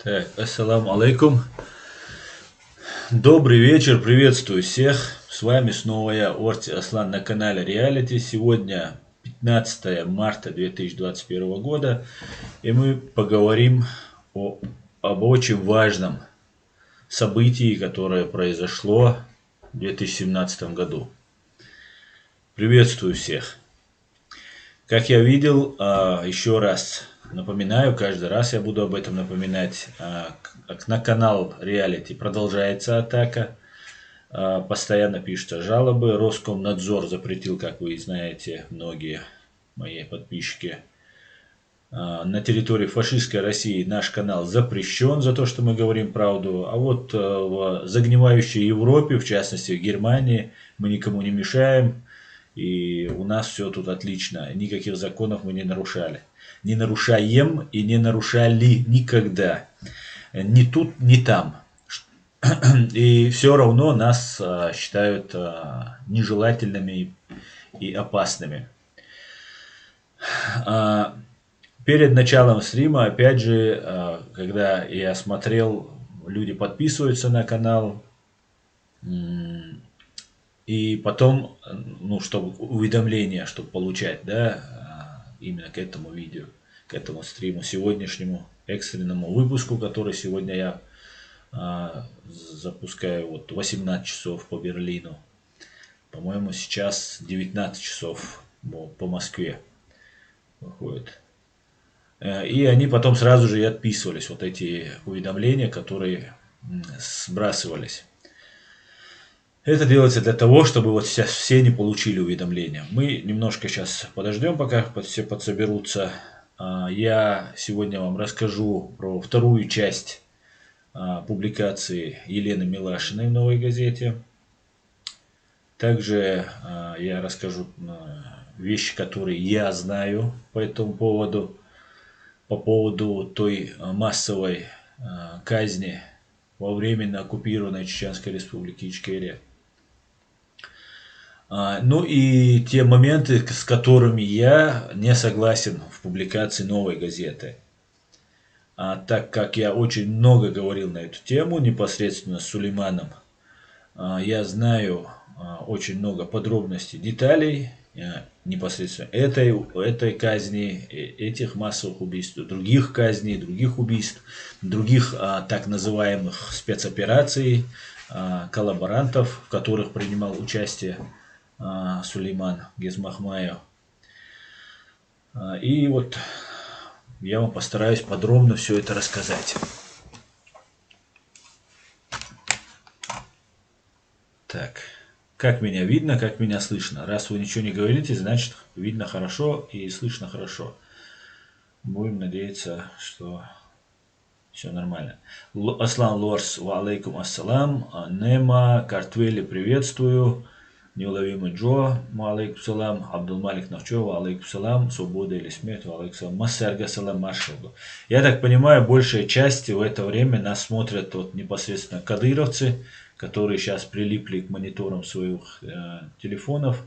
Так, ассаламу алейкум. Добрый вечер, приветствую всех. С вами снова я, Орти Аслан, на канале Реалити. Сегодня 15 марта 2021 года, и мы поговорим об очень важном событии, которое произошло в 2017 году. Приветствую всех. Как я видел, еще раз напоминаю, каждый раз я буду об этом напоминать, на канал Реалити продолжается атака. Постоянно пишутся жалобы. Роскомнадзор запретил, как вы знаете, многие мои подписчики, на территории фашистской России наш канал запрещен за то, что мы говорим правду. А вот в загнивающей Европе, в частности в Германии, мы никому не мешаем. И у нас все тут отлично. Никаких законов мы не нарушали. Не нарушаем и не нарушали никогда. Ни тут, ни там. И все равно нас считают нежелательными и опасными. Перед началом стрима, опять же, когда я смотрел, люди подписываются на канал, и потом, чтобы уведомления, чтобы получать, да, именно к этому видео, к этому стриму, сегодняшнему экстренному выпуску, который сегодня я запускаю вот 18 часов по Берлину. По-моему, сейчас 19 часов по Москве выходит. И они потом сразу же и отписывались, вот эти уведомления, которые сбрасывались. Это делается для того, чтобы вот сейчас все не получили уведомления. Мы немножко сейчас подождем, пока все подсоберутся. Я сегодня вам расскажу про вторую часть публикации Елены Милашиной в «Новой газете». Также я расскажу вещи, которые я знаю по этому поводу, по поводу той массовой казни во временно оккупированной Чеченской республики Ичкерия. Ну и те моменты, с которыми я не согласен в публикации «Новой газеты». Так как я очень много говорил на эту тему непосредственно с Сулейманом, я знаю очень много подробностей, деталей непосредственно этой казни, этих массовых убийств, других казней, других убийств, других так называемых спецопераций, коллаборантов, в которых принимал участие Сулейман Гезмахмаев. И вот я вам постараюсь подробно все это рассказать. Так, как меня видно, как меня слышно? Раз вы ничего не говорите, значит видно хорошо и слышно хорошо. Будем надеяться, что все нормально. Аслан Лорс, ва алейкум ассалам. Нема, Картвели, приветствую. Неуловимый Джо, ва алейкум салам. Абдулмалик Навчо, ва алейкум салам. Свобода или смерть, ва алейкум салам. Массерга салам маршалду. Я так понимаю, большая часть в это время нас смотрят вот непосредственно кадыровцы, которые сейчас прилипли к мониторам своих телефонов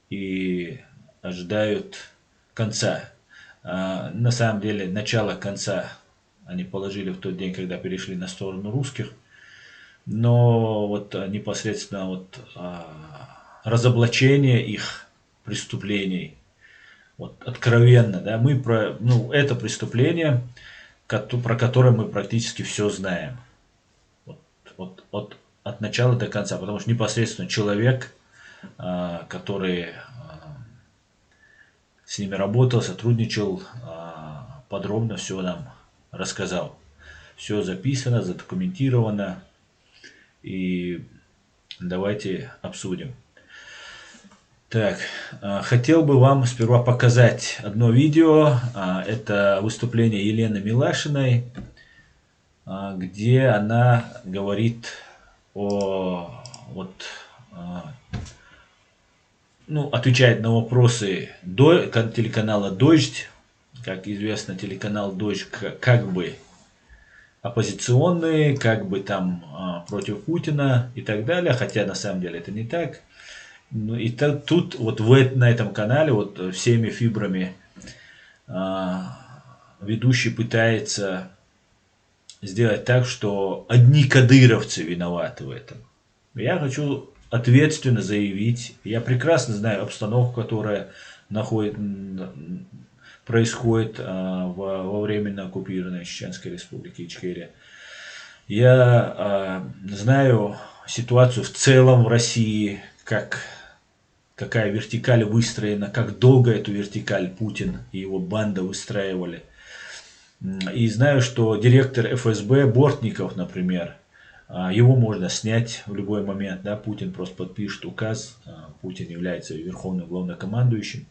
и ожидают конца. На самом деле, начало конца они положили в тот день, когда перешли на сторону русских. Но вот непосредственно вот разоблачение их преступлений, вот откровенно, да, мы это преступление, про которое мы практически все знаем. От начала до конца, потому что непосредственно человек, который с ними работал, сотрудничал, подробно все нам рассказал. Все записано, задокументировано. И давайте обсудим. Так, хотел бы вам сперва показать одно видео. Это выступление Елены Милашиной, где она говорит отвечает на вопросы телеканала «Дождь». Как известно, телеканал «Дождь» как бы оппозиционный, как бы там против Путина и так далее, хотя на самом деле это не так. Ну и тут вот на этом канале вот всеми фибрами ведущий пытается сделать так, что одни кадыровцы виноваты в этом. Я хочу ответственно заявить, я прекрасно знаю обстановку, которая происходит во временно оккупированной Чеченской Республике Ичкерия. Я знаю ситуацию в целом в России, какая вертикаль выстроена, как долго эту вертикаль Путин и его банда выстраивали. И знаю, что директор ФСБ Бортников, например, его можно снять в любой момент. Да? Путин просто подпишет указ. Путин является верховным главнокомандующим.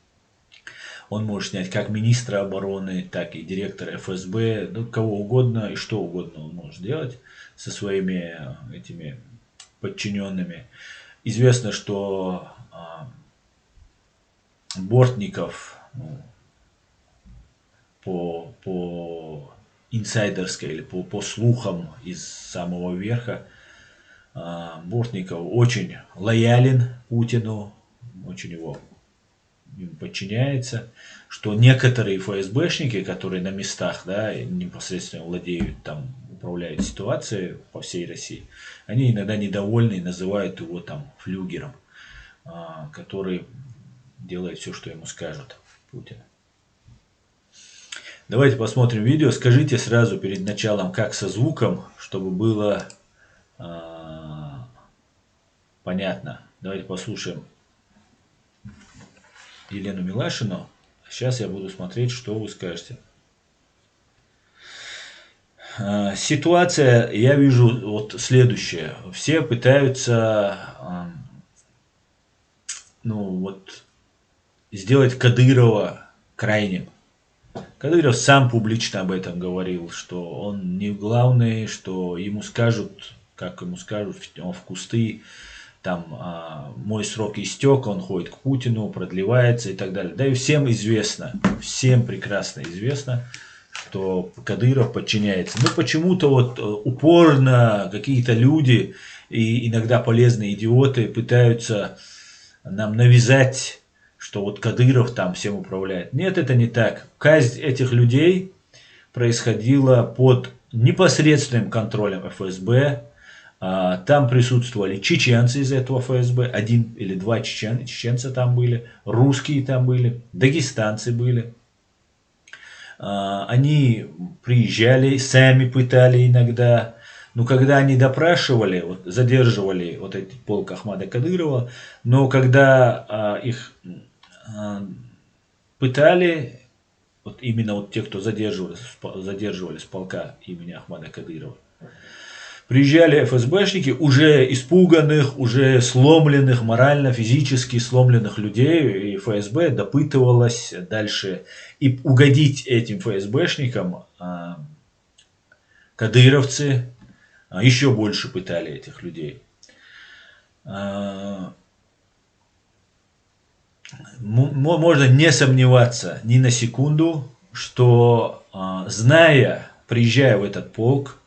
Он может снять как министра обороны, так и директора ФСБ, ну, кого угодно и что угодно он может делать со своими этими подчиненными. Известно, что Бортников, ну, по инсайдерской или по слухам из самого верха, Бортников очень лоялен Путину, очень ему подчиняется, что некоторые ФСБшники, которые на местах, да, непосредственно владеют там, управляют ситуацией по всей России, они иногда недовольны и называют его там флюгером, который делает все, что ему скажут Путин. Давайте посмотрим видео. Скажите сразу перед началом, как со звуком, чтобы было понятно. Давайте послушаем Елену Милашину. Сейчас я буду смотреть, что вы скажете. Ситуация, я вижу вот следующее. Все пытаются сделать Кадырова крайним. Кадыров сам публично об этом говорил, что он не главный, что ему скажут, как ему скажут, он в кусты, там мой срок истек, он ходит к Путину, продлевается и так далее. Да и всем известно, всем прекрасно известно, что Кадыров подчиняется. Но почему-то вот упорно какие-то люди и иногда полезные идиоты пытаются нам навязать, что вот Кадыров там всем управляет. Нет, это не так. Казнь этих людей происходила под непосредственным контролем ФСБ. Там присутствовали чеченцы из этого ФСБ, 1 или 2 чеченца там были, русские там были, дагестанцы были. Они приезжали, сами пытали иногда. Но когда они допрашивали, вот, задерживали вот этот полк Ахмада Кадырова, но когда их пытали, вот именно вот те, кто задерживали с полка имени Ахмада Кадырова, приезжали ФСБшники, уже испуганных, уже сломленных, морально, физически сломленных людей, и ФСБ допытывалась дальше. И угодить этим ФСБшникам кадыровцы еще больше пытали этих людей. Можно не сомневаться ни на секунду, что, зная, приезжая в этот полк,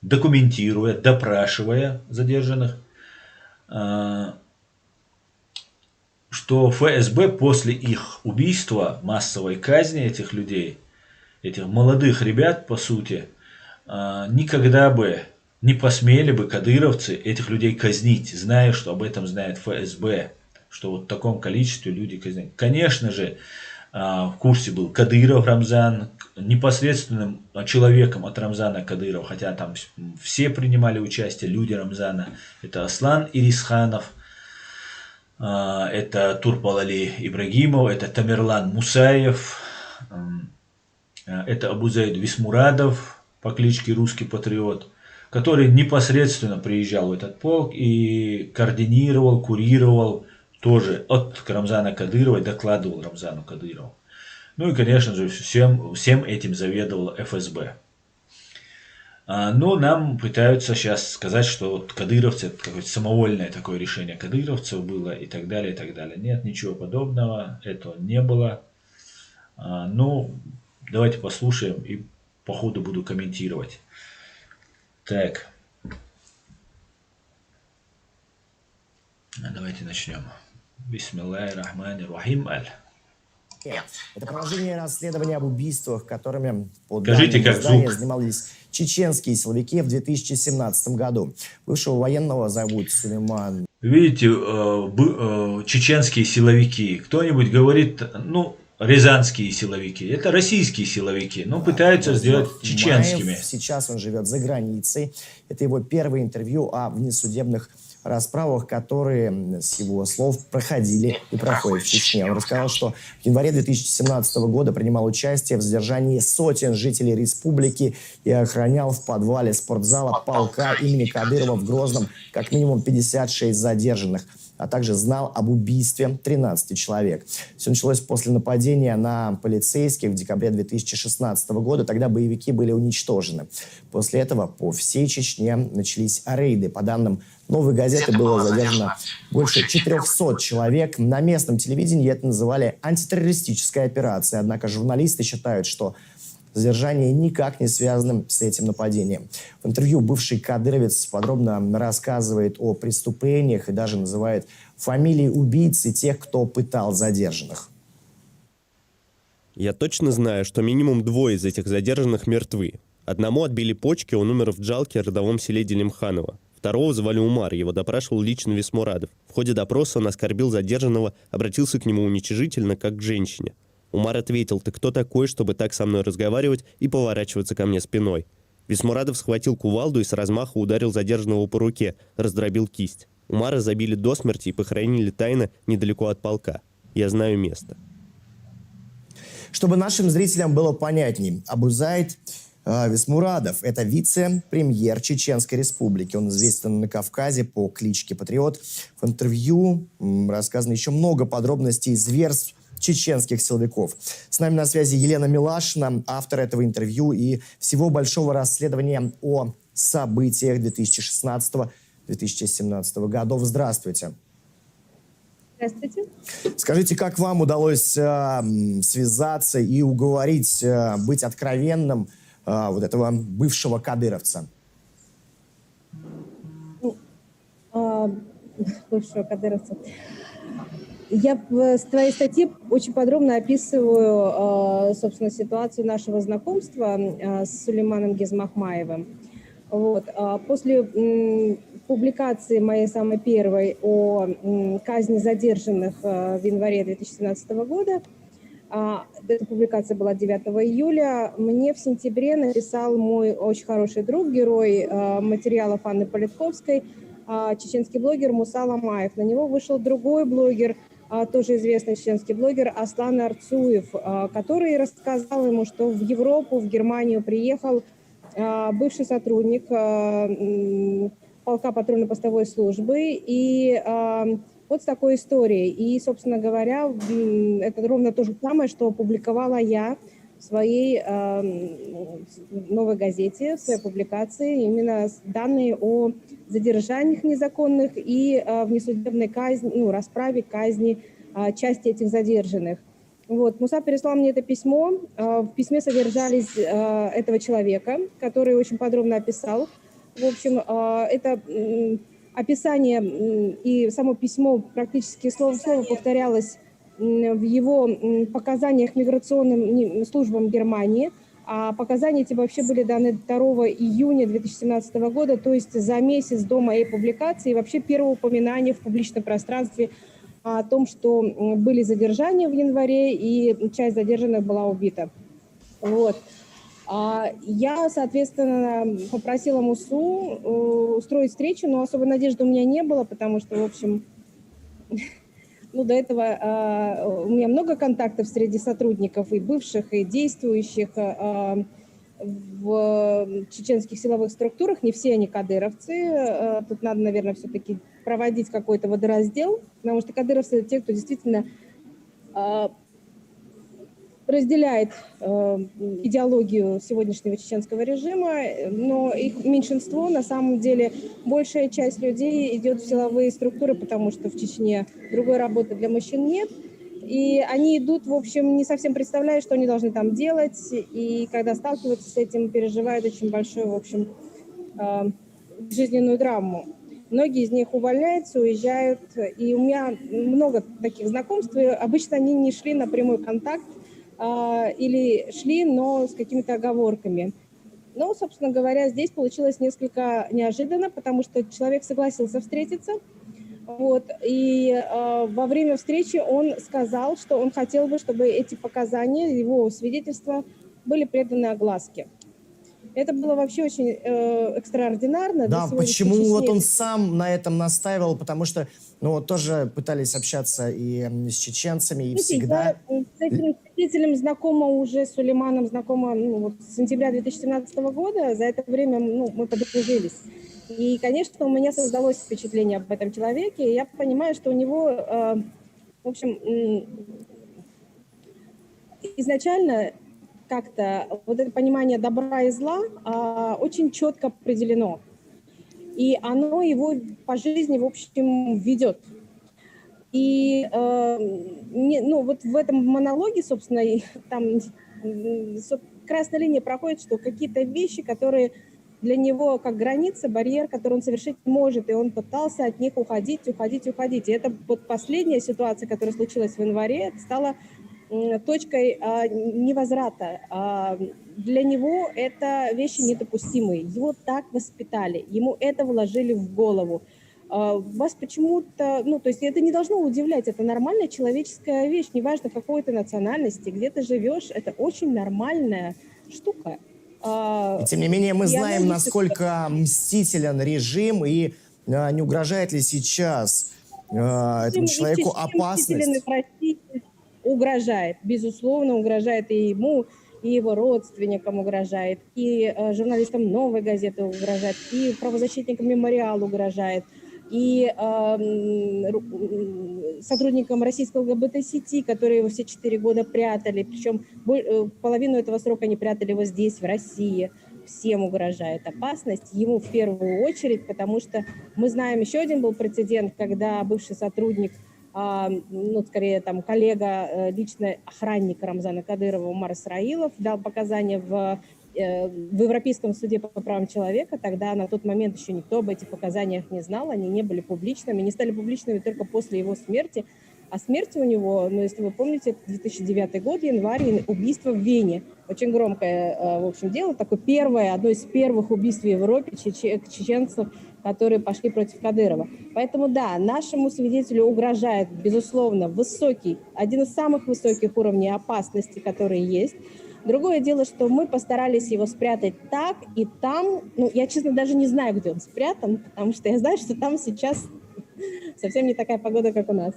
документируя, допрашивая задержанных, что ФСБ после их убийства, массовой казни этих людей, этих молодых ребят, по сути, никогда бы не посмели бы кадыровцы этих людей казнить, зная, что об этом знает ФСБ, что вот в таком количестве люди казнят. Конечно же, в курсе был Кадыров Рамзан, непосредственным человеком от Рамзана Кадырова, хотя там все принимали участие, люди Рамзана. Это Аслан Ирисханов, это Турпалали Ибрагимов, это Тамерлан Мусаев, это Абузаид Висмурадов по кличке Русский Патриот, который непосредственно приезжал в этот полк и координировал, курировал тоже от Рамзана Кадырова, докладывал Рамзану Кадырову. Ну и, конечно же, всем этим заведовал ФСБ. Но нам пытаются сейчас сказать, что вот кадыровцы, это какое-то самовольное такое решение кадыровцев было и так далее, и так далее. Нет, ничего подобного, этого не было. Ну, давайте послушаем и по ходу буду комментировать. Так. Давайте начнем. Бисмиллахир рахманир рахим аль. Это продолжение расследования об убийствах, которыми, по Скажите, данным как издания, звук? занимались чеченские силовики в 2017 году. Бывшего военного зовут Сулейман. Видите, чеченские силовики. Кто-нибудь говорит, ну, рязанские силовики. Это российские силовики, но пытаются сделать Владислав Маев. чеченскими. Сейчас он живет за границей. Это его первое интервью о внесудебных расправах, которые, с его слов, проходили и проходят в Чечне. Он рассказал, что в январе 2017 года принимал участие в задержании сотен жителей республики и охранял в подвале спортзала полка имени Кадырова в Грозном как минимум 56 задержанных, а также знал об убийстве 13 человек. Все началось после нападения на полицейских в декабре 2016 года. Тогда боевики были уничтожены. После этого по всей Чечне начались рейды. По данным «Новой газеты» было задержано больше 400 человек. На местном телевидении это называли антитеррористической операцией. Однако журналисты считают, что задержание никак не связано с этим нападением. В интервью бывший кадыровец подробно рассказывает о преступлениях и даже называет фамилии убийц и тех, кто пытал задержанных. Я точно знаю, что минимум 2 из этих задержанных мертвы. Одному отбили почки, он умер в Джалке, родовом селе Делимханово. Второго звали Умар, его допрашивал лично Висмурадов. В ходе допроса он оскорбил задержанного, обратился к нему уничижительно, как к женщине. Умар ответил: «Ты кто такой, чтобы так со мной разговаривать и поворачиваться ко мне спиной?» Висмурадов схватил кувалду и с размаху ударил задержанного по руке, раздробил кисть. Умара забили до смерти и похоронили тайно недалеко от полка. Я знаю место. Чтобы нашим зрителям было понятней, Абузайд Висмурадов – это вице-премьер Чеченской Республики. Он известен на Кавказе по кличке Патриот. В интервью рассказано еще много подробностей зверств чеченских силовиков. С нами на связи Елена Милашина, автор этого интервью и всего большого расследования о событиях 2016-2017 годов. Здравствуйте. Здравствуйте. Скажите, как вам удалось связаться и уговорить быть откровенным вот этого бывшего кадыровца? Бывшего кадыровца. Я в твоей статье очень подробно описываю, собственно, ситуацию нашего знакомства с Сулейманом Гезмахмаевым. Вот. После публикации моей самой первой о казни задержанных в январе 2017 года, эта публикация была 9 июля, мне в сентябре написал мой очень хороший друг, герой материалов Анны Политковской, чеченский блогер Муса Ламаев. На него вышел другой блогер, тоже известный чеченский блогер Аслан Арцуев, который рассказал ему, что в Европу, в Германию приехал бывший сотрудник полка патрульно-постовой службы, и вот с такой историей. И, собственно говоря, это ровно то же самое, что опубликовала я в своей новой газете, в своей публикации, именно данные о задержаниях незаконных и внесудебной казни, расправе, казни части этих задержанных. Вот. Муса переслал мне это письмо. В письме содержались этого человека, который очень подробно описал. В общем, это описание и само письмо практически слово в слово повторялось в его показаниях миграционным службам Германии. А показания эти вообще были даны 2 июня 2017 года, то есть за месяц до моей публикации, и вообще первого упоминания в публичном пространстве о том, что были задержания в январе, и часть задержанных была убита. Вот. Я, соответственно, попросила Мусу устроить встречу, но особой надежды у меня не было, потому что, в общем, до этого у меня много контактов среди сотрудников, и бывших, и действующих в чеченских силовых структурах. Не все они кадыровцы. Тут надо, наверное, все-таки проводить какой-то водораздел, потому что кадыровцы – это те, кто действительно разделяет идеологию сегодняшнего чеченского режима, но их меньшинство, на самом деле, большая часть людей идет в силовые структуры, потому что в Чечне другой работы для мужчин нет. И они идут, в общем, не совсем представляя, что они должны там делать, и когда сталкиваются с этим, переживают очень большую, в общем, жизненную драму. Многие из них увольняются, уезжают. И у меня много таких знакомств. И обычно они не шли на прямой контакт или шли, но с какими-то оговорками. Но, собственно говоря, здесь получилось несколько неожиданно, потому что человек согласился встретиться. Вот, и во время встречи он сказал, что он хотел бы, чтобы эти показания, его свидетельства были преданы огласке. Это было вообще очень экстраординарно. Да, почему вот он сам на этом настаивал? Потому что, ну, вот тоже пытались общаться и с чеченцами, и всегда... Я с этим свидетелем знакома уже, с Сулейманом знакома вот, с сентября 2017 года. За это время мы подружились. И, конечно, у меня создалось впечатление об этом человеке. И я понимаю, что у него, в общем, изначально как-то вот это понимание добра и зла очень четко определено. И оно его по жизни, в общем, ведет. И вот в этом монологе, собственно, там красная линия проходит, что какие-то вещи, которые для него как граница, барьер, который он совершить может, и он пытался от них уходить. И это вот последняя ситуация, которая случилась в январе, стала точкой невозврата. Для него это вещи недопустимые. Его так воспитали, ему это вложили в голову. Вас почему-то, то есть это не должно удивлять, это нормальная человеческая вещь, неважно какой ты национальности, где ты живешь, это очень нормальная штука. И тем не менее мы знаем, насколько мстителен режим, и не угрожает ли сейчас этому человеку опасность? Угрожает, безусловно, угрожает и ему, и его родственникам угрожает, и журналистам «Новой газеты» угрожает, и правозащитникам «Мемориал» угрожает, и сотрудникам российского ЛГБТ-сети, которые его все 4 года прятали, причем половину этого срока они прятали его здесь, в России. Всем угрожает опасность, ему в первую очередь, потому что мы знаем, еще один был прецедент, когда бывший сотрудник, скорее там коллега, личный охранник Рамзана Кадырова Умар Исраилов дал показания в Европейском суде по правам человека. Тогда на тот момент еще никто об этих показаниях не знал, они не были публичными, не стали публичными только после его смерти. А смерть у него, если вы помните, это 2009 год, январь, убийство в Вене. Очень громкое, в общем, дело. Такое одно из первых убийств в Европе чеченцев, которые пошли против Кадырова. Поэтому, да, нашему свидетелю угрожает, безусловно, один из самых высоких уровней опасности, которые есть. Другое дело, что мы постарались его спрятать так и там. Я, честно, даже не знаю, где он спрятан, потому что я знаю, что там сейчас совсем не такая погода, как у нас.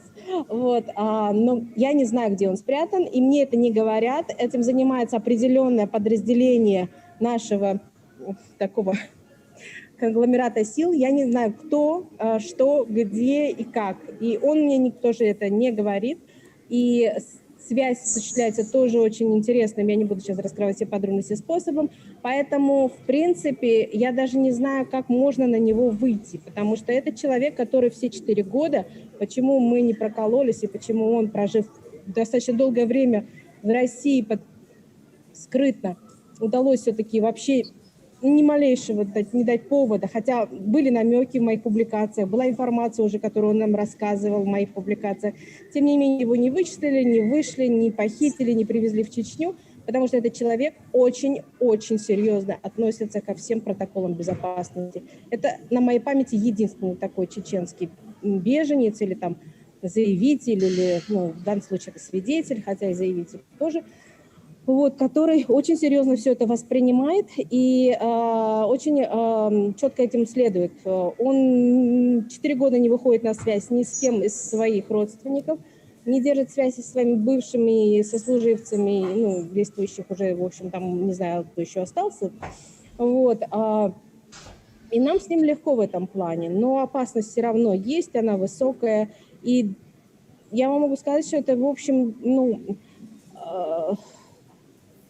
Но я не знаю, где он спрятан, и мне это не говорят. Этим занимается определенное подразделение нашего такого конгломерата сил. Я не знаю, кто, что, где и как. И он мне тоже это не говорит. И связь осуществляется тоже очень интересным, я не буду сейчас раскрывать все подробности, способом. Поэтому, в принципе, я даже не знаю, как можно на него выйти, потому что это человек, который все 4 года, почему мы не прокололись и почему он, прожив достаточно долгое время в России скрытно, удалось все-таки вообще ни малейшего не дать повода, хотя были намеки в моих публикациях, была информация уже, которую он нам рассказывал в моих публикациях. Тем не менее, его не вычислили, не вышли, не похитили, не привезли в Чечню, потому что этот человек очень-очень серьезно относится ко всем протоколам безопасности. Это на моей памяти единственный такой чеченский беженец или там заявитель, или в данном случае это свидетель, хотя и заявитель тоже, который очень серьезно все это воспринимает и очень четко этим следует. Он 4 года не выходит на связь ни с кем из своих родственников, не держит связи со своими бывшими сослуживцами, действующих уже, в общем, там, не знаю, кто еще остался. И нам с ним легко в этом плане, но опасность все равно есть, она высокая. И я вам могу сказать, что это, в общем,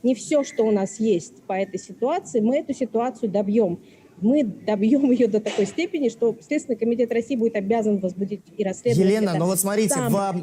не все, что у нас есть по этой ситуации, мы эту ситуацию добьем. Мы добьем ее до такой степени, что Следственный комитет России будет обязан возбудить и расследовать. Елена, смотрите,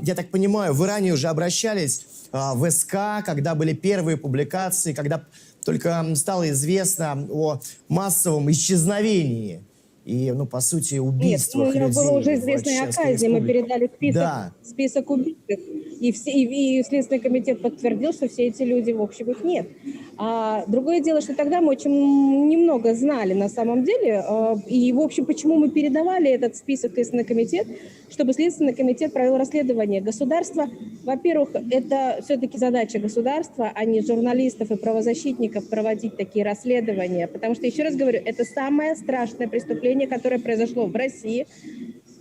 я так понимаю, вы ранее уже обращались в СК, когда были первые публикации, когда только стало известно о массовом исчезновении и, ну, по сути, Нет, убийствах у него людей было уже в известная Чеченской оказия, мы Республике. передали Да, список убитых, и Следственный комитет подтвердил, что все эти люди, в общем, их нет. А другое дело, что тогда мы очень немного знали на самом деле, и, в общем, почему мы передавали этот список в Следственный комитет, чтобы Следственный комитет провел расследование. Государство, во-первых, это все-таки задача государства, а не журналистов и правозащитников проводить такие расследования, потому что, еще раз говорю, это самое страшное преступление, которое произошло в России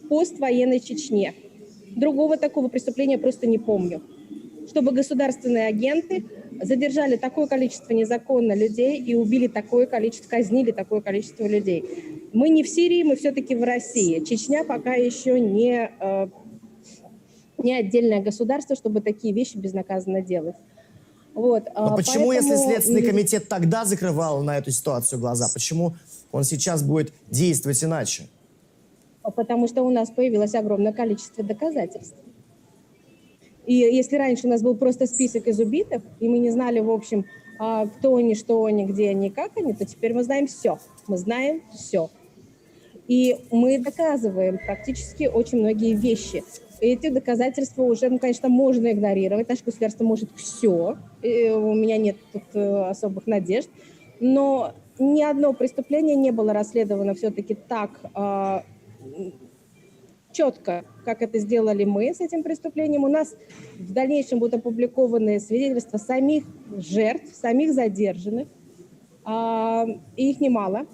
в поствоенной Чечне. Другого такого преступления просто не помню. Чтобы государственные агенты задержали такое количество незаконно людей и убили такое количество, казнили такое количество людей. Мы не в Сирии, мы все-таки в России. Чечня пока еще не отдельное государство, чтобы такие вещи безнаказанно делать. Вот, но почему, поэтому... если Следственный комитет тогда закрывал на эту ситуацию глаза, почему он сейчас будет действовать иначе? Потому что у нас появилось огромное количество доказательств. И если раньше у нас был просто список из убитых, и мы не знали, в общем, кто они, что они, где они, как они, то теперь мы знаем все. Мы знаем все. И мы доказываем практически очень многие вещи. И эти доказательства уже, ну, конечно, можно игнорировать. Наше государство может все. И у меня нет тут особых надежд. Но ни одно преступление не было расследовано все-таки так четко, как это сделали мы с этим преступлением. У нас в дальнейшем будут опубликованы свидетельства самих жертв, самих задержанных. И их немало.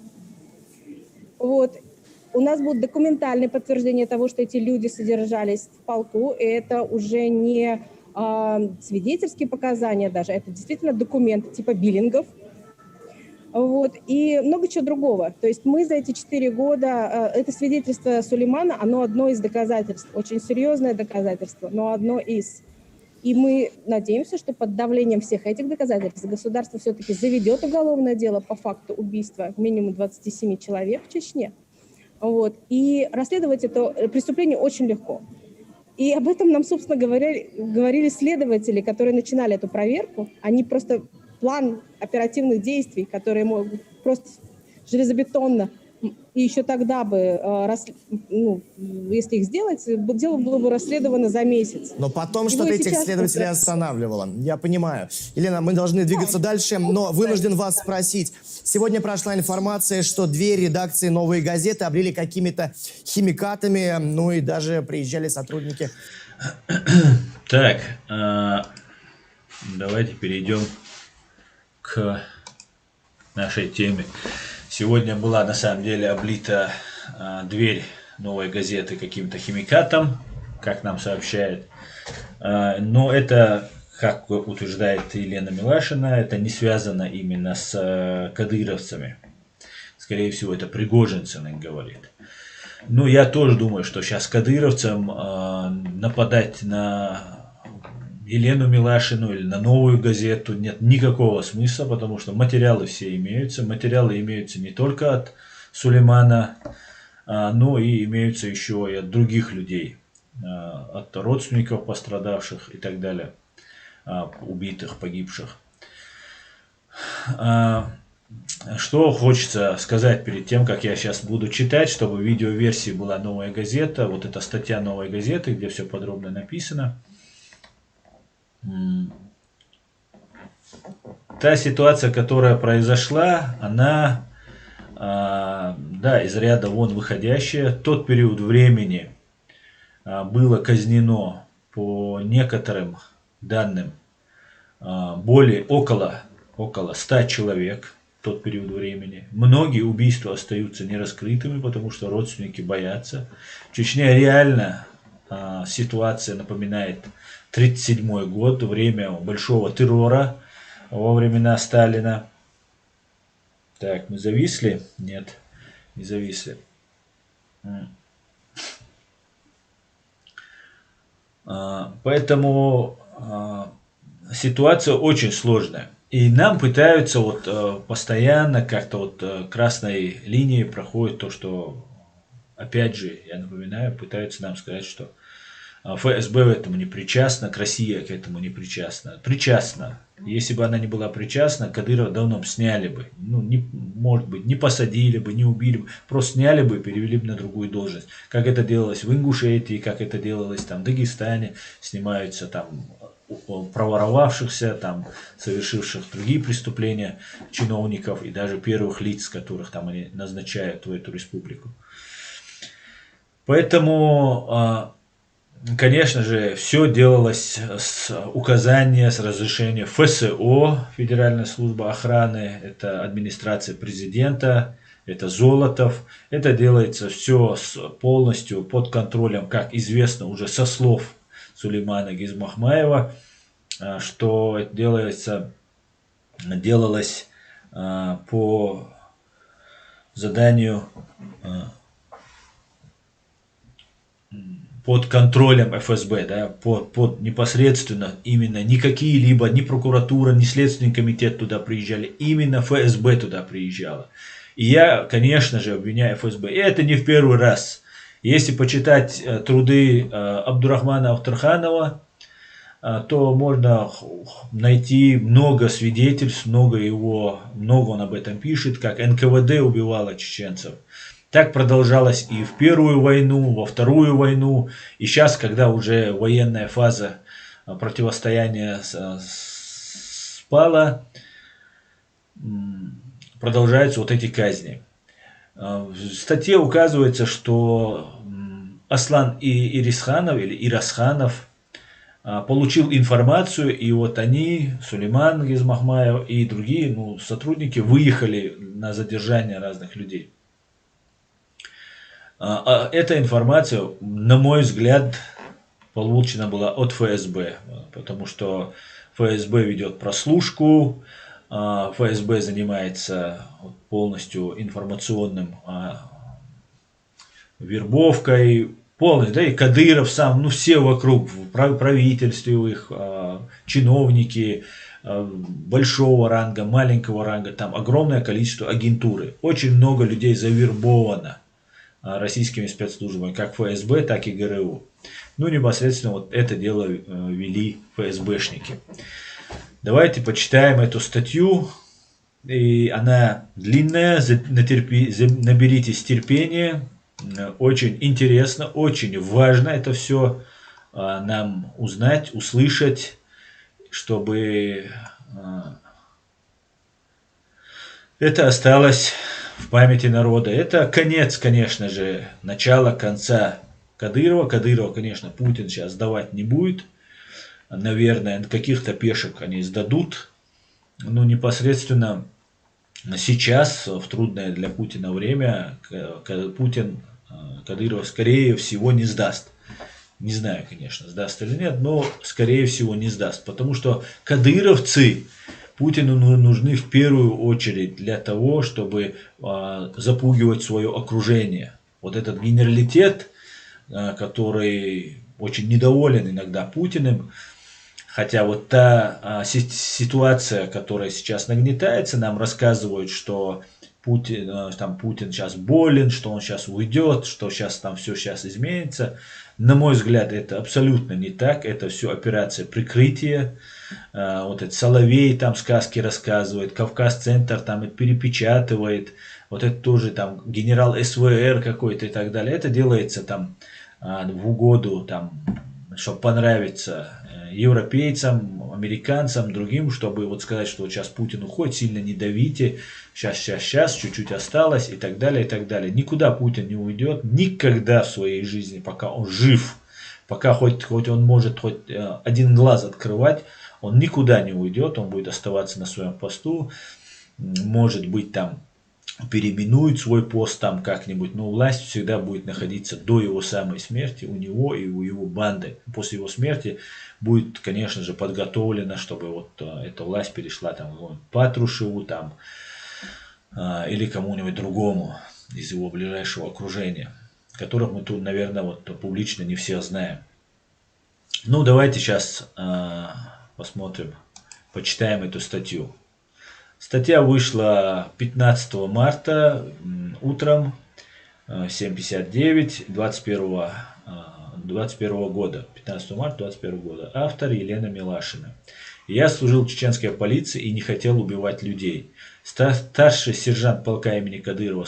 Вот. У нас будут документальные подтверждения того, что эти люди содержались в полку. И это уже не свидетельские показания даже, это действительно документы типа биллингов. Вот. И много чего другого. То есть мы за эти 4 года, это свидетельство Сулеймана, оно одно из доказательств, очень серьезное доказательство, но одно из. И мы надеемся, что под давлением всех этих доказательств государство все-таки заведет уголовное дело по факту убийства минимум 27 человек в Чечне. Вот. И расследовать это преступление очень легко. И об этом нам, собственно, говорили следователи, которые начинали эту проверку. Они просто план оперативных действий, которые могут просто железобетонно, и еще тогда бы, если их сделать, дело было бы расследовано за месяц. Но потом что-то этих следователей останавливало. Я понимаю. Елена, мы должны двигаться дальше, но вынужден вас спросить. Сегодня прошла информация, что 2 редакции «Новой газеты» облили какими-то химикатами, ну и даже приезжали сотрудники. Так, давайте перейдем к нашей теме. Сегодня была на самом деле облита дверь «Новой газеты» каким-то химикатом, как нам сообщает. Но это, как утверждает Елена Милашина, это не связано именно с кадыровцами. Скорее всего, это пригожинцы, он говорит. Ну, я тоже думаю, что сейчас кадыровцам нападать на Елену Милашину или на «Новую газету» нет никакого смысла, потому что материалы все имеются. Материалы имеются не только от Сулеймана, но и имеются еще и от других людей, от родственников пострадавших и так далее, убитых, погибших. Что хочется сказать перед тем, как я сейчас буду читать, чтобы в видеоверсии была «Новая газета». Вот эта статья «Новой газеты», где все подробно написано. Та ситуация, которая произошла, она, да, из ряда вон выходящая. Тот период времени было казнено, по некоторым данным, около 100 человек. Тот период времени. Многие убийства остаются нераскрытыми, потому что родственники боятся. В Чечне реально ситуация напоминает 1937 год, время большого террора во времена Сталина. Так, мы зависли? Нет, не зависли. Поэтому ситуация очень сложная. И нам пытаются постоянно как-то красной линией проходит то, что, опять же, я напоминаю, пытаются нам сказать, что ФСБ к этому не причастна, к России к этому не причастна. Причастна. Если бы она не была причастна, Кадырова давно бы сняли бы. Ну, не, может быть, не посадили бы, не убили бы. Просто сняли бы и перевели бы на другую должность. Как это делалось в Ингушетии, как это делалось там в Дагестане. Снимаются там проворовавшихся, там, совершивших другие преступления чиновников и даже первых лиц, которых там они назначают в эту республику. Поэтому, конечно же, все делалось с указания, с разрешения ФСО, Федеральная служба охраны, это администрация президента, это Золотов. Это делается все полностью под контролем, как известно уже со слов Сулеймана Гизмахмаева, что это делалось по заданию под контролем ФСБ, да, под непосредственно именно не какие-либо, ни прокуратура, ни Следственный комитет туда приезжали, именно ФСБ туда приезжала. И я, конечно же, обвиняю ФСБ. И это не в первый раз. Если почитать труды Абдурахмана Ахтарханова, то можно найти много свидетельств, много он об этом пишет, как НКВД убивало чеченцев. Так продолжалось и в Первую войну, во Вторую войну, и сейчас, когда уже военная фаза противостояния спала, продолжаются вот эти казни. В статье указывается, что Аслан Ирисханов или Ирасханов получил информацию, и вот они, Сулейман Гизмахмаев и другие сотрудники выехали на задержание разных людей. Эта информация, на мой взгляд, получена была от ФСБ, потому что ФСБ ведет прослушку, ФСБ занимается полностью информационным вербовкой, полностью, да, и Кадыров сам, все вокруг, в правительстве их, чиновники большого ранга, маленького ранга, там огромное количество агентуры, очень много людей завербовано российскими спецслужбами, как ФСБ, так и ГРУ. Непосредственно вот это дело вели ФСБшники. Давайте почитаем эту статью. И она длинная, наберитесь терпения. Очень интересно, очень важно это все нам узнать, услышать, чтобы это осталось в памяти народа. Это конец, конечно же, начало конца Кадырова. Кадырова, конечно, Путин сейчас сдавать не будет. Наверное, каких-то пешек они сдадут. Но непосредственно сейчас, в трудное для Путина время, Путин Кадырова, скорее всего, не сдаст. Не знаю, конечно, сдаст или нет, но, скорее всего, не сдаст. Потому что кадыровцы Путину нужны в первую очередь для того, чтобы запугивать свое окружение. Вот этот генералитет, который очень недоволен иногда Путиным, хотя вот та ситуация, которая сейчас нагнетается, нам рассказывают, что Путин сейчас болен, что он сейчас уйдет, что сейчас там все сейчас изменится. На мой взгляд, это абсолютно не так. Это все операция прикрытия. Вот этот Соловей там сказки рассказывает, Кавказ-центр там это перепечатывает. Вот это тоже там генерал СВР какой-то и так далее. Это делается там в угоду, там, чтобы понравиться европейцам, американцам, другим, чтобы вот сказать, что вот сейчас Путин уходит, сильно не давите, сейчас, чуть-чуть осталось и так далее, и так далее. Никуда Путин не уйдет, никогда в своей жизни, пока он жив, пока хоть он может хоть один глаз открывать, он никуда не уйдет, он будет оставаться на своем посту, может быть там переименует свой пост там как-нибудь, но власть всегда будет находиться до его самой смерти, у него и у его банды. После его смерти будет, конечно же, подготовлено, чтобы вот эта власть перешла там к Патрушеву там, или кому-нибудь другому из его ближайшего окружения, которых мы тут, наверное, вот публично не всех знаем. Давайте сейчас посмотрим, почитаем эту статью. Статья вышла 15 марта утром 7:59 21 2021 года, 15 марта 2021 года. Автор Елена Милашина. Я служил в чеченской полиции и не хотел убивать людей. Старший сержант полка имени Кадырова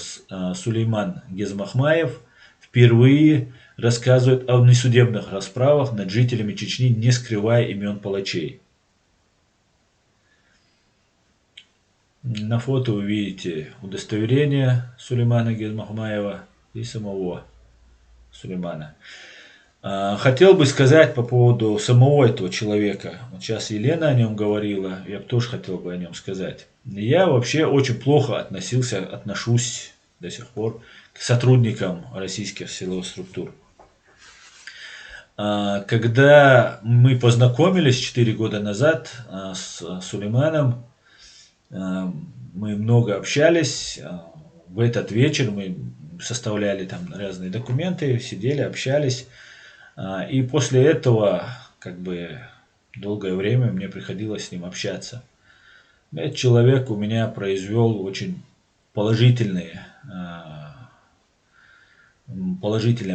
Сулейман Гезмахмаев впервые рассказывает о несудебных расправах над жителями Чечни, не скрывая имен палачей. На фото вы видите удостоверение Сулеймана Гезмахмаева и самого Сулеймана. Хотел бы сказать по поводу самого этого человека. Вот сейчас Елена о нем говорила, я бы тоже хотел бы о нем сказать. Я вообще очень плохо отношусь до сих пор к сотрудникам российских силовых структур. Когда мы познакомились 4 года назад с Сулейманом, мы много общались. В этот вечер мы составляли там разные документы, сидели, общались. И после этого, как бы, долгое время мне приходилось с ним общаться. Этот человек у меня произвел очень положительное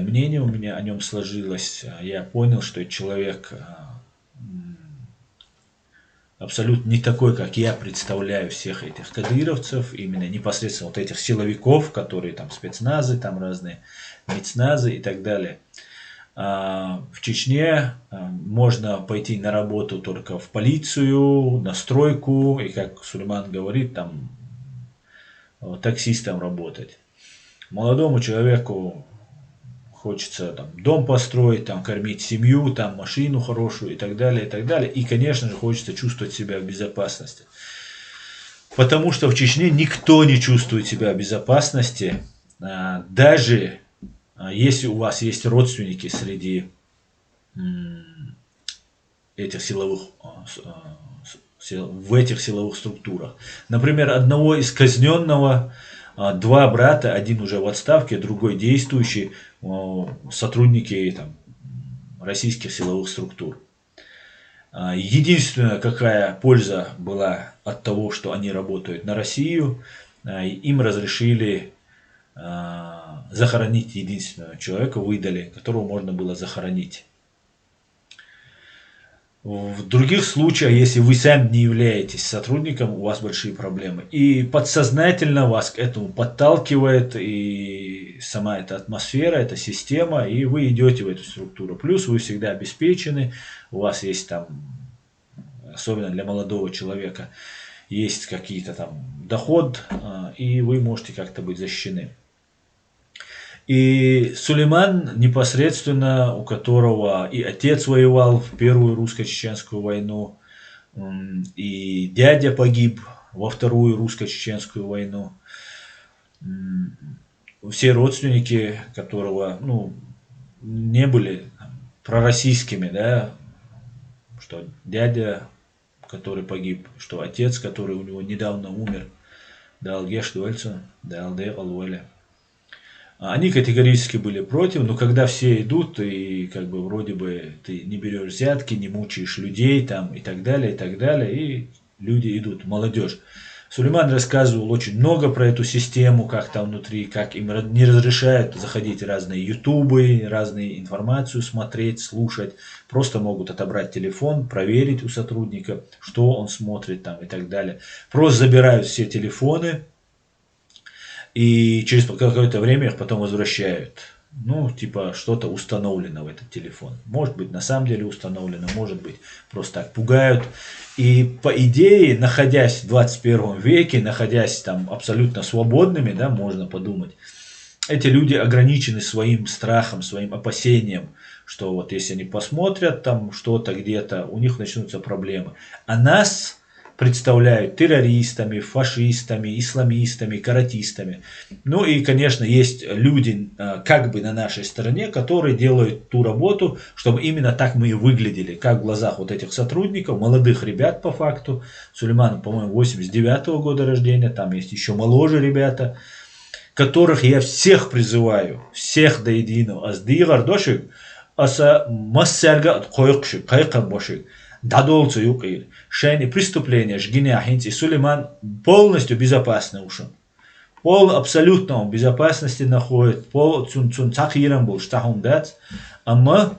мнение у меня о нем сложилось. Я понял, что этот человек абсолютно не такой, как я представляю всех этих кадыровцев, именно непосредственно вот этих силовиков, которые там спецназы, там разные мецназы и так далее. В Чечне можно пойти на работу только в полицию, на стройку, и как Сулейман говорит, там таксистом работать. Молодому человеку хочется там дом построить, там кормить семью, там машину хорошую и так далее, и так далее. И, конечно же, хочется чувствовать себя в безопасности. Потому что в Чечне никто не чувствует себя в безопасности, даже если у вас есть родственники среди этих в этих силовых структурах. Например, одного из казненного, 2 брата, один уже в отставке, другой действующий, сотрудники там, российских силовых структур. Единственная какая польза была от того, что они работают на Россию, им разрешили захоронить единственного человека, выдали, которого можно было захоронить. В других случаях, если вы сами не являетесь сотрудником, у вас большие проблемы. И подсознательно вас к этому подталкивает и сама эта атмосфера, эта система, и вы идете в эту структуру. Плюс вы всегда обеспечены, у вас есть там, особенно для молодого человека, есть какие-то там доход, и вы можете как-то быть защищены. И Сулейман непосредственно, у которого и отец воевал в Первую русско-чеченскую войну, и дядя погиб во Вторую русско-чеченскую войну. Все родственники, которого не были пророссийскими, да, что дядя, который погиб, что отец, который у него недавно умер, они категорически были против, но когда все идут, и как бы вроде бы ты не берешь взятки, не мучаешь людей там и так далее, и люди идут, молодежь. Сулейман рассказывал очень много про эту систему, как там внутри, как им не разрешают заходить разные ютубы, разные информацию смотреть, слушать, просто могут отобрать телефон, проверить у сотрудника, что он смотрит там и так далее. Просто забирают все телефоны, и через какое-то время их потом возвращают. Типа что-то установлено в этот телефон. Может быть, на самом деле установлено, может быть, просто так пугают. И по идее, находясь в 21 веке, находясь там абсолютно свободными, да, можно подумать, эти люди ограничены своим страхом, своим опасением, что вот если они посмотрят там что-то где-то, у них начнутся проблемы. А нас представляют террористами, фашистами, исламистами, каратистами. И, конечно, есть люди как бы на нашей стороне, которые делают ту работу, чтобы именно так мы и выглядели, как в глазах вот этих сотрудников, молодых ребят по факту. Сулейман, по-моему, 89-го года рождения, там есть еще моложе ребята, которых я всех призываю, всех до единого, аздигар дошик, аса массерга от койкшик, кайкам бошик. Дадолцу юкир. Шейни преступления, жгиня хинти. Сулейман полностью безопасный ушел. пол абсолютно в безопасности находит, пол цун цахирам был штахум дать, а мы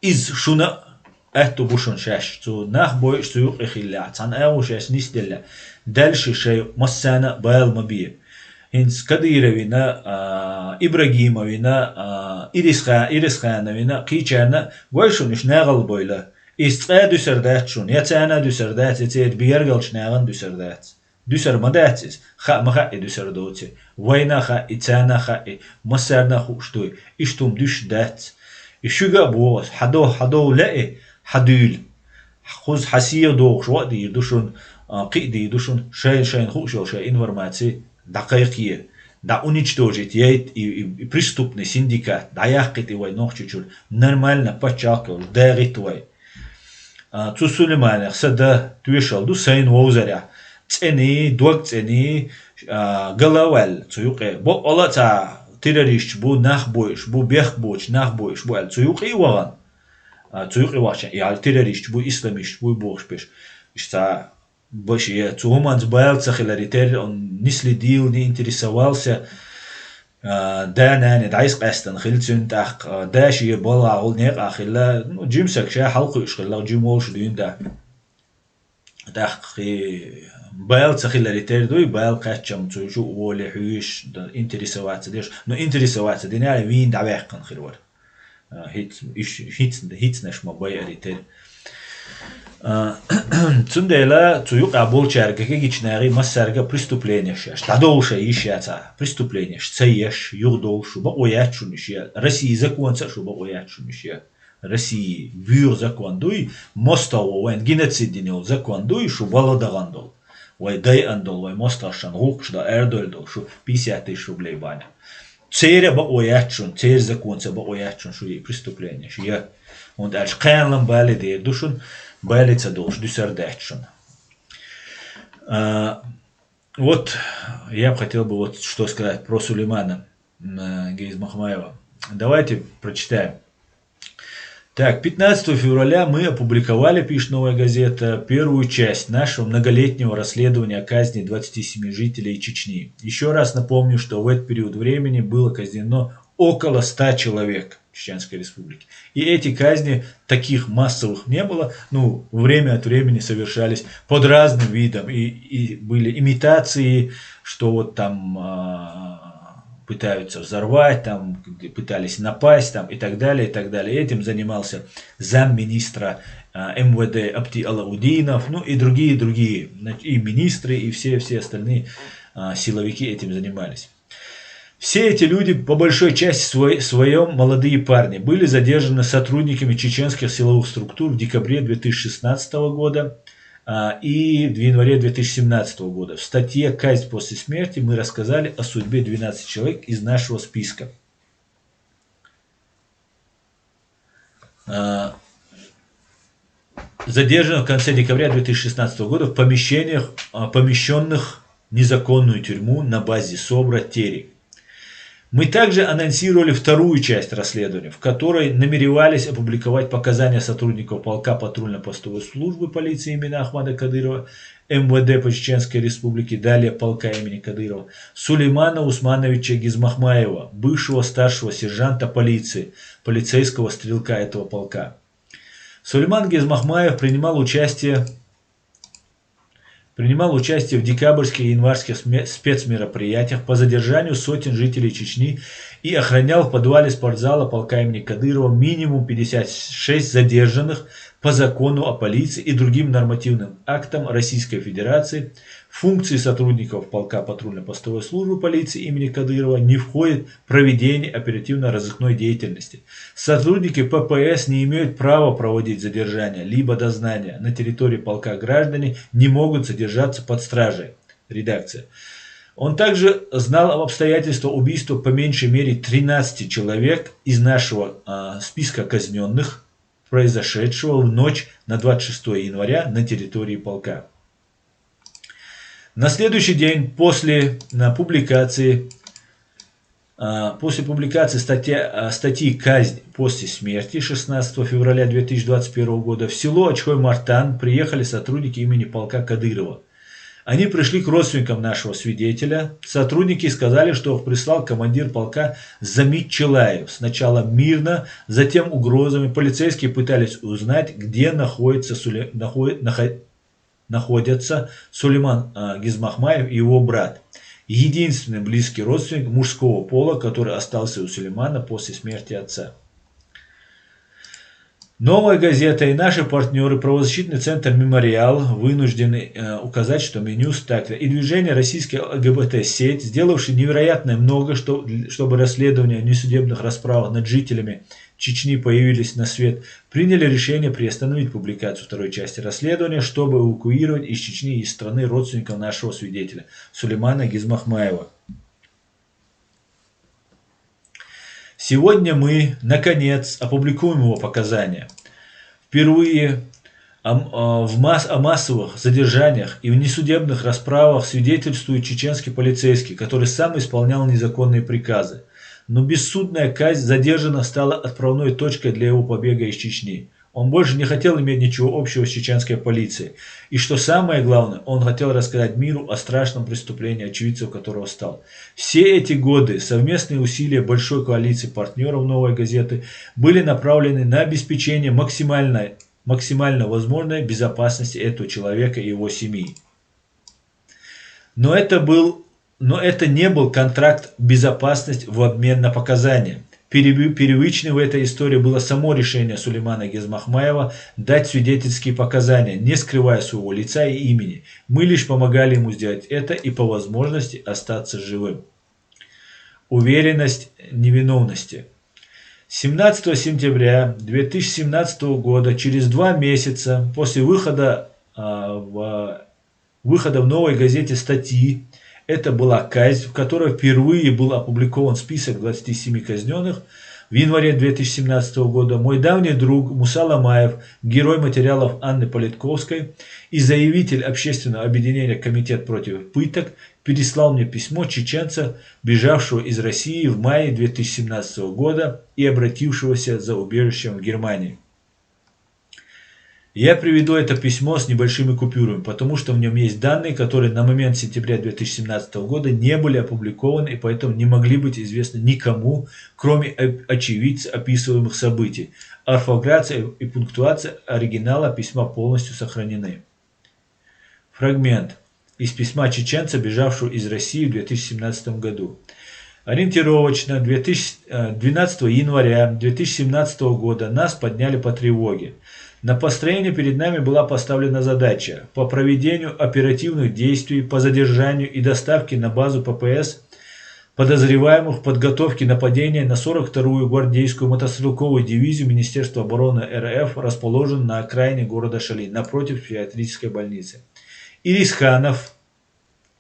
из шуна эту бушун шаш, цу нах бой что юк ихилля, цан эу шаш нисделля, дальше шей массана байл маби. Инс Кадыровина, Ибрагимовина, Ирисхановина, Кичана, гойшун иш нагал бойла. Истқа дүсірдәт шун, яцана дүсірдәт, яцер бергал шнаган дүсірдәт. Дүсір мадәтсіз, ха маха и дүсірдәт. Вайна ха и цана ха и масарна хуштой, иштум дүшдәт. Ишуга бос, хадо лаи, хадюл. Хуз хасия доғш, ва дир душун, қи дир душун, шайн хушал, шай информации, дақайқия. Да уничтожить и преступный синдикат, да яхкит его нохчучур, нормально почакал, да ритуай. Цу Сулейманах сада туешалду сайн воузаря. Цени, дуак цени, галавал, цуюке. Бо алаца террорист, бу нахбойш, бу бехбоч, нахбойш, бу ал цуюке ваган. Цуюке вача, и ал террорист, бу исламист, бу бошпеш. Ишта башия, цугуманс байл цахиларитер, он не следил, не интересовался. Да нани дайс قاستن خلتون تاخ داشي بلا عول نيق اخلا جيم سكشا حلقو اشخلا جيم وولش دين دا تاخ بايل تخيلاريتير دوي بايل قاتشم تشو ولي حويش انتريسوات ديش نو انتريسوات دين على وين دعواقن خير هيت نش ما بايريتير Цундела цуюк абол чаргаге гичнари массарга преступление шаш. Тадолша ищаца преступление шцаеш юрдолшу ба оячун ища. России законца шу ба оячун ища. России вюр закондуй моставо вен геноцидинел закондуй шу баладагандол. Вай дай андол вай мосташан рукшда эрдольдол шу 50 тысяч рублей баня. Церя ба оячун, церь законца ба оячун шу и преступление шия. Он дальше кэнлам бали де душун Байлица долж, дюсердячун. Вот я бы хотел бы вот что сказать про Сулеймана Гизмахмаева. Давайте прочитаем. Так, 15 февраля мы опубликовали, пишет «Новая газета», первую часть нашего многолетнего расследования о казни 27 жителей Чечни. Еще раз напомню, что в этот период времени было казнено около 100 человек в Чеченской Республике. И эти казни таких массовых не было, ну, время от времени совершались под разным видом. И были имитации, что вот там пытаются взорвать, там пытались напасть, там и так далее, и так далее. Этим занимался замминистра МВД Апти Алаудинов, ну и другие, и министры, и все остальные силовики этим занимались. Все эти люди, по большой части своем молодые парни, были задержаны сотрудниками чеченских силовых структур в декабре 2016 года и в январе 2017 года. В статье «Казнь после смерти» мы рассказали о судьбе 12 человек из нашего списка. Задержаны в конце декабря 2016 года в помещениях, помещенных в незаконную тюрьму на базе СОБРа Терек. Мы также анонсировали вторую часть расследования, в которой намеревались опубликовать показания сотрудников полка патрульно-постовой службы полиции имени Ахмада Кадырова, МВД по Чеченской Республике, далее полка имени Кадырова, Сулеймана Усмановича Гизмахмаева, бывшего старшего сержанта полиции, полицейского стрелка этого полка. Сулейман Гизмахмаев принимал участие в декабрьских и январских спецмероприятиях по задержанию сотен жителей Чечни и охранял в подвале спортзала полка имени Кадырова минимум 56 задержанных по закону о полиции и другим нормативным актам Российской Федерации. В функции сотрудников полка патрульно-постовой службы полиции имени Кадырова не входит проведение оперативно-розыскной деятельности. Сотрудники ППС не имеют права проводить задержания либо дознания. На территории полка граждане не могут задержаться под стражей. Редакция. Он также знал об обстоятельствах убийства по меньшей мере 13 человек из нашего списка казненных, произошедшего в ночь на 26 января на территории полка. На следующий день после публикации статьи «Казнь после смерти» 16 февраля 2021 года в село Очхой-Мартан приехали сотрудники имени полка Кадырова. Они пришли к родственникам нашего свидетеля. Сотрудники сказали, что прислал командир полка Замит Челаев. Сначала мирно, затем угрозами. Полицейские пытались узнать, где находятся Сулейман Гизмахмаев и его брат. Единственный близкий родственник мужского пола, который остался у Сулеймана после смерти отца. Новая газета и наши партнеры, правозащитный центр «Мемориал», вынуждены указать, что Минюс также и движение «Российская ЛГБТ-сеть», сделавшие невероятно много, чтобы расследования о несудебных расправах над жителями Чечни появились на свет, приняли решение приостановить публикацию второй части расследования, чтобы эвакуировать из Чечни и из страны родственников нашего свидетеля Сулеймана Гизмахмаева. Сегодня мы, наконец, опубликуем его показания. Впервые о массовых задержаниях и в несудебных расправах свидетельствует чеченский полицейский, который сам исполнял незаконные приказы. Но бессудная казнь задержанных стала отправной точкой для его побега из Чечни. Он больше не хотел иметь ничего общего с чеченской полицией. И что самое главное, он хотел рассказать миру о страшном преступлении, очевидцем которого стал. Все эти годы совместные усилия большой коалиции партнеров «Новой газеты» были направлены на обеспечение максимально возможной безопасности этого человека и его семьи. Но это не был контракт «безопасность» в обмен на показания. Первичным в этой истории было само решение Сулеймана Гизмахмаева дать свидетельские показания, не скрывая своего лица и имени. Мы лишь помогали ему сделать это и по возможности остаться живым. Уверенность невиновности. 17 сентября 2017 года, через 2 месяца после выхода в «Новой газете» статьи, это была казнь, в которой впервые был опубликован список 27 казненных. В январе 2017 года мой давний друг Муса Ламаев, герой материалов Анны Политковской и заявитель общественного объединения «Комитет против пыток», переслал мне письмо чеченца, бежавшего из России в мае 2017 года и обратившегося за убежищем в Германии. Я приведу это письмо с небольшими купюрами, потому что в нем есть данные, которые на момент сентября 2017 года не были опубликованы и поэтому не могли быть известны никому, кроме очевидцев описываемых событий. Орфография и пунктуация оригинала письма полностью сохранены. Фрагмент из письма чеченца, бежавшего из России в 2017 году. Ориентировочно 12 января 2017 года нас подняли по тревоге. На построение перед нами была поставлена задача по проведению оперативных действий по задержанию и доставке на базу ППС подозреваемых в подготовке нападения на 42-ю гвардейскую мотострелковую дивизию Министерства обороны РФ, расположенную на окраине города Шали, напротив психиатрической больницы. Ирисханов,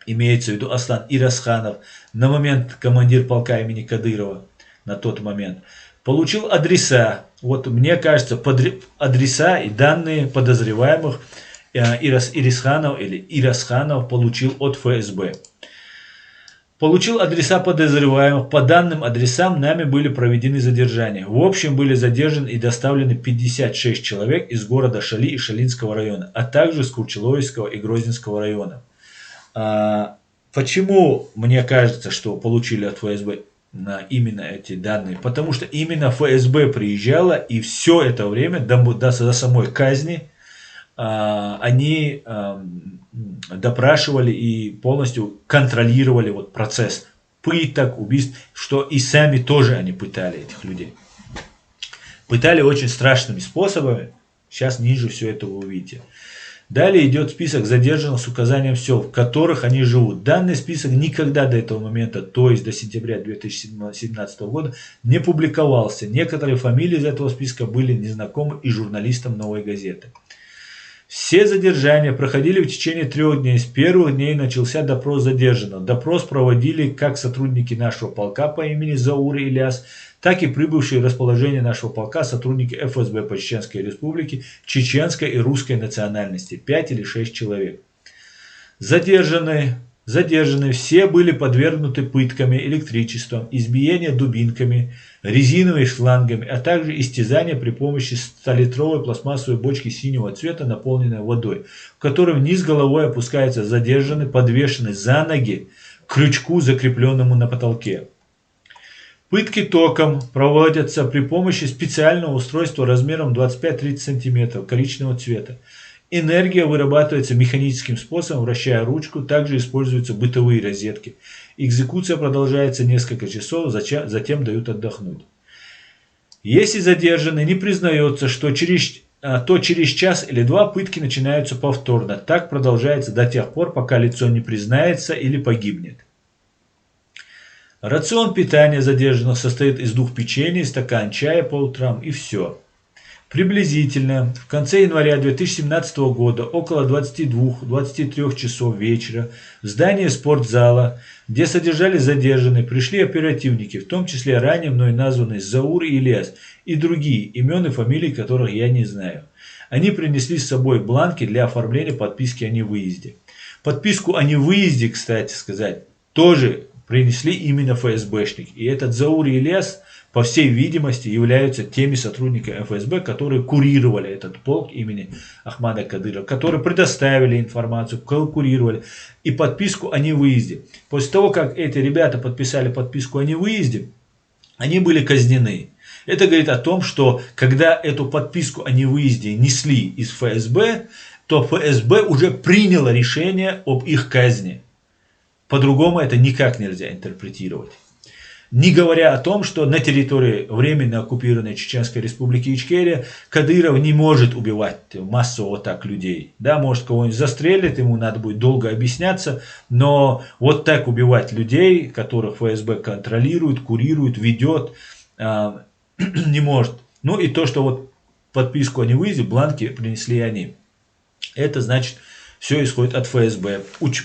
имеется в виду Аслан Ирасханов, на момент командир полка имени Кадырова, на тот момент, получил адреса. Вот мне кажется, адреса и данные подозреваемых Ирисханов или Ирасханов получил от ФСБ. Получил адреса подозреваемых. По данным адресам нами были проведены задержания. В общем, были задержаны и доставлены 56 человек из города Шали и Шалинского района, а также из Курчеловского и Грозненского района. Почему мне кажется, что получили от ФСБ именно эти данные? Потому что именно ФСБ приезжала, и все это время до самой казни они допрашивали и полностью контролировали вот процесс пыток, убийств, что и сами тоже они пытали этих людей. Пытали очень страшными способами. Сейчас ниже все это вы увидите. Далее идет список задержанных с указанием сел, в которых они живут. Данный список никогда до этого момента, то есть до сентября 2017 года, не публиковался. Некоторые фамилии из этого списка были незнакомы и журналистам «Новой газеты». Все задержания проходили в течение 3 дней. С первых дней начался допрос задержанных. Допрос проводили как сотрудники нашего полка по имени Заур Ильяс, так и прибывшие в расположение нашего полка сотрудники ФСБ по Чеченской Республике, чеченской и русской национальности, 5 или 6 человек. Задержанные Задержанные все были подвергнуты пытками электричеством, избиению дубинками, резиновыми шлангами, а также истязания при помощи 100-литровой пластмассовой бочки синего цвета, наполненной водой, в которой вниз головой опускается задержанный, подвешенный за ноги к крючку, закрепленному на потолке. Пытки током проводятся при помощи специального устройства размером 25-30 см коричневого цвета. Энергия вырабатывается механическим способом, вращая ручку, также используются бытовые розетки. Экзекуция продолжается несколько часов, затем дают отдохнуть. Если задержанный не признается, то через час или два пытки начинаются повторно. Так продолжается до тех пор, пока лицо не признается или погибнет. Рацион питания задержанных состоит из 2 печений, стакан чая по утрам и все. Приблизительно в конце января 2017 года, около 22-23 часов вечера, в здание спортзала, где содержались задержанные, пришли оперативники, в том числе ранее мной названные Заур и Ильяс, и другие, имен и фамилий которых я не знаю. Они принесли с собой бланки для оформления подписки о невыезде. Подписку о невыезде, кстати сказать, тоже принесли именно ФСБшники. И этот Заур и Ильяс, по всей видимости, являются теми сотрудниками ФСБ, которые курировали этот полк имени Ахмада Кадырова, которые предоставили информацию, курировали и подписку о невыезде. После того, как эти ребята подписали подписку о невыезде, они были казнены. Это говорит о том, что когда эту подписку о невыезде несли из ФСБ, то ФСБ уже приняло решение об их казни. По-другому это никак нельзя интерпретировать. Не говоря о том, что на территории временно оккупированной Чеченской Республики Ичкерия Кадыров не может убивать массово вот так людей. Да, может кого-нибудь застрелит, ему надо будет долго объясняться, но вот так убивать людей, которых ФСБ контролирует, курирует, ведет, не может. Ну и то, что вот подписку о невыезде, бланки принесли они. Это значит, все исходит от ФСБ.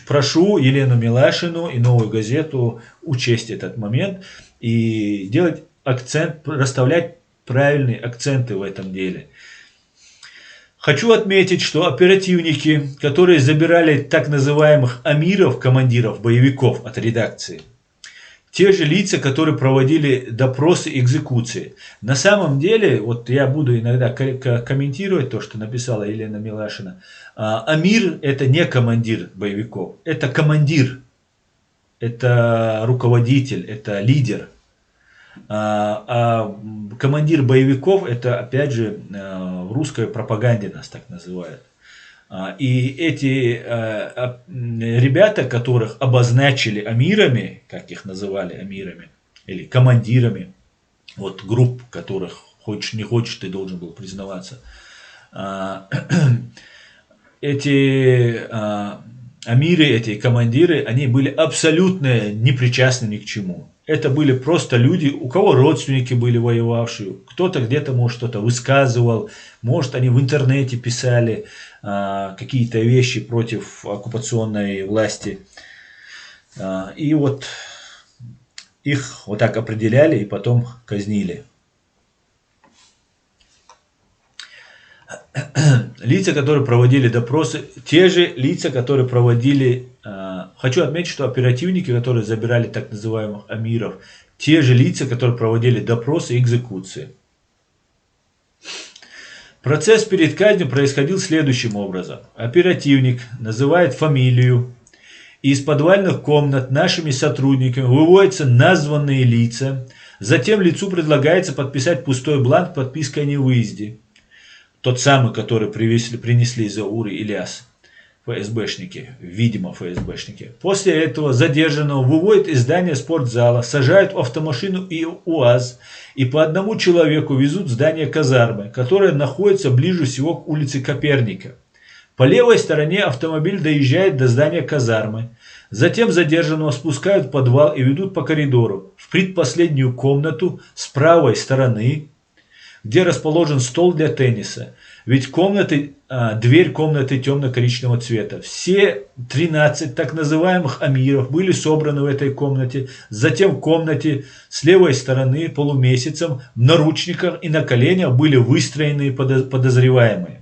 Прошу Елену Милашину и Новую газету учесть этот момент и делать акцент, расставлять правильные акценты в этом деле. Хочу отметить, что оперативники, которые забирали так называемых амиров, командиров боевиков от редакции, те же лица, которые проводили допросы и экзекуции. На самом деле, вот я буду иногда комментировать то, что написала Елена Милашина. Амир – это не командир боевиков, это командир, это руководитель, это лидер. А командир боевиков – это, опять же, в русской пропаганде нас так называют. И эти ребята, которых обозначили амирами, как их называли амирами, или командирами, вот групп, которых хочешь не хочешь, ты должен был признаваться, эти амиры, эти командиры, они были абсолютно непричастны ни к чему. Это были просто люди, у кого родственники были воевавшие, кто-то где-то, может, что-то высказывал, может, они в интернете писали какие-то вещи против оккупационной власти. И вот их вот так определяли и потом казнили. Лица, которые проводили допросы, те же лица, которые проводили... Хочу отметить, что оперативники, которые забирали так называемых амиров, те же лица, которые проводили допросы и экзекуции. Процесс перед казнью происходил следующим образом. Оперативник называет фамилию, и из подвальных комнат нашими сотрудниками выводятся названные лица. Затем лицу предлагается подписать пустой бланк подпиской о невыезде. Тот самый, который принесли Заур и Ильяс, ФСБшники, видимо ФСБшники. После этого задержанного выводят из здания спортзала, сажают в автомашину и УАЗ, и по одному человеку везут в здание казармы, которое находится ближе всего к улице Коперника. По левой стороне автомобиль доезжает до здания казармы. Затем задержанного спускают в подвал и ведут по коридору в предпоследнюю комнату с правой стороны, где расположен стол для тенниса. Ведь дверь комнаты темно-коричневого цвета. Все 13 так называемых амиров были собраны в этой комнате. Затем в комнате с левой стороны полумесяцем в наручниках и на коленях были выстроены подозреваемые.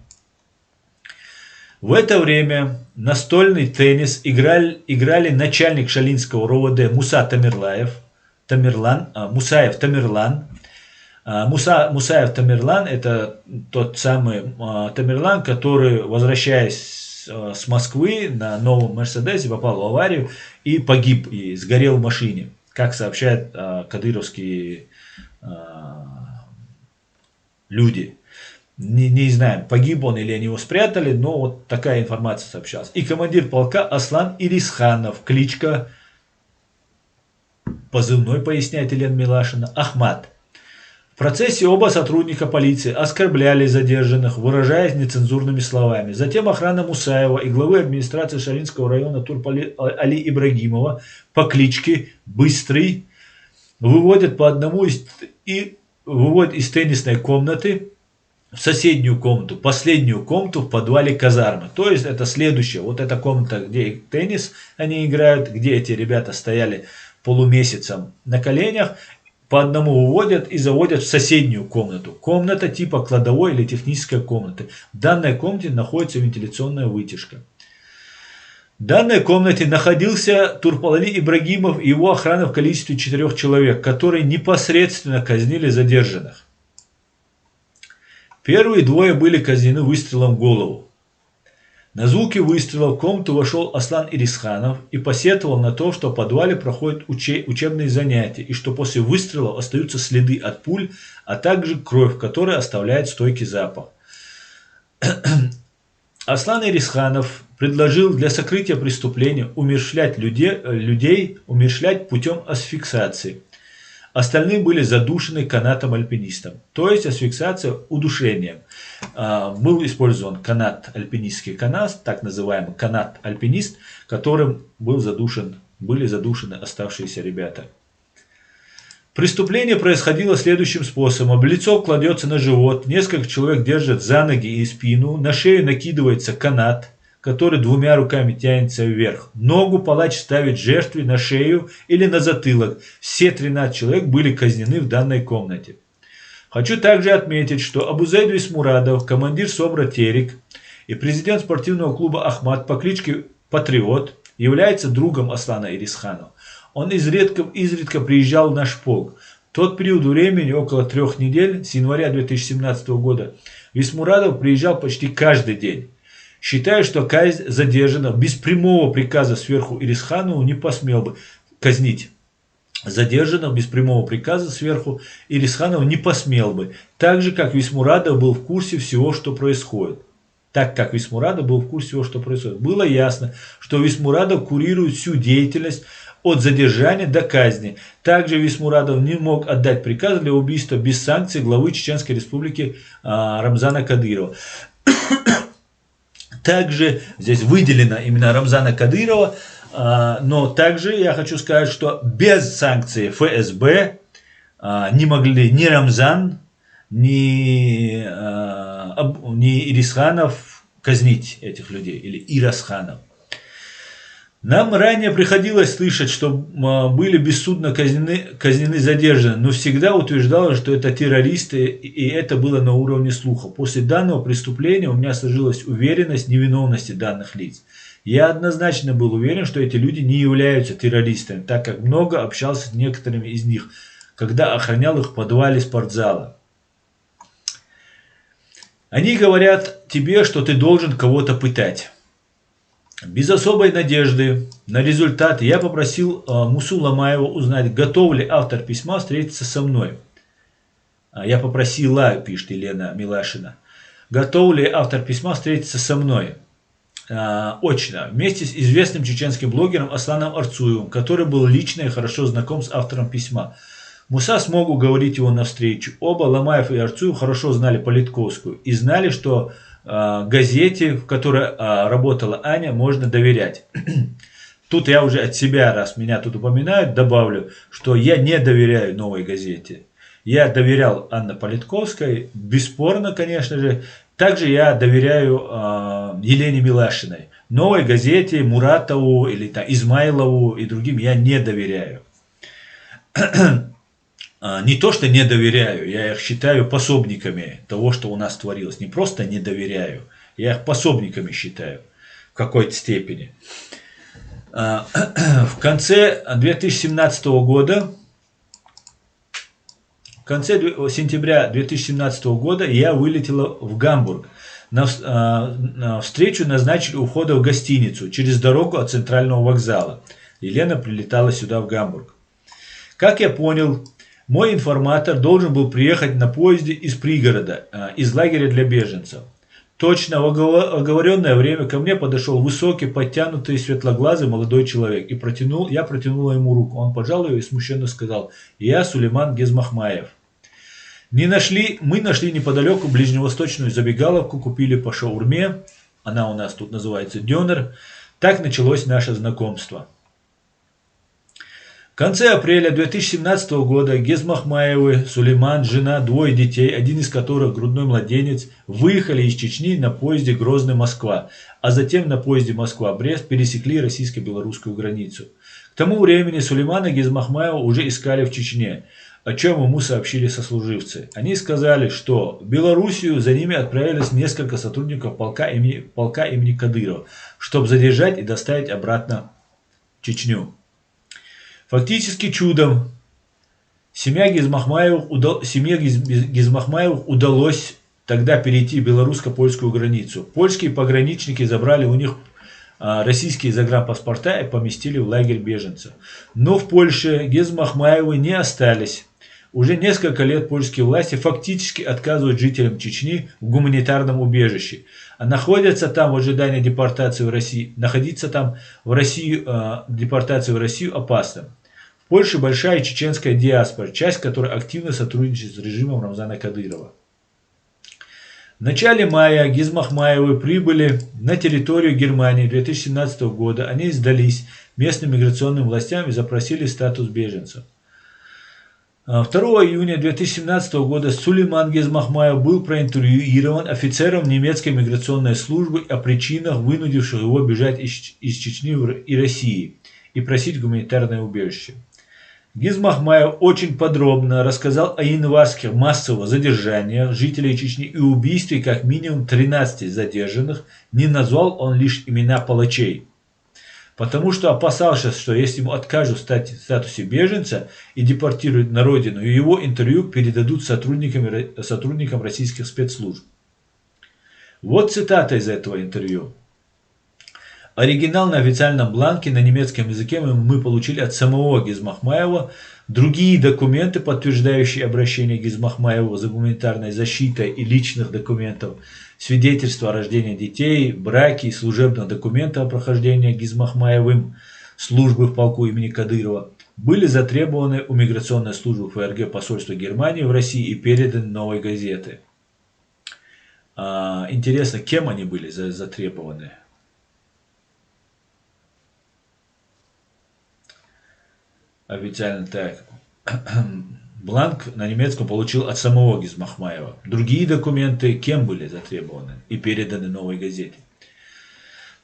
В это время настольный теннис играли начальник Шалинского РОВД Мусаев Тамерлан. Мусаев Тамерлан — это тот самый Тамерлан, который, возвращаясь с Москвы на новом Мерседесе, попал в аварию и погиб, и сгорел в машине, как сообщают кадыровские люди. Не знаем, погиб он или они его спрятали, но вот такая информация сообщалась. И командир полка Аслан Ирисханов, кличка, позывной, поясняет Елена Милашина, Ахмат. В процессе оба сотрудника полиции оскорбляли задержанных, выражаясь нецензурными словами. Затем охрана Мусаева и главы администрации Шалинского района Турпали Али Ибрагимова по кличке Быстрый выводят по одному из теннисной комнаты в соседнюю комнату, последнюю комнату в подвале казармы. То есть это следующая, вот эта комната, где теннис они играют, где эти ребята стояли полумесяцем на коленях, по одному выводят и заводят в соседнюю комнату. Комната типа кладовой или технической комнаты. В данной комнате находится вентиляционная вытяжка. В данной комнате находился Турпали Ибрагимов и его охрана в количестве 4 человек, которые непосредственно казнили задержанных. Первые двое были казнены выстрелом в голову. На звуки выстрела в комнату вошел Аслан Ирисханов и посетовал на то, что в подвале проходят учебные занятия и что после выстрела остаются следы от пуль, а также кровь, которая оставляет стойкий запах. Аслан Ирисханов предложил для сокрытия преступления умерщвлять людей путем асфиксации. Остальные были задушены канатом-альпинистом, то есть асфиксация удушением. Был использован канат-альпинистский канат, так называемый канат-альпинист, которым были задушены оставшиеся ребята. Преступление происходило следующим способом. Лицо кладется на живот, несколько человек держат за ноги и спину, на шею накидывается канат, который 2 руками тянется вверх. Ногу палач ставит жертве на шею или на затылок. Все 13 человек были казнены в данной комнате. Хочу также отметить, что Абузайд Висмурадов, командир СОБРа Терек и президент спортивного клуба Ахмат по кличке Патриот, является другом Аслана Ирисханова. Он изредка приезжал в наш полк. В тот период времени, около 3 недель, с января 2017 года, Висмурадов приезжал почти каждый день. Считаю, что казнь задержанных без прямого приказа сверху Ирисханову не посмел бы казнить. Задержанных без прямого приказа сверху Ирисханов не посмел бы, так же, как Висмурадов был в курсе всего, что происходит. Было ясно, что Висмурадов курирует всю деятельность от задержания до казни. Также Висмурадов не мог отдать приказ для убийства без санкций главы Чеченской Республики Рамзана Кадырова. Также здесь выделено именно Рамзана Кадырова, но также я хочу сказать, что без санкций ФСБ не могли ни Рамзан, ни Ирисханов казнить этих людей, или Ирасханов. Нам ранее приходилось слышать, что были бессудно казнены задержанные, но всегда утверждалось, что это террористы, и это было на уровне слуха. После данного преступления у меня сложилась уверенность в невиновности данных лиц. Я однозначно был уверен, что эти люди не являются террористами, так как много общался с некоторыми из них, когда охранял их в подвале спортзала. Они говорят тебе, что ты должен кого-то пытать. Без особой надежды на результат я попросил Мусу Ломаева узнать, готов ли автор письма встретиться со мной. Я попросила, пишет Елена Милашина, готов ли автор письма встретиться со мной очно, вместе с известным чеченским блогером Асланом Арцуевым, который был лично и хорошо знаком с автором письма. Муса смог уговорить его на встречу. Оба, Ломаев и Арцуев, хорошо знали Политковскую и знали, что газете, в которой работала Аня, можно доверять. Тут я уже от себя, раз меня тут упоминают, добавлю, что я не доверяю Новой газете. Я доверял Анне Политковской, бесспорно, конечно же. Также я доверяю Елене Милашиной. Новой газете, Муратову или Измайлову и другим я не доверяю. Не то, что не доверяю, я их считаю пособниками того, что у нас творилось. Не просто не доверяю, Я их пособниками считаю в какой-то степени. В конце 2017 года, в конце сентября 2017 года я вылетела в Гамбург. На встречу назначили у входа в гостиницу через дорогу от центрального вокзала. Елена прилетала сюда, в Гамбург. Как я понял, мой информатор должен был приехать на поезде из пригорода, из лагеря для беженцев. Точно в оговоренное время ко мне подошел высокий, подтянутый, светлоглазый молодой человек. И я протянула ему руку. Он пожал ее и смущенно сказал: «Я Сулейман Гезмахмаев». Мы нашли неподалеку ближневосточную забегаловку, купили по шаурме. Она у нас тут называется дёнер. Так началось наше знакомство. В конце апреля 2017 года Гезмахмаевы, Сулейман, жена, двое детей, один из которых грудной младенец, выехали из Чечни на поезде Грозный-Москва, а затем на поезде Москва-Брест пересекли российско-белорусскую границу. К тому времени Сулеймана Гезмахмаева уже искали в Чечне, о чем ему сообщили сослуживцы. Они сказали, что в Белоруссию за ними отправились несколько сотрудников полка имени Кадырова, чтобы задержать и доставить обратно в Чечню. Фактически чудом семье Гезмахмаевых удалось тогда перейти белорусско-польскую границу. Польские пограничники забрали у них российские загранпаспорта и поместили в лагерь беженцев. Но в Польше Гезмахмаевы не остались. Уже несколько лет польские власти фактически отказывают жителям Чечни в гуманитарном убежище, а находятся там в ожидании депортации в Россию. Находиться там депортации в Россию опасно. В Польше большая чеченская диаспора, часть которой активно сотрудничает с режимом Рамзана Кадырова. В начале мая Гезмахмаевы прибыли на территорию Германии 2017 года. Они сдались местным миграционным властям и запросили статус беженцев. 2 июня 2017 года Сулейман Гезмахмаев был проинтервьюирован офицером немецкой миграционной службы о причинах, вынудивших его бежать из Чечни и России и просить гуманитарное убежище. Гезмахмаев очень подробно рассказал о январских массовых задержаниях жителей Чечни и убийстве как минимум 13 задержанных. Не назвал он лишь имена палачей, потому что опасался, что если ему откажут в статусе беженца и депортируют на родину, его интервью передадут сотрудникам российских спецслужб. Вот цитата из этого интервью. Оригинал на официальном бланке на немецком языке мы получили от самого Гезмахмаева. Другие документы, подтверждающие обращение Гезмахмаева за гуманитарной защитой и личных документов, свидетельства о рождении детей, браки и служебных документов о прохождении Гезмахмаевым службы в полку имени Кадырова, были затребованы у миграционной службы ФРГ посольства Германии в России и переданы «Новой газеты». Интересно, кем они были затребованы? Официально так. Бланк на немецком получил от самого Гезмахмаева. Другие документы кем были затребованы и переданы «Новой газете»?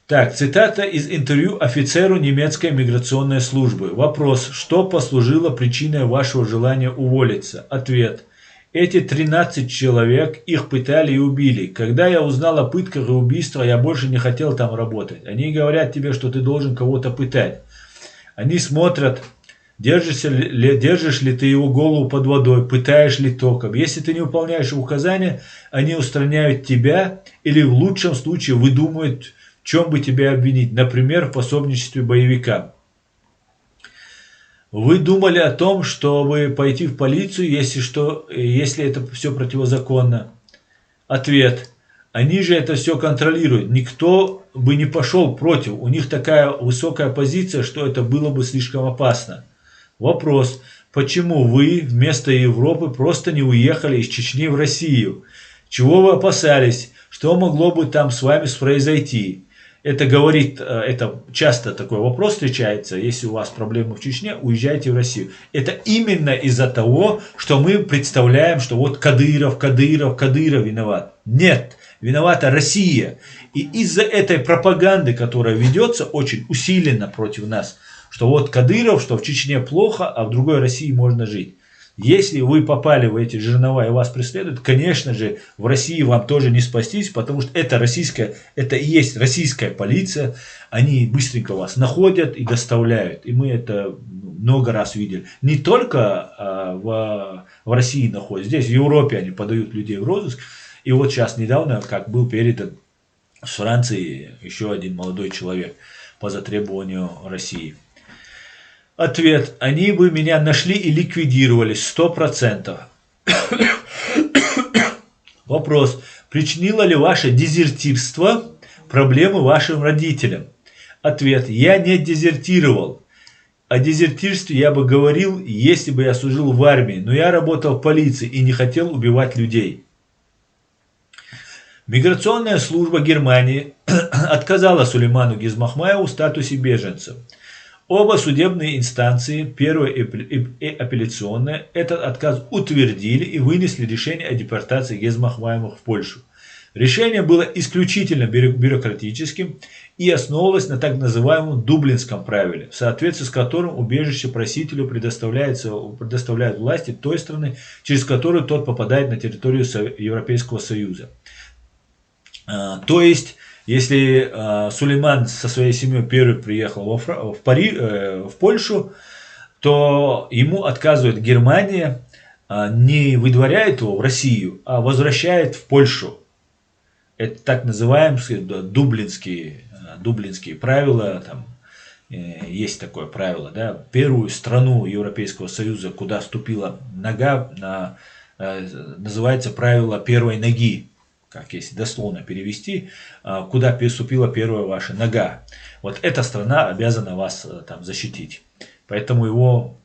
Так, цитата из интервью офицеру немецкой миграционной службы. Вопрос: что послужило причиной вашего желания уволиться? Ответ: эти 13 человек, их пытали и убили. Когда я узнал о пытках и убийствах, я больше не хотел там работать. Они говорят тебе, что ты должен кого-то пытать. Они смотрят, держишь ли ты его голову под водой, пытаешь ли током. Если ты не выполняешь указания, они устраняют тебя или в лучшем случае выдумают, в чем бы тебя обвинить, например, в пособничестве боевикам. Вы думали о том, чтобы пойти в полицию, если это все противозаконно? Ответ: они же это все контролируют. Никто бы не пошел против. У них такая высокая позиция, что это было бы слишком опасно. Вопрос: почему вы вместо Европы просто не уехали из Чечни в Россию? Чего вы опасались? Что могло бы там с вами произойти? Это часто такой вопрос встречается: если у вас проблемы в Чечне, уезжайте в Россию. Это именно из-за того, что мы представляем, что вот Кадыров виноват. Нет, виновата Россия. И из-за этой пропаганды, которая ведется очень усиленно против нас, что вот Кадыров, что в Чечне плохо, а в другой России можно жить. Если вы попали в эти жернова и вас преследуют, конечно же, в России вам тоже не спастись, потому что это и есть российская полиция. Они быстренько вас находят и доставляют. И мы это много раз видели. Не только в России находят, здесь в Европе они подают людей в розыск. И вот сейчас недавно, как был передан в Франции еще один молодой человек по затребованию России. Ответ. Они бы меня нашли и ликвидировали 100%. Вопрос. Причинило ли ваше дезертирство проблемы вашим родителям? Ответ. Я не дезертировал. О дезертирстве я бы говорил, если бы я служил в армии, но я работал в полиции и не хотел убивать людей. Миграционная служба Германии отказала Сулейману Гизмахмаеву в статусе беженца. Оба судебные инстанции, первая и апелляционная, этот отказ утвердили и вынесли решение о депортации Гизмахмаева в Польшу. Решение было исключительно бюрократическим и основывалось на так называемом Дублинском правиле, в соответствии с которым убежище просителю предоставляют власти той страны, через которую тот попадает на территорию Европейского Союза. То есть, если Сулейман со своей семьей первый приехал в Польшу, то ему отказывает Германия, не выдворяет его в Россию, а возвращает в Польшу. Это так называемые дублинские правила. Там есть такое правило. Да? Первую страну Европейского Союза, куда ступила нога, называется правило первой ноги. Как если дословно перевести, куда переступила первая ваша нога. Вот эта страна обязана вас там защитить. Поэтому его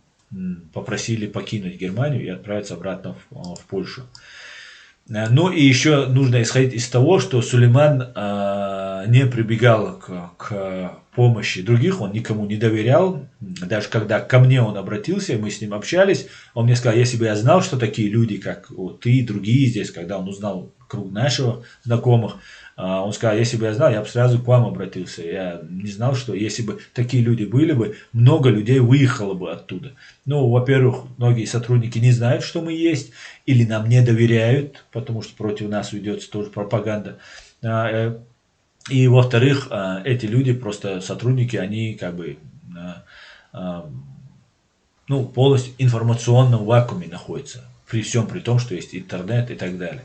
попросили покинуть Германию и отправиться обратно в Польшу. Ну и еще нужно исходить из того, что Сулейман не прибегал к помощи других, он никому не доверял. Даже когда ко мне он обратился, мы с ним общались, он мне сказал, если бы я знал, что такие люди, как ты и другие здесь, когда он узнал круг наших знакомых, он сказал, если бы я знал, я бы сразу к вам обратился. Я не знал, что если бы такие люди были бы, много людей выехало бы оттуда. Ну, во-первых, многие сотрудники не знают, что мы есть, или нам не доверяют, потому что против нас ведется тоже пропаганда. И во-вторых, эти люди, просто сотрудники, они как бы полностью в информационном вакууме находятся. При всем при том, что есть интернет и так далее.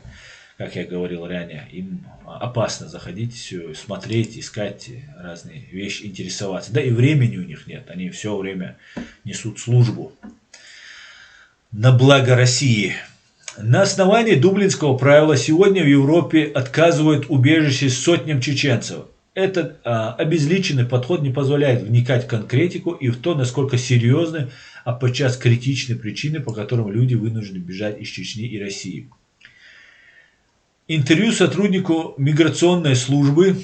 Как я говорил ранее, им опасно заходить, все, смотреть, искать разные вещи, интересоваться. Да и времени у них нет, они все время несут службу на благо России. На основании Дублинского правила сегодня в Европе отказывают убежище сотням чеченцев. Этот обезличенный подход не позволяет вникать в конкретику и в то, насколько серьезны, а подчас критичны причины, по которым люди вынуждены бежать из Чечни и России. Интервью сотруднику миграционной службы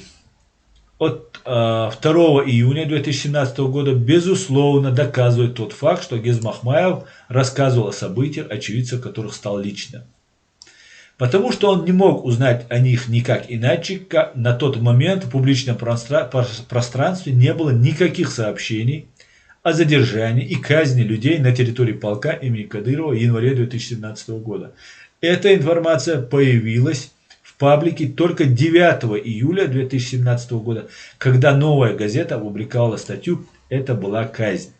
от 2 июня 2017 года безусловно доказывает тот факт, что Гизмахмаев рассказывал о событиях, очевидцем которых стал лично. Потому что он не мог узнать о них никак иначе, как на тот момент в публичном пространстве не было никаких сообщений о задержании и казни людей на территории полка имени Кадырова в январе 2017 года. Эта информация появилась в паблике только 9 июля 2017 года, когда «Новая газета» опубликовала статью «Это была казнь».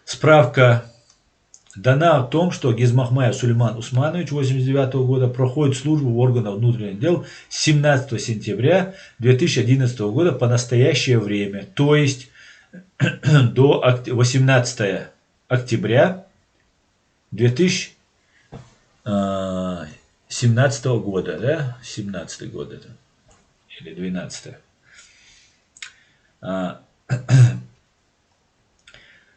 Справка дана о том, что Гизмахмаев Сулейман Усманович 1989 года проходит службу в органах внутренних дел с 17 сентября 2011 года по настоящее время, то есть до 18 октября 2017 года, да? 17 год это. Или 12.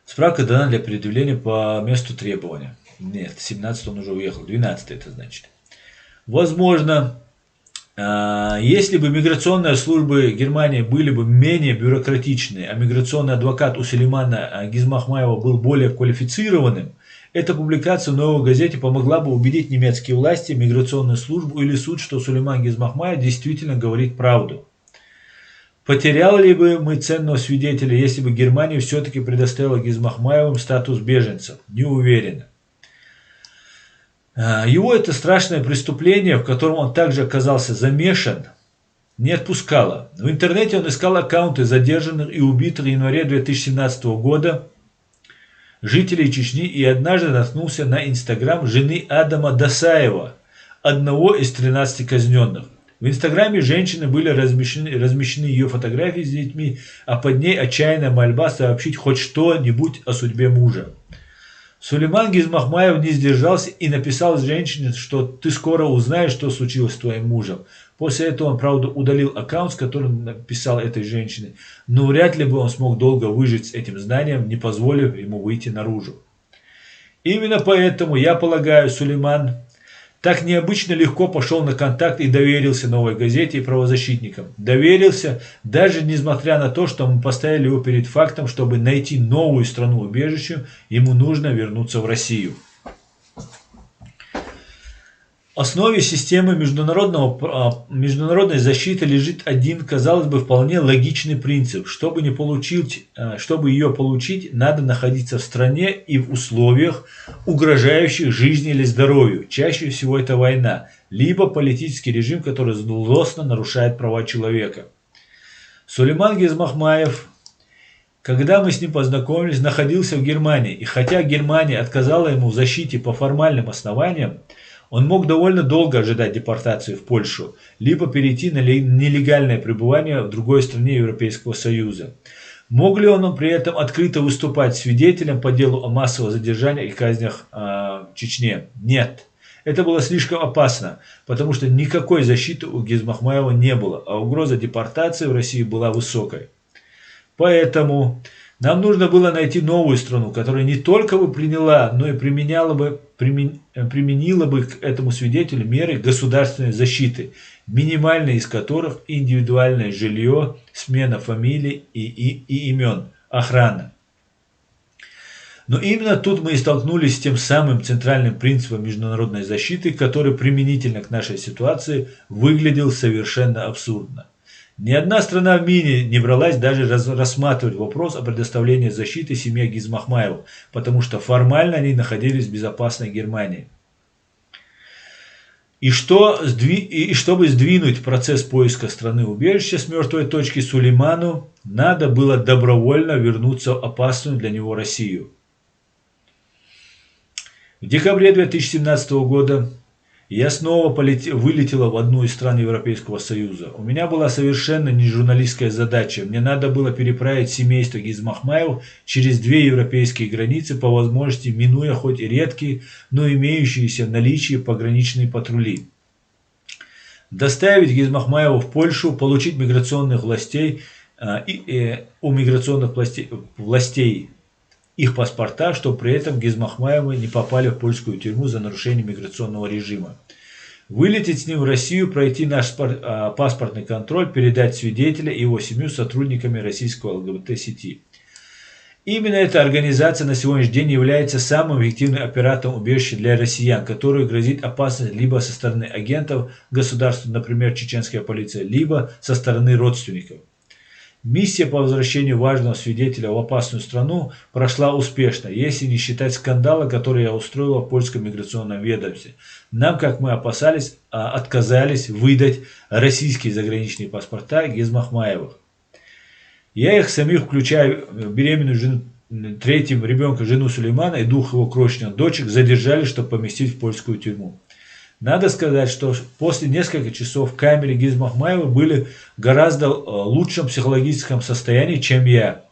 Справка дана для предъявления по месту требования. Нет, 17 он уже уехал, 12 это значит. Возможно, если бы миграционные службы Германии были бы менее бюрократичные, а миграционный адвокат у Сулеймана Гизмахмаева был более квалифицированным, эта публикация в «Новой газете» помогла бы убедить немецкие власти, миграционную службу или суд, что Сулейман Гизмахмаев действительно говорит правду. Потеряли бы мы ценного свидетеля, если бы Германия все-таки предоставила Гизмахмаевым статус беженцев? Не уверен. Его это страшное преступление, в котором он также оказался замешан, не отпускало. В интернете он искал аккаунты задержанных и убитых в январе 2017 года жителей Чечни и однажды наткнулся на инстаграм жены Адама Досаева, одного из 13 казненных. В инстаграме женщины были размещены ее фотографии с детьми, а под ней отчаянная мольба сообщить хоть что-нибудь о судьбе мужа. Сулейман Гизмахмаев не сдержался и написал женщине, что ты скоро узнаешь, что случилось с твоим мужем. После этого он, правда, удалил аккаунт, с которым написал этой женщине, но вряд ли бы он смог долго выжить с этим знанием, не позволив ему выйти наружу. Именно поэтому, я полагаю, Сулейман так необычно легко пошел на контакт и доверился «Новой газете» и правозащитникам. Доверился, даже несмотря на то, что мы поставили его перед фактом, чтобы найти новую страну убежища, ему нужно вернуться в Россию. В основе системы международной защиты лежит один, казалось бы, вполне логичный принцип. Чтобы ее получить, надо находиться в стране и в условиях, угрожающих жизни или здоровью. Чаще всего это война, либо политический режим, который злостно нарушает права человека. Сулейман Гизмахмаев, когда мы с ним познакомились, находился в Германии. И хотя Германия отказала ему в защите по формальным основаниям, он мог довольно долго ожидать депортации в Польшу, либо перейти на нелегальное пребывание в другой стране Европейского Союза. Мог ли он при этом открыто выступать свидетелем по делу о массовых задержаниях и казнях в Чечне? Нет. Это было слишком опасно, потому что никакой защиты у Гизмахмаева не было, а угроза депортации в России была высокой. Поэтому нам нужно было найти новую страну, которая не только бы приняла, но и применила бы к этому свидетелю меры государственной защиты, минимальные из которых индивидуальное жилье, смена фамилий и имен, охрана. Но именно тут мы и столкнулись с тем самым центральным принципом международной защиты, который применительно к нашей ситуации выглядел совершенно абсурдно. Ни одна страна в мире не бралась даже рассматривать вопрос о предоставлении защиты семье Гизмахмаева, потому что формально они находились в безопасной Германии. И чтобы сдвинуть процесс поиска страны убежища с мертвой точки, Сулейману надо было добровольно вернуться в опасную для него Россию. В декабре 2017 года я снова вылетела в одну из стран Европейского Союза. У меня была совершенно не журналистская задача. Мне надо было переправить семейство Гизмахмаев через 2 европейские границы, по возможности минуя хоть и редкие, но имеющиеся в наличии пограничные патрули. Доставить Гизмахмаева в Польшу, получить у миграционных властей их паспорта, чтобы при этом Гизмахмаевы не попали в польскую тюрьму за нарушение миграционного режима. Вылететь с ним в Россию, пройти наш паспортный контроль, передать свидетеля и его семью сотрудниками российского ЛГБТ-сети. Именно эта организация на сегодняшний день является самым эффективным оператором убежища для россиян, которой грозит опасность либо со стороны агентов государства, например, чеченская полиция, либо со стороны родственников. Миссия по возвращению важного свидетеля в опасную страну прошла успешно, если не считать скандала, который я устроила в польском миграционном ведомстве. Нам, как мы опасались, отказались выдать российские заграничные паспорта Гизмахмаевых. Я их самих, включая беременную жену, 3-м ребенка, жену Сулеймана и 2 его крошечных дочек, задержали, чтобы поместить в польскую тюрьму. Надо сказать, что после нескольких часов в камере Гизмахмаевы были в гораздо лучшем психологическом состоянии, чем я.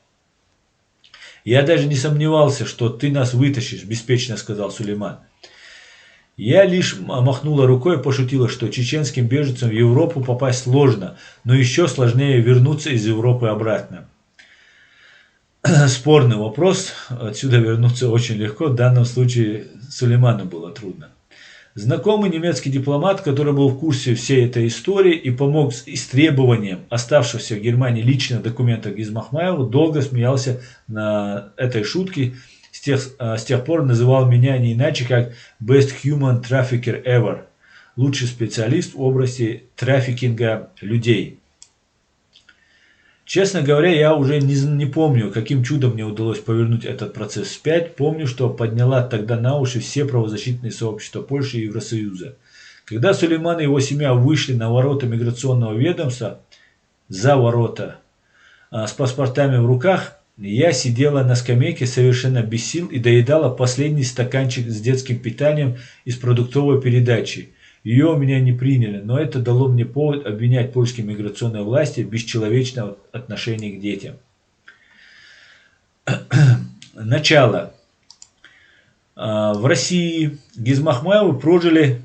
Я даже не сомневался, что ты нас вытащишь, беспечно сказал Сулейман. Я лишь махнула рукой и пошутила, что чеченским беженцам в Европу попасть сложно, но еще сложнее вернуться из Европы обратно. Спорный вопрос, отсюда вернуться очень легко, в данном случае Сулейману было трудно. Знакомый немецкий дипломат, который был в курсе всей этой истории и помог с истребованием оставшихся в Германии личных документов Гизмахмаева, долго смеялся на этой шутке, с тех пор называл меня не иначе, как Best Human Trafficker Ever, лучший специалист в области трафикинга людей. Честно говоря, я уже не помню, каким чудом мне удалось повернуть этот процесс вспять. Помню, что подняла тогда на уши все правозащитные сообщества Польши и Евросоюза. Когда Сулейман и его семья вышли на ворота миграционного ведомства, за ворота, с паспортами в руках, я сидела на скамейке совершенно без сил и доедала последний стаканчик с детским питанием из продуктовой передачи. Ее у меня не приняли, но это дало мне повод обвинять польские миграционные власти в бесчеловечном отношении к детям. Начало. В России Гизмахмаевы прожили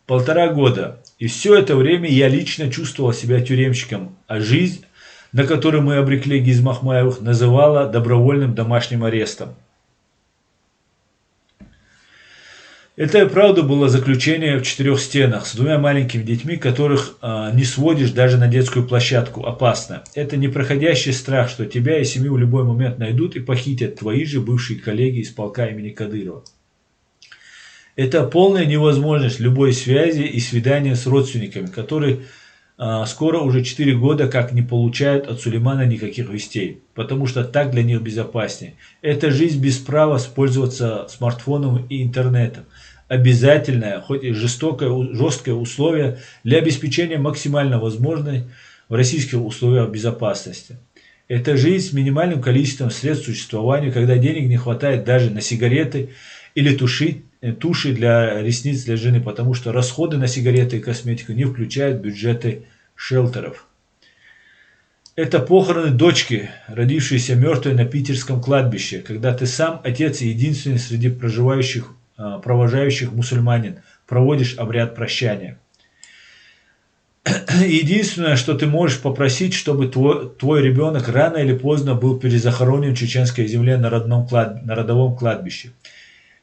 1,5 года. И все это время я лично чувствовал себя тюремщиком, а жизнь, на которую мы обрекли Гизмахмаевых, называла добровольным домашним арестом. Это и правда было заключение в 4 стенах с 2 маленькими детьми, которых не сводишь даже на детскую площадку. Опасно. Это непроходящий страх, что тебя и семью в любой момент найдут и похитят твои же бывшие коллеги из полка имени Кадырова. Это полная невозможность любой связи и свидания с родственниками, которые скоро уже 4 года как не получают от Сулеймана никаких вестей, потому что так для них безопаснее. Это жизнь без права пользоваться смартфоном и интернетом. Обязательное, хоть и жесткое условие для обеспечения максимально возможной в российских условиях безопасности. Это жизнь с минимальным количеством средств существования, когда денег не хватает даже на сигареты или туши для ресниц для жены, потому что расходы на сигареты и косметику не включают бюджеты шелтеров. Это похороны дочки, родившейся мертвой на питерском кладбище, когда ты сам отец и единственный среди провожающих мусульманин, проводишь обряд прощания. Единственное, что ты можешь попросить, чтобы твой ребенок рано или поздно был перезахоронен в чеченской земле на родовом кладбище.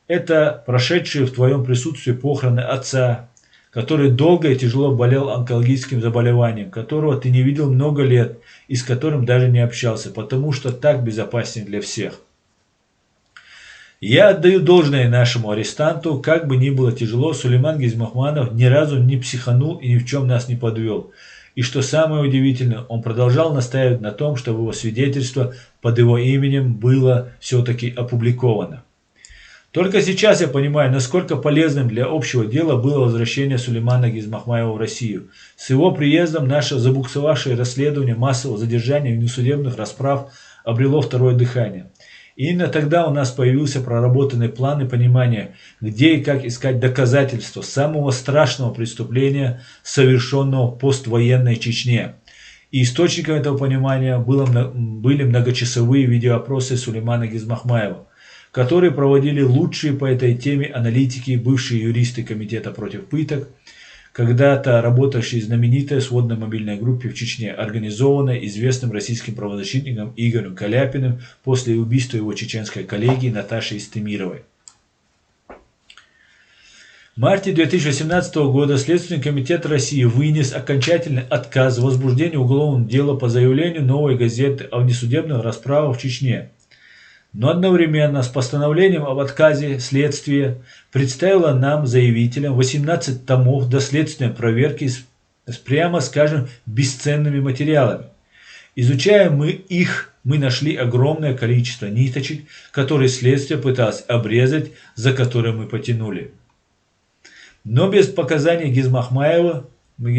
Это прошедшие в твоем присутствии похороны отца, который долго и тяжело болел онкологическим заболеванием, которого ты не видел много лет и с которым даже не общался, потому что так безопаснее для всех. Я отдаю должное нашему арестанту, как бы ни было тяжело, Сулейман Гизмахманов ни разу не психанул и ни в чем нас не подвел. И что самое удивительное, он продолжал настаивать на том, чтобы его свидетельство под его именем было все-таки опубликовано. Только сейчас я понимаю, насколько полезным для общего дела было возвращение Сулеймана Гизмахмаева в Россию. С его приездом наше забуксовавшее расследование массового задержания и несудебных расправ обрело второе дыхание. И именно тогда у нас появился проработанный план и понимание, где и как искать доказательства самого страшного преступления, совершенного в поствоенной Чечне. И источником этого понимания были многочасовые видеоопросы Сулеймана Гизмахмаева, которые проводили лучшие по этой теме аналитики и бывшие юристы Комитета против пыток, когда-то работавшие в знаменитой сводной мобильной группе в Чечне, организованной известным российским правозащитником Игорем Каляпиным после убийства его чеченской коллеги Наташи Истемировой. В марте 2018 года Следственный комитет России вынес окончательный отказ в возбуждении уголовного дела по заявлению «Новой газеты» о внесудебных расправах в Чечне. Но одновременно с постановлением об отказе следствие представило нам, заявителям, 18 томов доследственной проверки с, прямо скажем, бесценными материалами. Изучая их, мы нашли огромное количество ниточек, которые следствие пыталось обрезать, за которые мы потянули. Но без показаний Гизмахмаева мы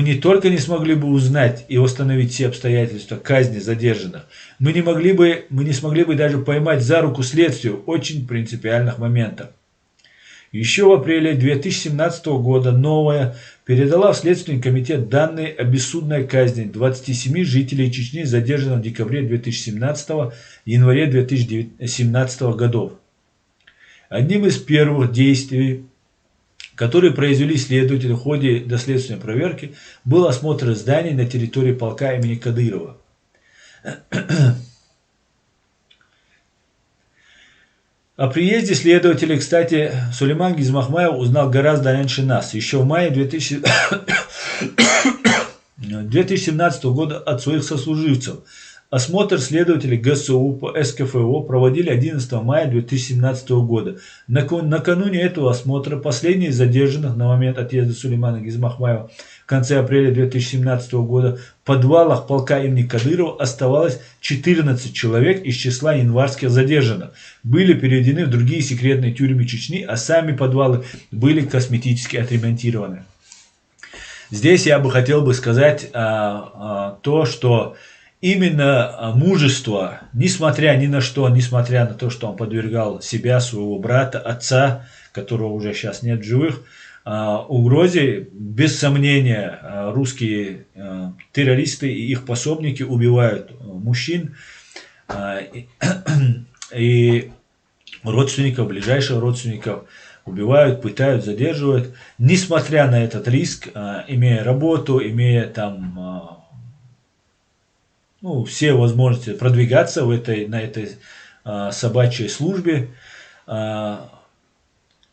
не только не смогли бы узнать и восстановить все обстоятельства казни задержанных, мы не смогли бы даже поймать за руку следствию в очень принципиальных моментах. Еще в апреле 2017 года Новая передала в Следственный комитет данные о бессудной казни 27 жителей Чечни, задержанных в декабре 2017 и январе 2017 годов. Одним из первых действий, которые произвели следователи в ходе доследственной проверки, был осмотр зданий на территории полка имени Кадырова. О приезде следователей, кстати, Сулейман Гизмахмаев узнал гораздо раньше нас, еще в мае 2017 года от своих сослуживцев. Осмотр следователей ГСУ по СКФО проводили 11 мая 2017 года. Накануне этого осмотра последний из задержанных на момент отъезда Сулеймана Гизмахмаева в конце апреля 2017 года в подвалах полка имени Кадырова оставалось 14 человек из числа январских задержанных. Были переведены в другие секретные тюрьмы Чечни, а сами подвалы были косметически отремонтированы. Здесь я бы хотел бы сказать то, что именно мужество, несмотря ни на что, несмотря на то, что он подвергал себя, своего брата, отца, которого уже сейчас нет в живых, угрозе, без сомнения, русские террористы и их пособники убивают мужчин и родственников, ближайших родственников, убивают, пытают, задерживают. Несмотря на этот риск, имея работу, имея там все возможности продвигаться на этой собачьей службе,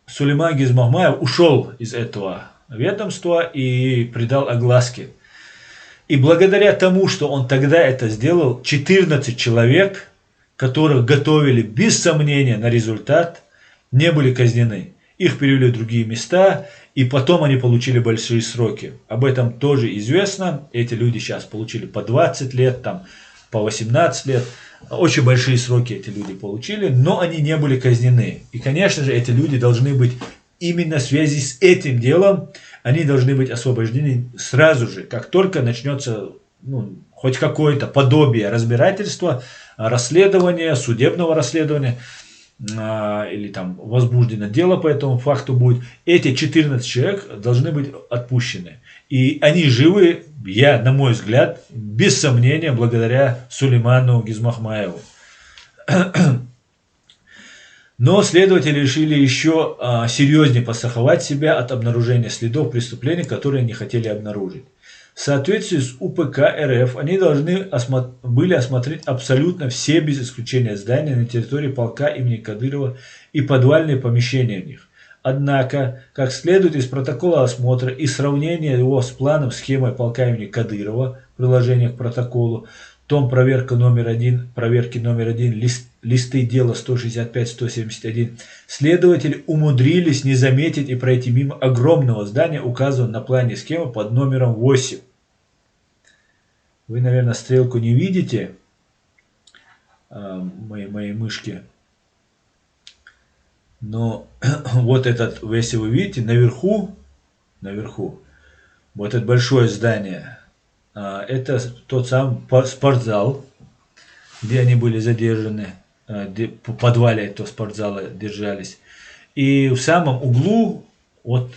Сулейман Гизмахмаев ушел из этого ведомства и придал огласке. И благодаря тому, что он тогда это сделал, 14 человек, которых готовили без сомнения на результат, не были казнены. Их перевели в другие места, и потом они получили большие сроки. Об этом тоже известно. Эти люди сейчас получили по 20 лет, там, по 18 лет. Очень большие сроки эти люди получили, но они не были казнены. И, конечно же, эти люди должны быть именно в связи с этим делом, они должны быть освобождены сразу же, как только начнется хоть какое-то подобие разбирательства, расследования, судебного расследования, или там возбуждено дело по этому факту будет, эти 14 человек должны быть отпущены. И они живы, на мой взгляд, без сомнения, благодаря Сулейману Гизмахмаеву. Но следователи решили еще серьезнее постраховать себя от обнаружения следов преступлений, которые не хотели обнаружить. В соответствии с УПК РФ они должны были осмотреть абсолютно все, без исключения, здания на территории полка имени Кадырова и подвальные помещения в них. Однако, как следует из протокола осмотра и сравнения его с планом схемой полка имени Кадырова, приложение к протоколу, том проверки номер 1, листы дела 165-171, следователи умудрились не заметить и пройти мимо огромного здания, указанного на плане схемы под номером 8. Вы, наверное, стрелку не видите, моей мышки. Но вот этот, если вы видите, наверху, вот это большое здание, это тот самый спортзал, где они были задержаны, где в подвале этого спортзала держались. И в самом углу вот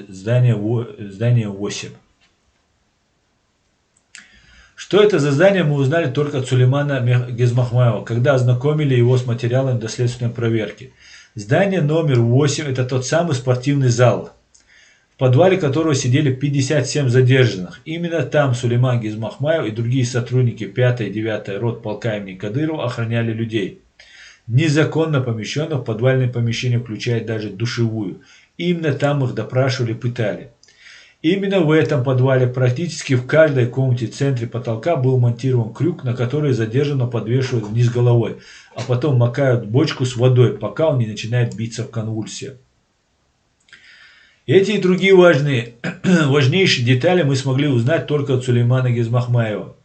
здание 8. Что это за здание, мы узнали только от Сулеймана Гизмахмаева, когда ознакомили его с материалами доследственной проверки. Здание номер 8 – это тот самый спортивный зал, в подвале которого сидели 57 задержанных. Именно там Сулейман Гизмахмаев и другие сотрудники 5-й и 9-й рот полка имени Кадырова охраняли людей, незаконно помещенных в подвальное помещение, включая даже душевую. Именно там их допрашивали, пытали. Именно в этом подвале практически в каждой комнате в центре потолка был монтирован крюк, на который задержанного подвешивают вниз головой, а потом макают бочку с водой, пока он не начинает биться в конвульсиях. Эти и другие важнейшие детали мы смогли узнать только от Сулеймана Гизмахмаева.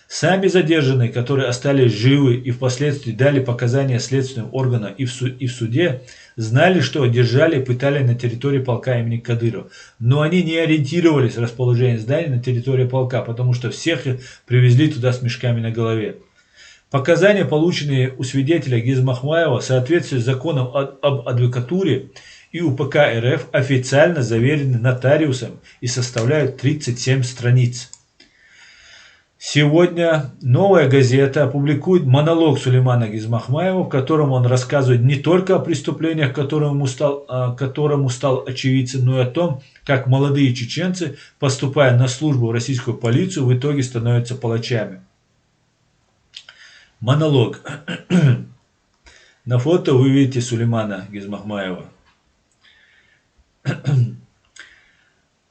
Сами задержанные, которые остались живы и впоследствии дали показания следственным органам и в суде, знали, что держали и пытали на территории полка имени Кадырова. Но они не ориентировались в расположении здания на территории полка, потому что всех их привезли туда с мешками на голове. Показания, полученные у свидетеля Гизмахмаева, в соответствии с законом об адвокатуре и УПК РФ, официально заверены нотариусом и составляют 37 страниц. Сегодня «Новая газета» опубликует монолог Сулеймана Гизмахмаева, в котором он рассказывает не только о преступлениях, которому стал очевидцем, но и о том, как молодые чеченцы, поступая на службу в российскую полицию, в итоге становятся палачами. Монолог. На фото вы видите Сулеймана Гизмахмаева.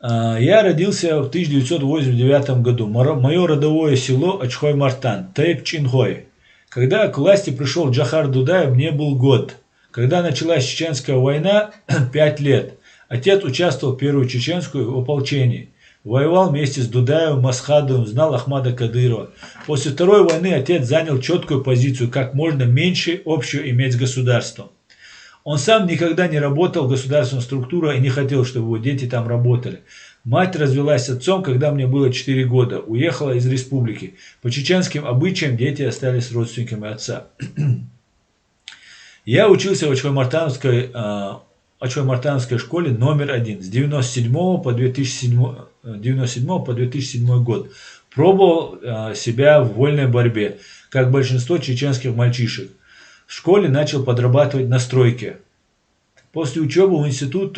Я родился в 1989 году. Мое родовое село Ачхой-Мартан, Тайп-Чингой. Когда к власти пришел Джохар Дудаев, мне был год. Когда началась Чеченская война, 5 лет. Отец участвовал в первой чеченской в ополчении. Воевал вместе с Дудаевым, Масхадовым, знал Ахмада Кадырова. После Второй войны отец занял четкую позицию, как можно меньше общего иметь с государством. Он сам никогда не работал в государственной структуре и не хотел, чтобы его дети там работали. Мать развелась с отцом, когда мне было 4 года, уехала из республики. По чеченским обычаям дети остались родственниками отца. Я учился в Ачхой-Мартановской школе номер 1 с 1997 по 2007 год. Пробовал себя в вольной борьбе, как большинство чеченских мальчишек. В школе начал подрабатывать на стройке. После учебы в институт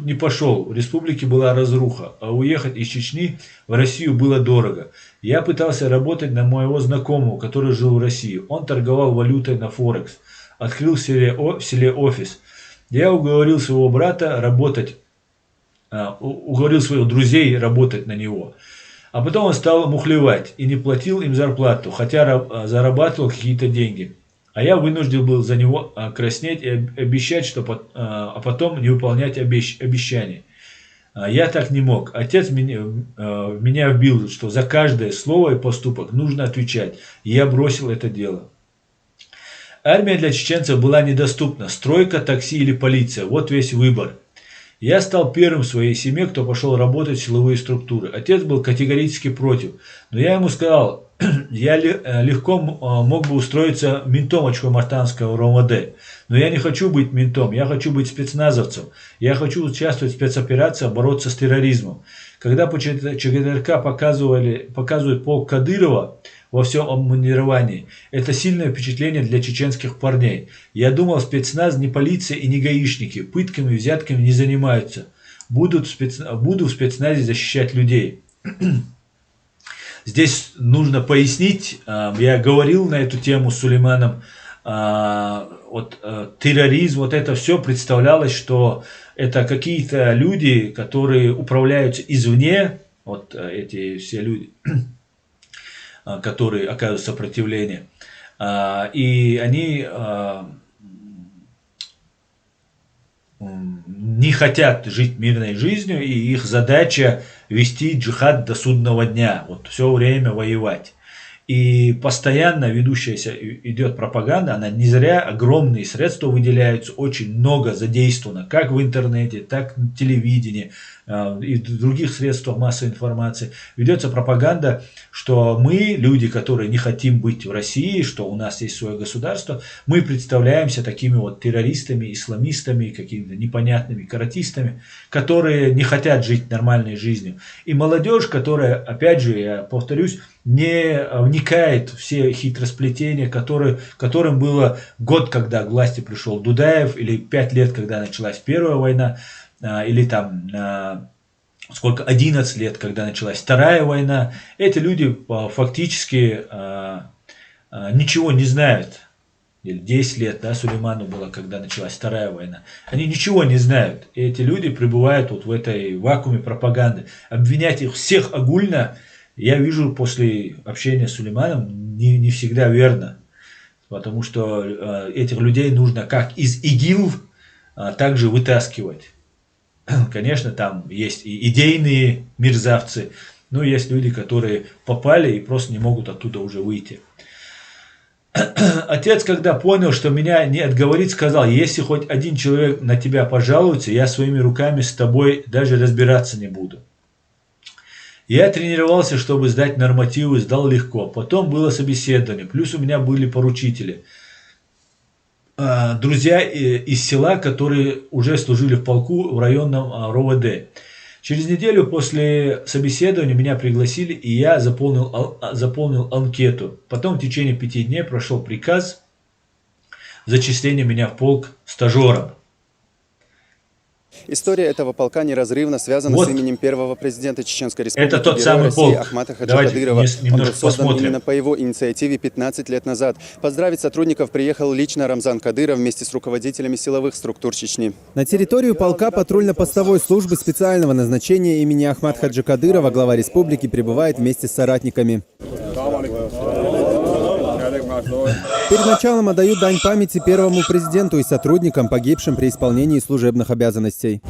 не пошел, в республике была разруха, а уехать из Чечни в Россию было дорого. Я пытался работать на моего знакомого, который жил в России. Он торговал валютой на Форекс, открыл в селе офис. Я уговорил своего брата уговорил своих друзей работать на него. А потом он стал мухлевать и не платил им зарплату, хотя зарабатывал какие-то деньги. А я вынужден был за него краснеть и обещать, а потом не выполнять обещаний. Я так не мог. Отец меня вбил, что за каждое слово и поступок нужно отвечать. И я бросил это дело. Армия для чеченцев была недоступна. Стройка, такси или полиция. Вот весь выбор. Я стал первым в своей семье, кто пошел работать в силовые структуры. Отец был категорически против. Но я ему сказал, я легко мог бы устроиться ментом Ачхой-Мартановского РОВД. Но я не хочу быть ментом, я хочу быть спецназовцем. Я хочу участвовать в спецоперации, бороться с терроризмом. Когда по ЧГТРК показывают полк Кадырова во всем обмундировании, это сильное впечатление для чеченских парней. Я думал, спецназ не полиция и не гаишники, пытками и взятками не занимаются. Буду в спецназе защищать людей. Здесь нужно пояснить, я говорил на эту тему с Сулейманом, терроризм, вот это все представлялось, что это какие-то люди, которые управляются извне, вот эти все люди, которые оказывают сопротивление, и они не хотят жить мирной жизнью, и их задача вести джихад до судного дня, вот все время воевать. И постоянно ведущаяся идет пропаганда, она не зря, огромные средства выделяются, очень много задействовано, как в интернете, так в телевидении и в других средствах массовой информации. Ведется пропаганда, что мы, люди, которые не хотим быть в России, что у нас есть свое государство, мы представляемся такими вот террористами, исламистами, какими-то непонятными каратистами, которые не хотят жить нормальной жизнью. И молодежь, которая, опять же, я повторюсь, не вникает в все хитросплетения, которым было год, когда к власти пришел Дудаев, или 5 лет, когда началась Первая война, или там 11 лет, когда началась Вторая война. Эти люди фактически ничего не знают. Или 10 лет, да, Сулейману было, когда началась Вторая война. Они ничего не знают. И эти люди пребывают вот в этой вакууме пропаганды. Обвинять их всех огульно, я вижу после общения с Сулейманом, не всегда верно. Потому что этих людей нужно как из ИГИЛ также вытаскивать. Конечно, там есть и идейные мерзавцы, но есть люди, которые попали и просто не могут оттуда уже выйти. Отец, когда понял, что меня не отговорить, сказал: если хоть один человек на тебя пожалуется, я своими руками с тобой даже разбираться не буду. Я тренировался, чтобы сдать нормативы, сдал легко. Потом было собеседование, плюс у меня были поручители. Друзья из села, которые уже служили в полку в районном РОВД. Через неделю после собеседования меня пригласили, и я заполнил анкету. Потом в течение 5 дней прошел приказ зачисления меня в полк стажером. История этого полка неразрывно связана с именем первого президента Чеченской Республики, это тот самый России полк. Ахмата Хаджи-Кадырова. Он был создан посмотрим. именно по его инициативе 15 лет назад. Поздравить сотрудников приехал лично Рамзан Кадыров вместе с руководителями силовых структур Чечни. На территорию полка патрульно-постовой службы специального назначения имени Ахмата Хаджи-Кадырова глава республики прибывает вместе с соратниками. Перед началом отдают дань памяти первому президенту и сотрудникам, погибшим при исполнении служебных обязанностей.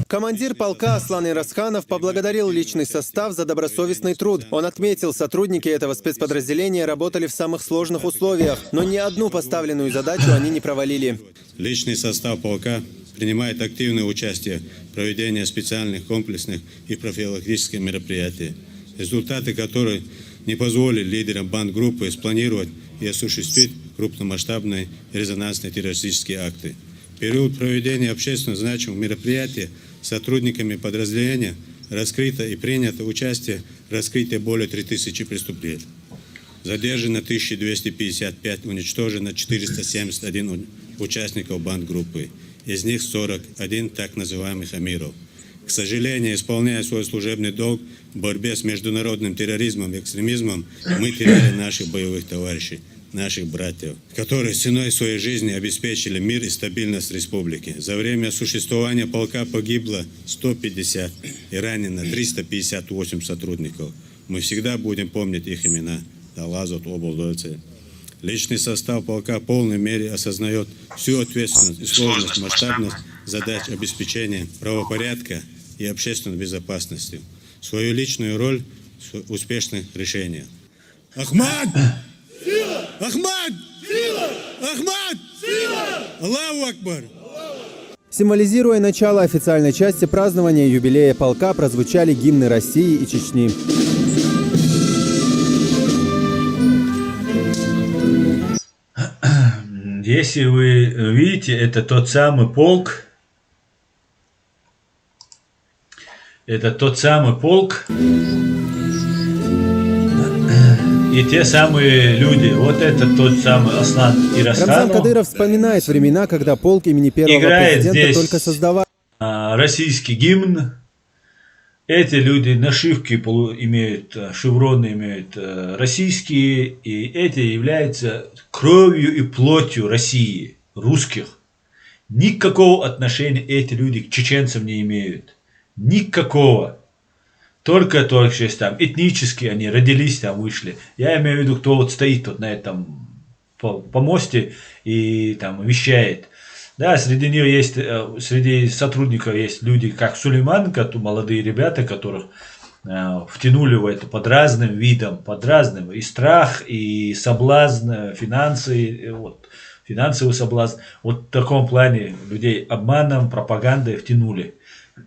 Командир полка Аслан Ирасханов поблагодарил личный состав за добросовестный труд. Он отметил, сотрудники этого спецподразделения работали в самых сложных условиях, но ни одну поставленную задачу они не провалили. Личный состав полка принимает активное участие в проведении специальных, комплексных и профилактических мероприятий, результаты которых не позволили лидерам бандгруппы спланировать и осуществить крупномасштабные резонансные террористические акты. В период проведения общественно значимых мероприятий сотрудниками подразделения раскрыто и принято участие в раскрытии более 3000 преступлений. Задержано 1255, уничтожено 471 участников бандгруппы, из них 41 так называемых амиров. К сожалению, исполняя свой служебный долг в борьбе с международным терроризмом и экстремизмом, мы теряли наших боевых товарищей, наших братьев, которые ценой своей жизни обеспечили мир и стабильность республики. За время существования полка погибло 150 и ранено 358 сотрудников. Мы всегда будем помнить их имена. Личный состав полка в полной мере осознает всю ответственность и сложность, масштабность задач обеспечения правопорядка и общественной безопасности, свою личную роль в успешных решениях. Ахмад! Ахмад! Ахмад! Аллаху Акбар! Символизируя начало официальной части празднования юбилея полка, прозвучали гимны России и Чечни. Если вы видите, это тот самый полк, и те самые люди. Вот это тот самый Аслан Ирасханов. Рамзан Кадыров вспоминает времена, когда полк имени первого президента только создавали. Российский гимн. Эти люди нашивки имеют, шевроны имеют российские, и эти являются кровью и плотью России, русских. Никакого отношения эти люди к чеченцам не имеют. Никакого. Только есть там этнически они родились, там вышли. Я имею в виду, кто вот стоит вот на этом помосте и там вещает. Да, среди нее есть, среди сотрудников есть люди, как Сулейман, молодые ребята, которых втянули в это под разным видом, под разным. И страх, и соблазн, финансы, вот, финансовый соблазн. Вот в таком плане людей обманом, пропагандой втянули.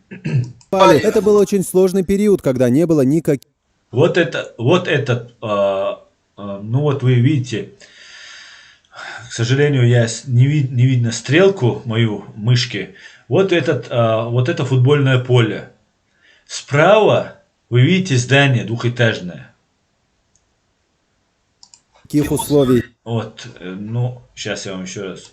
Это был очень сложный период, когда не было никаких... Вот этот, ну вот вы видите... К сожалению, не видно стрелку мою мышки. Вот это футбольное поле. Справа вы видите здание двухэтажное. Каких условий? Вот, ну, сейчас я вам еще раз.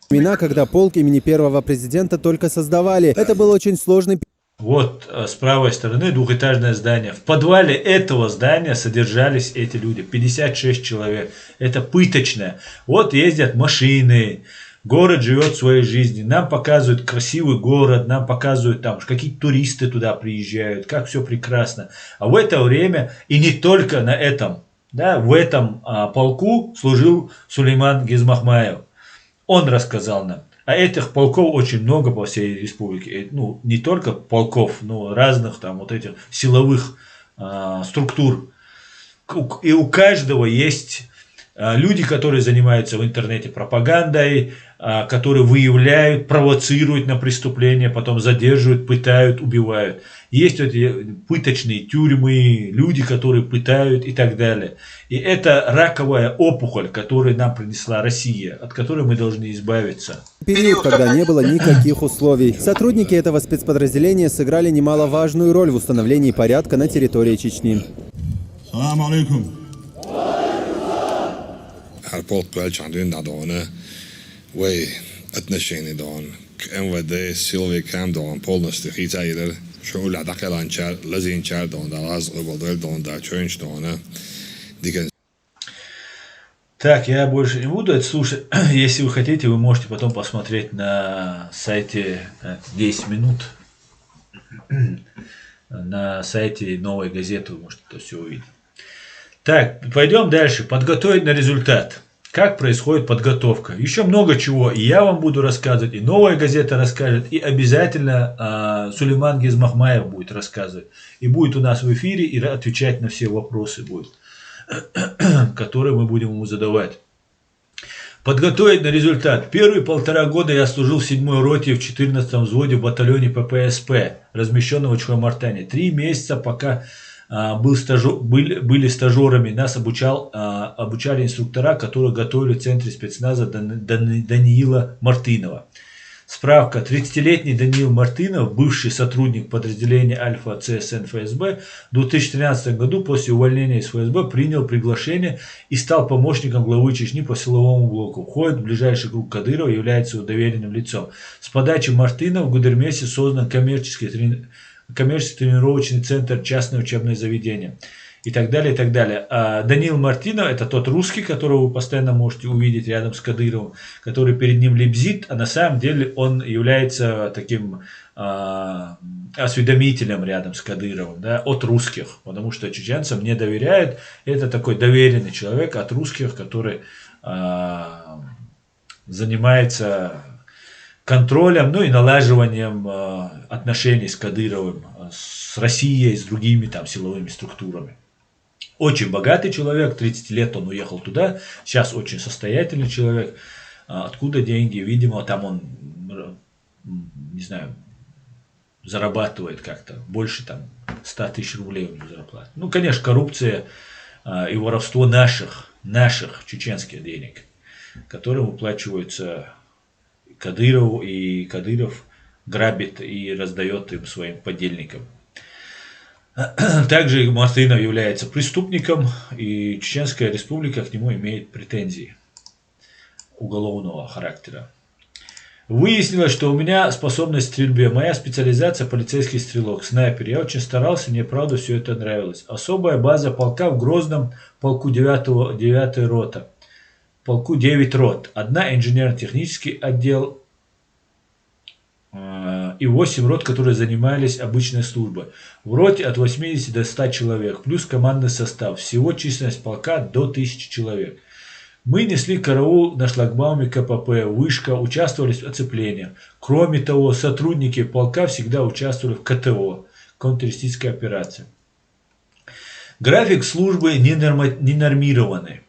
Времена, когда полк имени первого президента только создавали. Это был очень сложный. Вот с правой стороны двухэтажное здание. В подвале этого здания содержались эти люди. 56 человек. Это пыточное. Вот ездят машины. Город живет своей жизнью. Нам показывают красивый город. Нам показывают там, какие туристы туда приезжают. Как все прекрасно. А в это время, и не только на этом, да, в этом полку служил Сулейман Гизмахмаев. Он рассказал нам. А этих полков очень много по всей республике. Ну, не только полков, но разных там вот этих силовых структур. И у каждого есть люди, которые занимаются в интернете пропагандой, которые выявляют, провоцируют на преступления, потом задерживают, пытают, убивают. Есть эти пыточные тюрьмы, люди, которые пытают и так далее. И это раковая опухоль, которую нам принесла Россия, от которой мы должны избавиться. Период, когда не было никаких условий. Сотрудники этого спецподразделения сыграли немаловажную роль в установлении порядка на территории Чечни. Салам алейкум. Her polkväl kände dagarna way отношения dagen MVD Sylvie Cam dagen polnaste hitaider شو لا دقيقة شهر لازين شهر dagen där az öbaldel dagen där chönch dagen diken. Так, я больше не буду это слушать. Если вы хотите, вы можете потом посмотреть на сайте 10 минут. На сайте Новой газеты вы можете это все увидеть. Так, пойдем дальше. Подготовить на результат. как происходит подготовка. Еще много чего и я вам буду рассказывать, и Новая газета расскажет, и обязательно Сулейман Гезмахмаев будет рассказывать. И будет у нас в эфире, и отвечать на все вопросы будет, которые мы будем ему задавать. Подготовить на результат. Первые 1,5 года я служил в 7-й роте в 14-м взводе в батальоне ППСП, размещенного в Чхой-Мартане. 3 месяца, пока были стажерами, нас обучали инструктора, которые готовили в центре спецназа Даниила Мартынова. Справка. 30-летний Даниил Мартынов, бывший сотрудник подразделения Альфа ЦСН ФСБ, в 2013 году после увольнения из ФСБ принял приглашение и стал помощником главы Чечни по силовому блоку. Входит в ближайший круг Кадырова, является его доверенным лицом. С подачи Мартынова в Гудермесе создан коммерческий тренировочный центр, частное учебное заведение. И так далее, и так далее. Даниил Мартынов – это тот русский, которого вы постоянно можете увидеть рядом с Кадыровым, который перед ним лебзит, а на самом деле он является таким осведомителем рядом с Кадыровым, да, от русских, потому что чеченцам не доверяют. Это такой доверенный человек от русских, который занимается контролем, ну и налаживанием отношений с Кадыровым, с Россией, с другими там силовыми структурами. Очень богатый человек, 30 лет он уехал туда, сейчас очень состоятельный человек. Откуда деньги? Видимо, там он, не знаю, зарабатывает как-то больше там 100 тысяч рублей у него зарплата. Ну, конечно, коррупция и воровство наших чеченских денег, которые выплачиваются Кадырову, и Кадыров грабит и раздает им своим подельникам. Также Мартынов является преступником, и Чеченская Республика к нему имеет претензии уголовного характера. Выяснилось, что у меня способность к стрельбе, моя специализация полицейский стрелок, снайпер. Я очень старался, мне правда все это нравилось. Особая база полка в Грозном, полку 9-я рота. Полку 9 рот. Одна инженерно-технический отдел и 8 рот, которые занимались обычной службой. В роте от 80 до 100 человек, плюс командный состав. Всего численность полка до 1000 человек. Мы несли караул на шлагбауме КПП, вышка, участвовали в оцеплении. Кроме того, сотрудники полка всегда участвовали в КТО, контртеррористической операции. График службы не нормированный.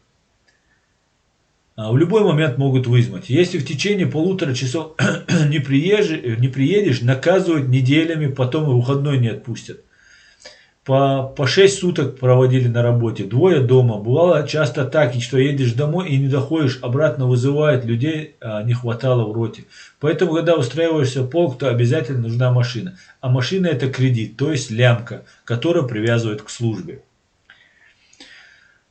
В любой момент могут вызвать. Если в течение 1,5 часов не приедешь, наказывают неделями, потом и выходной не отпустят. По 6 суток проводили на работе, 2 дома. Бывало часто так, что едешь домой и не доходишь, обратно вызывают, людей не хватало в роте. Поэтому, когда устраиваешься в полк, то обязательно нужна машина. А машина это кредит, то есть лямка, которая привязывает к службе.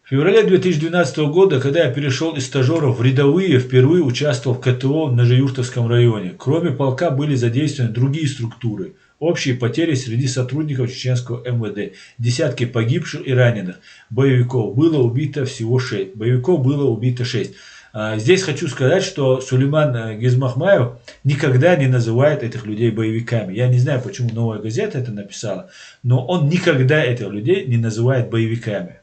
В феврале 2012 года, когда я перешел из стажеров в рядовые, впервые участвовал в КТО в Ножеюртовском районе. Кроме полка были задействованы другие структуры. Общие потери среди сотрудников чеченского МВД. Десятки погибших и раненых. Боевиков было убито всего 6. Боевиков было убито 6. Здесь хочу сказать, что Сулейман Гезмахмаев никогда не называет этих людей боевиками. Я не знаю, почему Новая газета это написала, но он никогда этих людей не называет боевиками.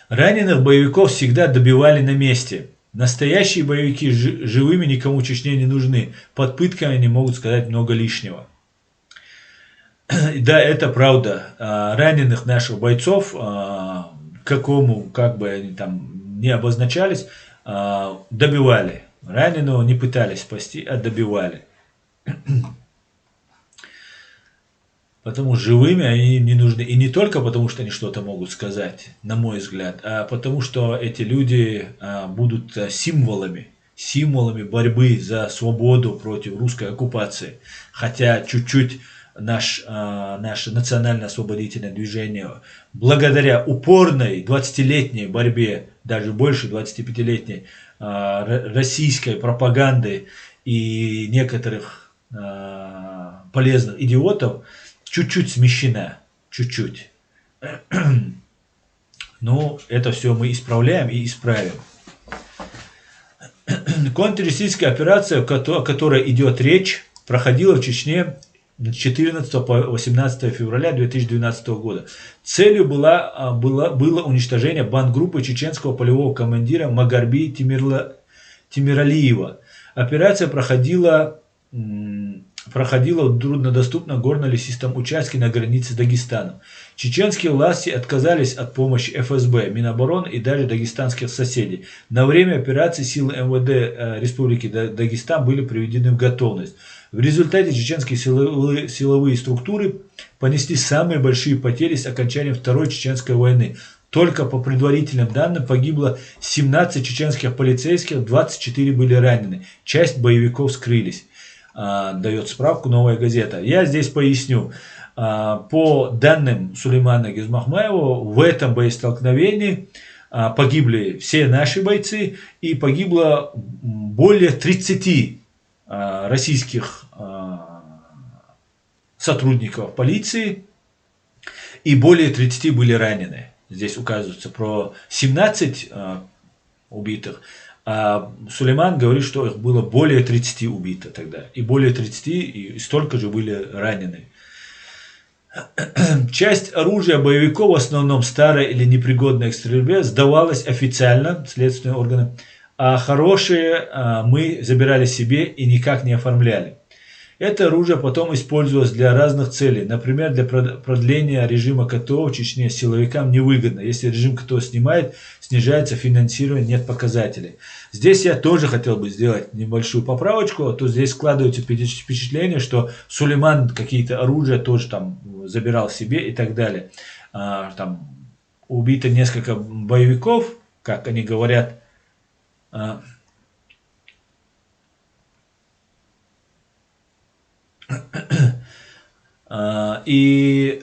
Раненых боевиков всегда добивали на месте. Настоящие боевики живыми никому в Чечне не нужны. Под пытками они могут сказать много лишнего. Да, это правда. Раненых наших бойцов, какому, как бы они там не обозначались, добивали. Раненого не пытались спасти, а добивали. Потому живыми они не нужны. И не только потому, что они что-то могут сказать, на мой взгляд, а потому что эти люди будут символами борьбы за свободу против русской оккупации. Хотя чуть-чуть наше национально-освободительное движение, благодаря упорной 20-летней борьбе, даже больше 25-летней российской пропаганды и некоторых полезных идиотов, чуть-чуть смещена, чуть-чуть. Но это все мы исправляем и исправим. Контртеррористическая операция, о которой идет речь, проходила в Чечне с 14 по 18 февраля 2012 года. Целью было уничтожение бандгруппы чеченского полевого командира Магарби Тимиралиева. Операция проходила в труднодоступном горно-лесистом участке на границе с Дагестаном. Чеченские власти отказались от помощи ФСБ, Минобороны и даже дагестанских соседей. На время операции силы МВД Республики Дагестан были приведены в готовность. В результате чеченские силовые структуры понесли самые большие потери с окончанием Второй Чеченской войны. Только по предварительным данным погибло 17 чеченских полицейских, 24 были ранены. Часть боевиков скрылись. Дает справку «Новая газета». Я здесь поясню. По данным Сулеймана Гизмахмаева, в этом боестолкновении погибли все наши бойцы и погибло более 30 российских сотрудников полиции и более 30 были ранены. Здесь указывается про 17 убитых. А Сулейман говорит, что их было более 30 убито тогда. И более 30, и столько же были ранены. Часть оружия боевиков, в основном старая или непригодная к стрельбе, сдавалась официально следственным органам. А хорошие мы забирали себе и никак не оформляли. Это оружие потом использовалось для разных целей. Например, для продления режима КТО в Чечне силовикам невыгодно. Если режим КТО снимает, снижается финансирование, нет показателей. Здесь я тоже хотел бы сделать небольшую поправочку. А то здесь складывается впечатление, что Сулейман какие-то оружия тоже там забирал себе и так далее. Там убито несколько боевиков, как они говорят. И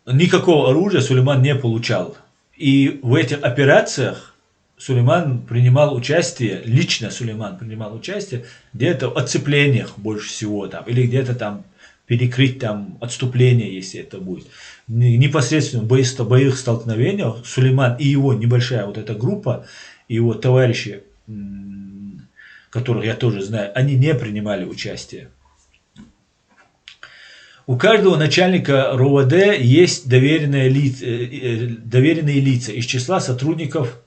никакого оружия Сулейман не получал. И в этих операциях Сулейман принимал участие, лично Сулейман принимал участие где-то в отцеплениях больше всего, там, или где-то там перекрыть там отступление, если это будет. Непосредственно в боевых столкновениях Сулейман и его небольшая вот эта группа, и его товарищи, которых я тоже знаю, они не принимали участие. У каждого начальника РОВД есть доверенные лица из числа сотрудников.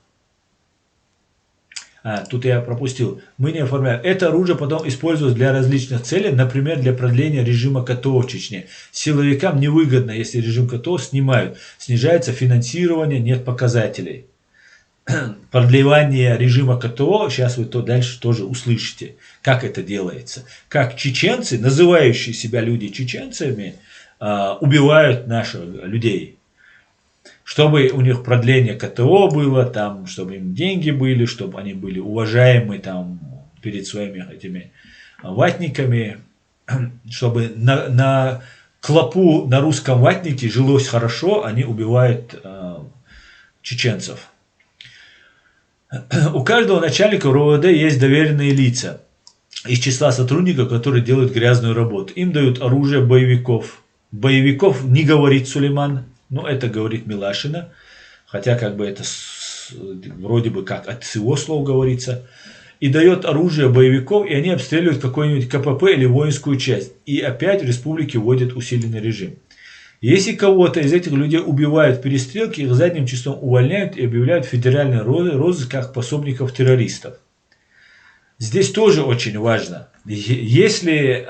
Тут я пропустил. Мы не оформляем. Это оружие потом используется для различных целей, например, для продления режима КТО в Чечне. Силовикам невыгодно, если режим КТО снимают. Снижается финансирование, нет показателей. Продлевание режима КТО, сейчас вы дальше тоже услышите, как это делается. Как чеченцы, называющие себя люди чеченцами, убивают наших людей. Чтобы у них продление КТО было, там, чтобы им деньги были, чтобы они были уважаемы там, перед своими этими ватниками, чтобы на клопу на русском ватнике жилось хорошо, они убивают чеченцев. У каждого начальника РОВД есть доверенные лица из числа сотрудников, которые делают грязную работу. Им дают оружие боевиков. Боевиков не говорит Сулейман, но это говорит Милашина. Хотя как бы это вроде бы как от его слов говорится. И дает оружие боевиков, и они обстреливают какой-нибудь КПП или воинскую часть. И опять в республике вводят усиленный режим. Если кого-то из этих людей убивают в перестрелке, их задним числом увольняют и объявляют федеральный розыск как пособников террористов. Здесь тоже очень важно. Если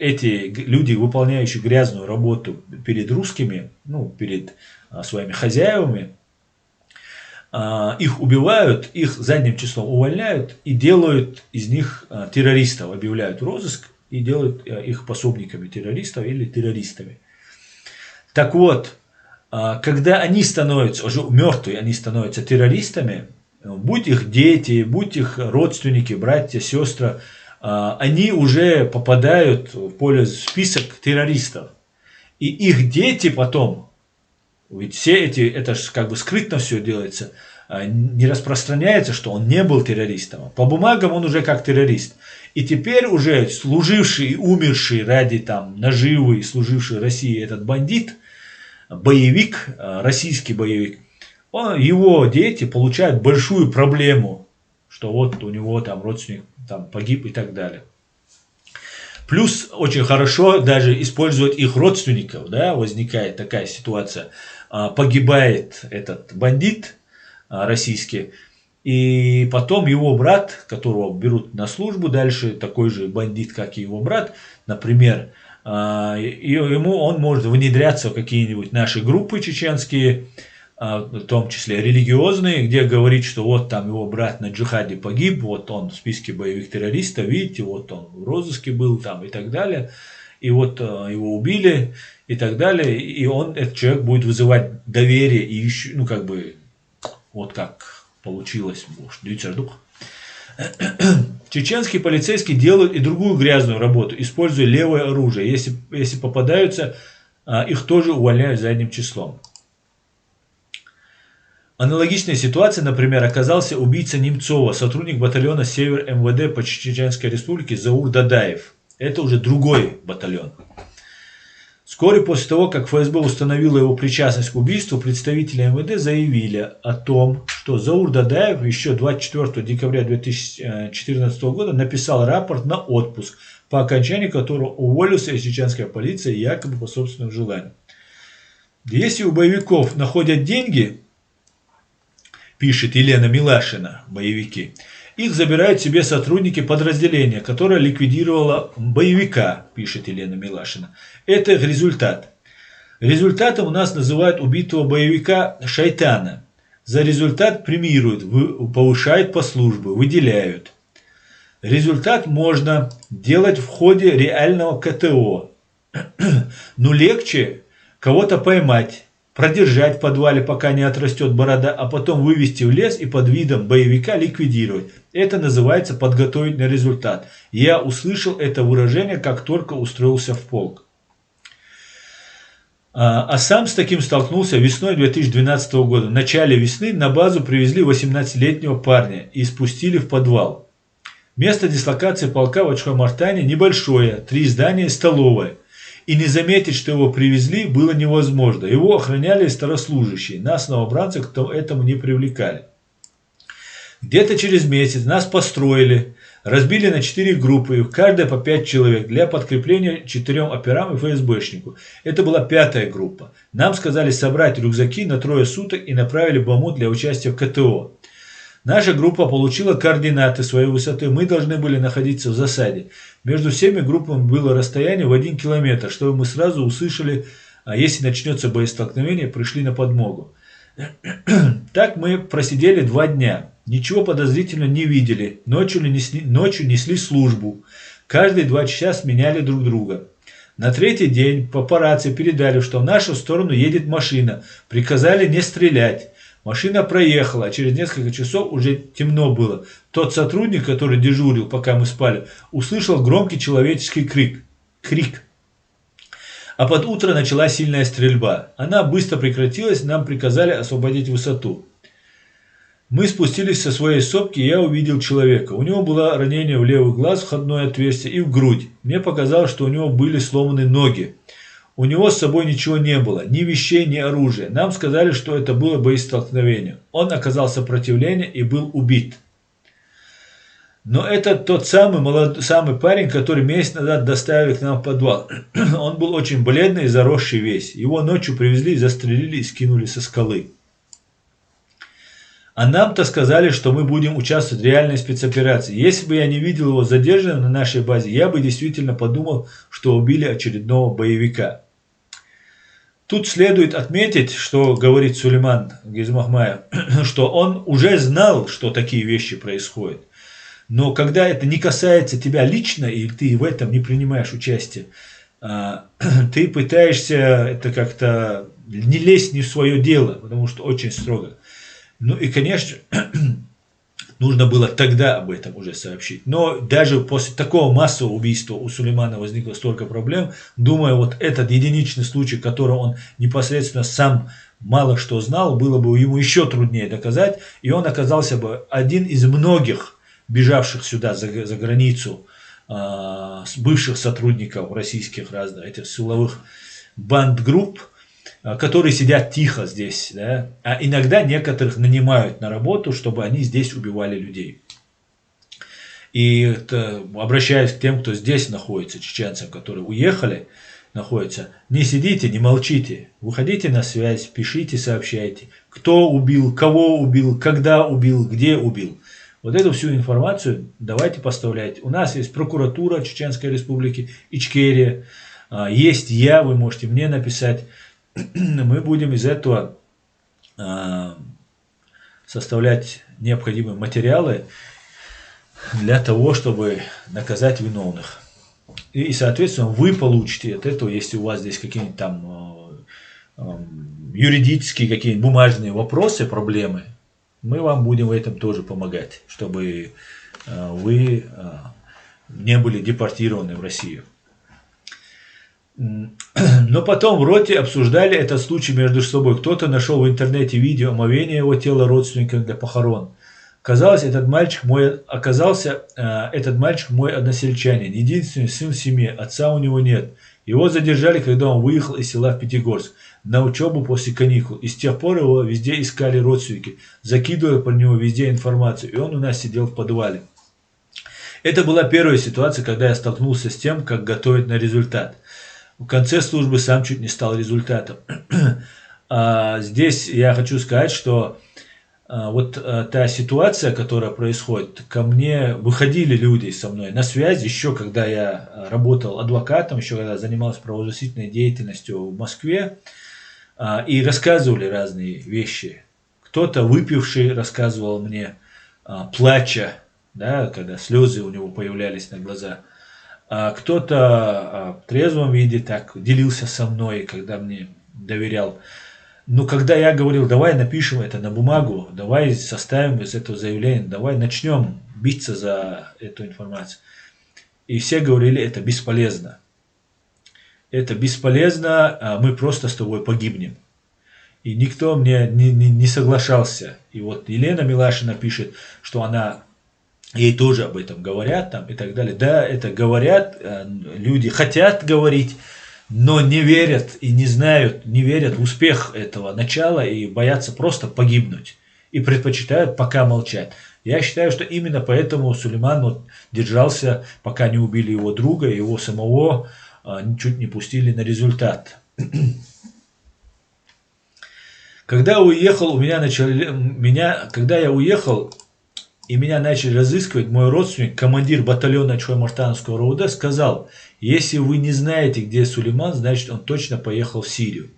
эти люди, выполняющие грязную работу перед русскими, ну, перед своими хозяевами, их убивают, их задним числом увольняют и делают из них террористов, объявляют розыск и делают их пособниками террористов или террористами. Так вот, когда они становятся, уже мертвые, они становятся террористами, будь их дети, будь их родственники, братья, сестры, они уже попадают в поле список террористов. И их дети потом, ведь все эти, это же как бы скрытно все делается, не распространяется, что он не был террористом. По бумагам он уже как террорист. И теперь уже служивший и умерший ради там наживы, служивший России этот бандит, боевик, российский боевик, его дети получают большую проблему, что вот у него там родственник там погиб и так далее. Плюс очень хорошо даже использовать их родственников, да, возникает такая ситуация. Погибает этот бандит российский, и потом его брат, которого берут на службу, дальше такой же бандит, как и его брат, например, он может внедряться в какие-нибудь наши группы чеченские, в том числе религиозные, где говорит, что вот там его брат на джихаде погиб, вот он в списке боевых террористов, видите, вот он в розыске был там и так далее, и вот его убили и так далее, и этот человек будет вызывать доверие и еще, ну как бы, вот как получилось, чеченские полицейские делают и другую грязную работу, используя левое оружие. Если попадаются, их тоже увольняют задним числом. Аналогичная ситуация, например, оказался убийца Немцова, сотрудник батальона «Север» МВД по Чеченской Республике Заур Дадаев. Это уже другой батальон. Вскоре после того, как ФСБ установила его причастность к убийству, представители МВД заявили о том, что Заур Дадаев еще 24 декабря 2014 года написал рапорт на отпуск, по окончании которого уволился из чеченской полиции якобы по собственному желанию. Если у боевиков находят деньги, пишет Елена Милашина, боевики, их забирают себе сотрудники подразделения, которое ликвидировало боевика, пишет Елена Милашина. Это их результат. Результатом у нас называют убитого боевика шайтана. За результат премируют, повышают по службе, выделяют. Результат можно делать в ходе реального КТО. Но легче кого-то поймать, продержать в подвале, пока не отрастет борода, а потом вывести в лес и под видом боевика ликвидировать. Это называется подготовить на результат. Я услышал это выражение, как только устроился в полк. А сам с таким столкнулся весной 2012 года. В начале весны на базу привезли 18-летнего парня и спустили в подвал. Место дислокации полка в Ачхой-Мартане небольшое, 3 здания и столовая. И не заметить, что его привезли, было невозможно. Его охраняли старослужащие. Нас, новобранцев, к этому не привлекали. Где-то через месяц нас построили, разбили на 4 группы, каждая по 5 человек, для подкрепления 4 операм и ФСБшнику. Это была 5-я группа. Нам сказали собрать рюкзаки на 3 суток и направили в Бахмут для участия в КТО. Наша группа получила координаты своей высоты, мы должны были находиться в засаде. Между всеми группами было расстояние в 1 километр, чтобы мы сразу услышали, если начнется боестолкновение, пришли на подмогу. Так мы просидели 2 дня, ничего подозрительного не видели, ночью несли службу, каждые 2 часа сменяли друг друга. На 3-й день по рации передали, что в нашу сторону едет машина, приказали не стрелять. Машина проехала, а через несколько часов уже темно было. Тот сотрудник, который дежурил, пока мы спали, услышал громкий человеческий крик. А под утро началась сильная стрельба. Она быстро прекратилась, нам приказали освободить высоту. Мы спустились со своей сопки, и я увидел человека. У него было ранение в левый глаз, входное отверстие и в грудь. Мне показалось, что у него были сломаны ноги. У него с собой ничего не было, ни вещей, ни оружия. Нам сказали, что это было боестолкновение. Он оказал сопротивление и был убит. Но это тот самый парень, который месяц назад доставили к нам в подвал. Он был очень бледный и заросший весь. Его ночью привезли, застрелили и скинули со скалы. А нам-то сказали, что мы будем участвовать в реальной спецоперации. Если бы я не видел его задержанным на нашей базе, я бы действительно подумал, что убили очередного боевика. Тут следует отметить, что говорит Сулейман Гизмахмаев, что он уже знал, что такие вещи происходят. Но когда это не касается тебя лично, и ты в этом не принимаешь участие, ты пытаешься это как-то не лезть не в свое дело, потому что очень строго. Ну и, конечно, нужно было тогда об этом уже сообщить. Но даже после такого массового убийства у Сулеймана возникло столько проблем. Думаю, вот этот единичный случай, который он непосредственно сам мало что знал, было бы ему еще труднее доказать. И он оказался бы один из многих бежавших сюда за границу бывших сотрудников российских разных этих силовых бандгрупп, которые сидят тихо здесь, да? А иногда некоторых нанимают на работу, чтобы они здесь убивали людей. И обращаюсь к тем, кто здесь находится, чеченцам, которые уехали, находятся. Не сидите, не молчите. Выходите на связь, пишите, сообщайте. Кто убил, кого убил, когда убил, где убил. Вот эту всю информацию давайте поставлять. У нас есть прокуратура Чеченской Республики, Ичкерия. Есть я, вы можете мне написать. Мы будем из этого составлять необходимые материалы для того, чтобы наказать виновных. И, соответственно, вы получите от этого, если у вас здесь какие-нибудь там юридические, какие-нибудь бумажные вопросы, проблемы, мы вам будем в этом тоже помогать, чтобы вы не были депортированы в Россию. Но потом в роте обсуждали этот случай между собой. Кто-то нашел в интернете видео омовения его тела родственникам для похорон. Оказался этот мальчик мой односельчанин, единственный сын в семье, отца у него нет. Его задержали, когда он выехал из села в Пятигорск на учебу после каникул. И с тех пор его везде искали родственники, закидывая про него везде информацию. И он у нас сидел в подвале. Это была первая ситуация, когда я столкнулся с тем, как готовить на результат. В конце службы сам чуть не стал результатом. Здесь я хочу сказать, что вот та ситуация, которая происходит, ко мне выходили люди со мной на связь, еще когда я работал адвокатом, еще когда занимался правозащитной деятельностью в Москве, и рассказывали разные вещи. Кто-то выпивший рассказывал мне, плача, да, когда слезы у него появлялись на глазах. А кто-то в трезвом виде так делился со мной, когда мне доверял. Но когда я говорил, давай напишем это на бумагу, давай составим из этого заявления, давай начнем биться за эту информацию. И все говорили, это бесполезно. Это бесполезно, мы просто с тобой погибнем. И никто мне не соглашался. И вот Елена Милашина пишет, что ей тоже об этом говорят там, и так далее. Да, это говорят, люди хотят говорить, но не верят и не знают, не верят в успех этого начала и боятся просто погибнуть. И предпочитают пока молчать. Я считаю, что именно поэтому Сулейман держался, пока не убили его друга, его самого чуть не пустили на результат. Когда я уехал, и меня начали разыскивать, мой родственник, командир батальона Чхой-Мартановского РУВД, сказал, если вы не знаете, где Сулейман, значит он точно поехал в Сирию.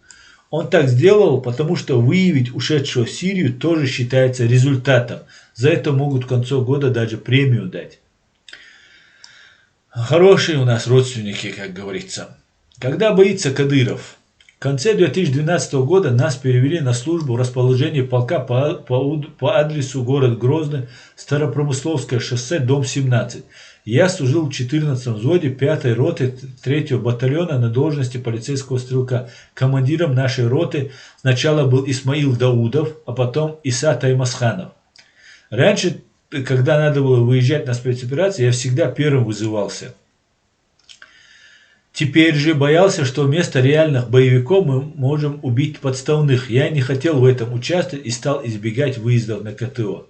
Он так сделал, потому что выявить ушедшего в Сирию тоже считается результатом. За это могут к концу года даже премию дать. Хорошие у нас родственники, как говорится. Когда боится Кадыров? В конце 2012 года нас перевели на службу в расположение полка по адресу город Грозный, Старопромысловское шоссе, дом 17. Я служил в 14-м взводе 5-й роты 3-го батальона на должности полицейского стрелка. Командиром нашей роты сначала был Исмаил Даудов, а потом Иса Таймасханов. Раньше, когда надо было выезжать на спецоперации, я всегда первым вызывался. Теперь же боялся, что вместо реальных боевиков мы можем убить подставных. Я не хотел в этом участвовать и стал избегать выездов на КТО.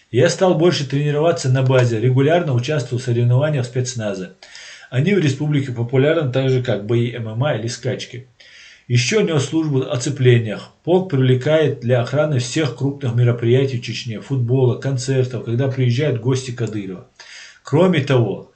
Я стал больше тренироваться на базе, регулярно участвовал в соревнованиях спецназа. Они в республике популярны так же, как бои ММА или скачки. Еще нес службу в оцеплениях. Полк привлекает для охраны всех крупных мероприятий в Чечне, футбола, концертов, когда приезжают гости Кадырова. Кроме того,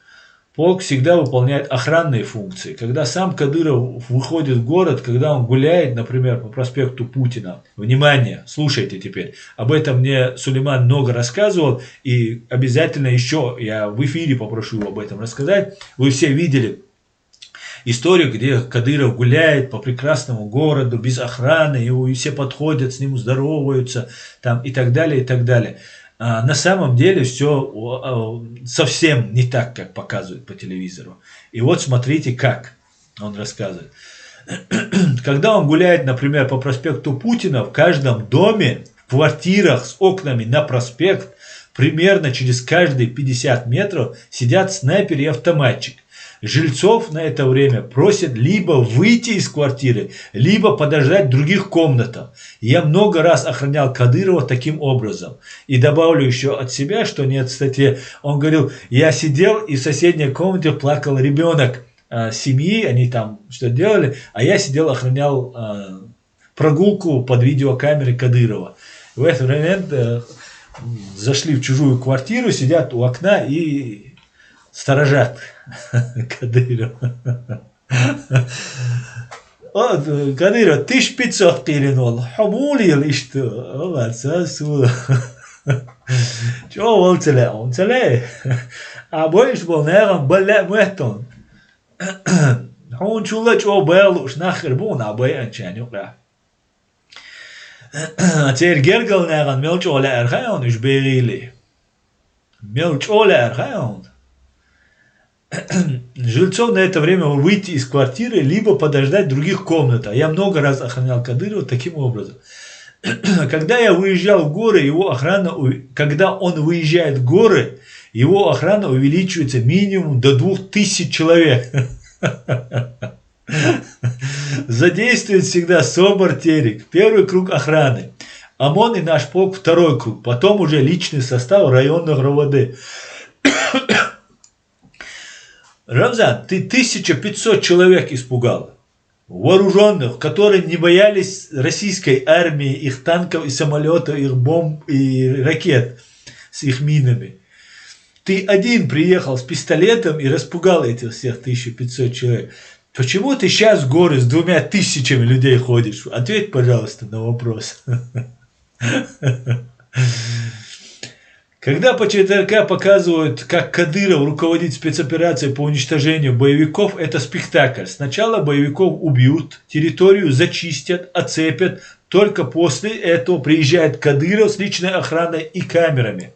полк всегда выполняет охранные функции. Когда сам Кадыров выходит в город, когда он гуляет, например, по проспекту Путина. Внимание, слушайте теперь. Об этом мне Сулейман много рассказывал. И обязательно еще я в эфире попрошу об этом рассказать. Вы все видели историю, где Кадыров гуляет по прекрасному городу без охраны. И все подходят, с ним здороваются там, и так далее, и так далее. На самом деле все совсем не так, как показывают по телевизору. И вот смотрите, как он рассказывает. Когда он гуляет, например, по проспекту Путина, в каждом доме, в квартирах с окнами на проспект, примерно через каждые 50 метров сидят снайпер и автоматчик. Жильцов на это время просят либо выйти из квартиры, либо подождать в других комнатах. Я много раз охранял Кадырова таким образом. И добавлю еще от себя, что нет в статье. Он говорил, я сидел и в соседней комнате плакал ребенок семьи, они там что делали, а я сидел, охранял прогулку под видеокамерой Кадырова. В этот момент зашли в чужую квартиру, сидят у окна и сторожат Кадырова. Кадыров 1500 килинол. Хамулил и что? Отсасу. Чего он целе? Он целе. А боишь был, наверное, более мэтон. Он чула, чего был, уж нахер был, на боян чаню. А теперь Гергал, наверное, мелчоля архаон, уж берили. Мелчоля архаон. Жильцов на это время выйти из квартиры, либо подождать в других комнатах. Я много раз охранял Кадырова таким образом. Когда я выезжал в горы, его охрана, когда он выезжает в горы, его охрана увеличивается минимум до 2000 человек. Задействует всегда СОБР, Терек, первый круг охраны. ОМОН и наш полк второй круг. Потом уже личный состав районных РОВД. Рамзан, ты 1500 человек испугал. Вооруженных, которые не боялись российской армии, их танков и самолетов, их бомб и ракет с их минами. Ты один приехал с пистолетом и распугал этих всех 1500 человек. Почему ты сейчас в горы с 2000 людей ходишь? Ответь, пожалуйста, на вопрос. Когда по ЧТРК показывают, как Кадыров руководит спецоперацией по уничтожению боевиков, это спектакль. Сначала боевиков убьют, территорию зачистят, оцепят. Только после этого приезжает Кадыров с личной охраной и камерами.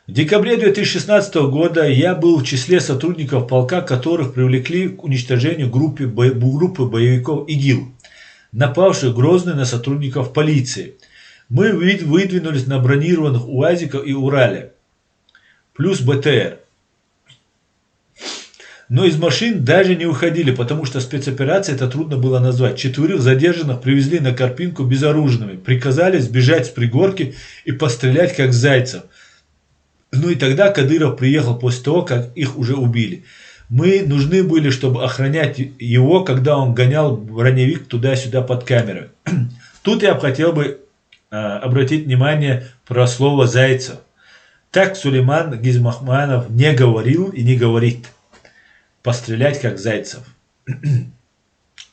В декабре 2016 года я был в числе сотрудников полка, которых привлекли к уничтожению группы боевиков ИГИЛ, напавших Грозный на сотрудников полиции. Мы выдвинулись на бронированных УАЗиках и Урале, плюс БТР. Но из машин даже не уходили, потому что спецоперация это трудно было назвать. 4 задержанных привезли на Карпинку безоружными, приказали сбежать с пригорки и пострелять как зайцев. Ну и тогда Кадыров приехал после того, как их уже убили. Мы нужны были, чтобы охранять его, когда он гонял броневик туда-сюда под камерой. Тут я хотел бы обратить внимание про слово «зайцев». Так Сулейман Гизмахманов не говорил и не говорит. Пострелять как зайцев.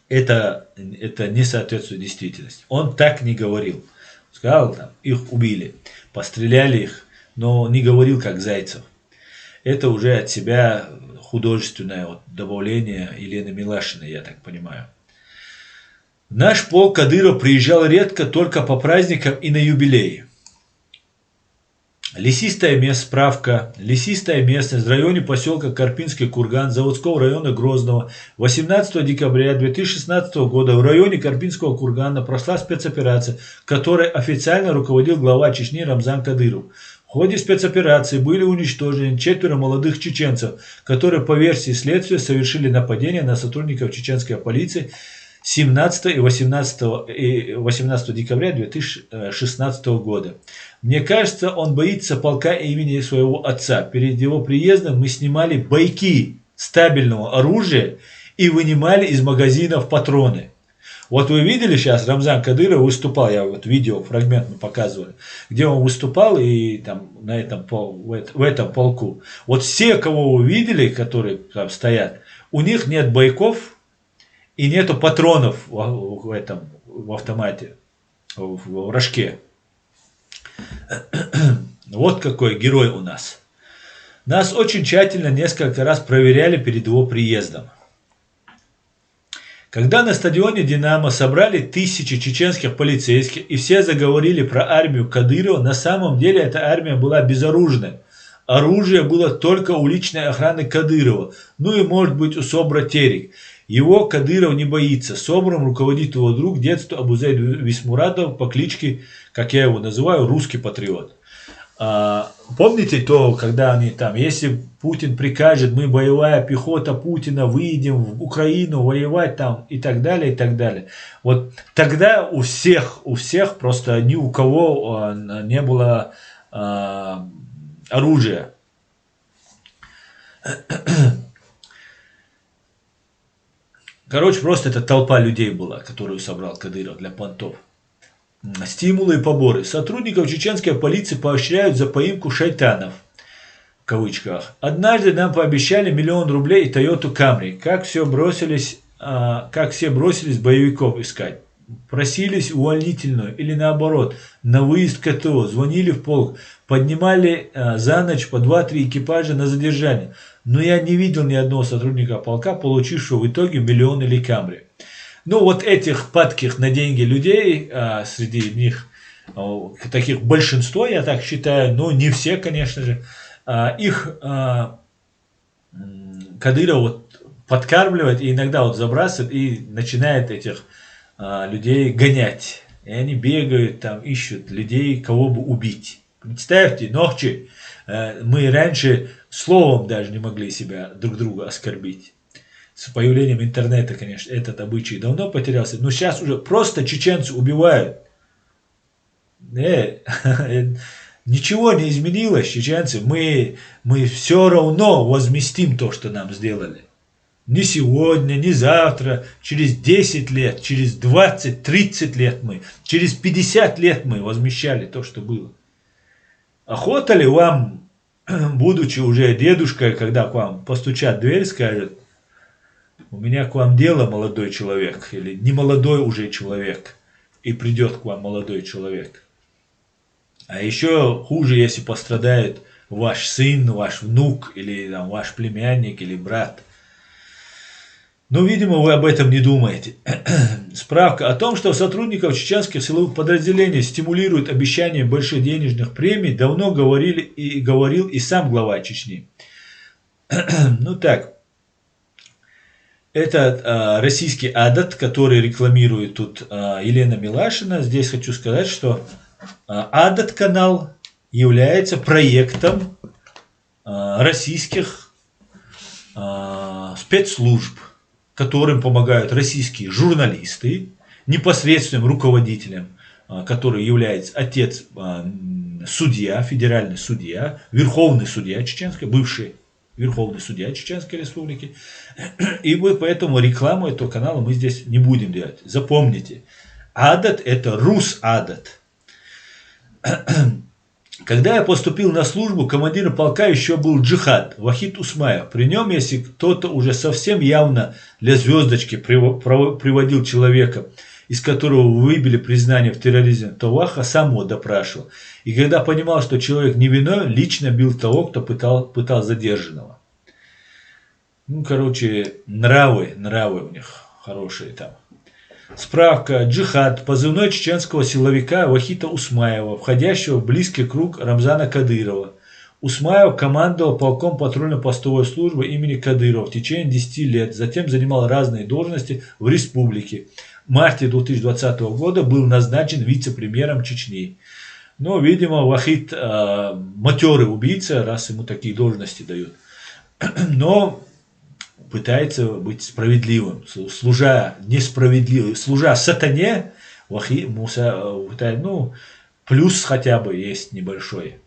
Это не соответствует действительности. Он так не говорил. Сказал, там, их убили, постреляли их, но не говорил как зайцев. Это уже от себя художественное добавление Елены Милашиной, я так понимаю. В наш полк Кадыров приезжал редко, только по праздникам и на юбилеи. Лесистая местность, справка. Лесистая местность в районе поселка Карпинский Курган, заводского района Грозного. 18 декабря 2016 года в районе Карпинского Кургана прошла спецоперация, которой официально руководил глава Чечни Рамзан Кадыров. В ходе спецоперации были уничтожены 4 молодых чеченцев, которые по версии следствия совершили нападение на сотрудников чеченской полиции 17 и 18 декабря 2016 года. Мне кажется, он боится полка имени своего отца. Перед его приездом мы снимали бойки стабильного оружия и вынимали из магазинов патроны. Вот вы видели сейчас, Рамзан Кадыров выступал, я вот видео, фрагмент мы показывали, где он выступал и там в этом полку. Вот все, кого вы видели, которые там стоят, у них нет бойков и нету патронов в автомате, в рожке. Вот какой герой у нас. Нас очень тщательно несколько раз проверяли перед его приездом. Когда на стадионе «Динамо» собрали тысячи чеченских полицейских и все заговорили про армию Кадырова, на самом деле эта армия была безоружной. Оружие было только у личной охраны Кадырова, ну и может быть у СОБРа Терек. Его Кадыров не боится. СОБРом руководит его друг детства Абузейд Висмуратов по кличке, как я его называю, русский патриот. помните то, когда они там, если Путин прикажет, мы боевая пехота Путина, выйдем в Украину воевать там и так далее, и так далее. Вот тогда у всех просто ни у кого не было оружия. Короче, просто это толпа людей была, которую собрал Кадыров для понтов. Стимулы и поборы. Сотрудников чеченской полиции поощряют за поимку шайтанов. В кавычках. Однажды нам пообещали 1 000 000 рублей и Toyota Camry. Как все бросились боевиков искать. Просились увольнительную или наоборот, на выезд КТО. Звонили в полк. Поднимали за ночь по 2-3 экипажа на задержание. Но я не видел ни одного сотрудника полка, получившего в итоге 1 000 000 или Camry. Ну, вот этих падких на деньги людей, среди них таких большинство, я так считаю, но не все, конечно же, их Кадыров вот подкармливает и иногда вот забрасывает и начинает этих людей гонять. И они бегают, там ищут людей, кого бы убить. Представьте, ночи мы раньше словом даже не могли себя друг друга оскорбить. С появлением интернета, конечно, этот обычай давно потерялся. Но сейчас уже просто чеченцы убивают. Ничего не изменилось, чеченцы. Мы все равно возместим то, что нам сделали. Не сегодня, не завтра, через 10 лет, через 20, 30 лет мы, через 50 лет мы возмещали то, что было. Охота ли вам, будучи уже дедушкой, когда к вам постучат в дверь, скажет: у меня к вам дело, молодой человек, или не молодой уже человек, и придет к вам молодой человек. А еще хуже, если пострадает ваш сын, ваш внук, или там, ваш племянник, или брат. Но, видимо, вы об этом не думаете. Справка о том, что сотрудников чеченских силовых подразделений стимулируют обещанием больших денежных премий, давно говорил и сам глава Чечни. Ну так. Это российский Адат, который рекламирует тут Елена Милашина. Здесь хочу сказать, что Адат канал является проектом российских спецслужб, которым помогают российские журналисты, непосредственным руководителем, который является отец судья, федеральный судья, верховный судья чеченской, бывший верховный судья Чеченской Республики. И поэтому рекламу этого канала мы здесь не будем делать. Запомните, Адат — это Рус-Адат. Когда я поступил на службу, командиром полка еще был Джихад Вахид Усмаев. При нем, если кто-то уже совсем явно для звездочки приводил человека, из которого выбили признание в терроризме, то Ваха сам его допрашивал. И когда понимал, что человек невиновен, лично бил того, кто пытал задержанного. Ну, короче, нравы у них хорошие там. Справка. Джихад, позывной чеченского силовика Вахита Усмаева, входящего в близкий круг Рамзана Кадырова. Усмаев командовал полком патрульно-постовой службы имени Кадырова в течение 10 лет, затем занимал разные должности в республике. В марте 2020 года был назначен вице-премьером Чечни. Но, видимо, Вахид матерый убийца, раз ему такие должности дают. Но пытается быть справедливым, служа сатане, Вахид Муса, ну, плюс хотя бы есть небольшой.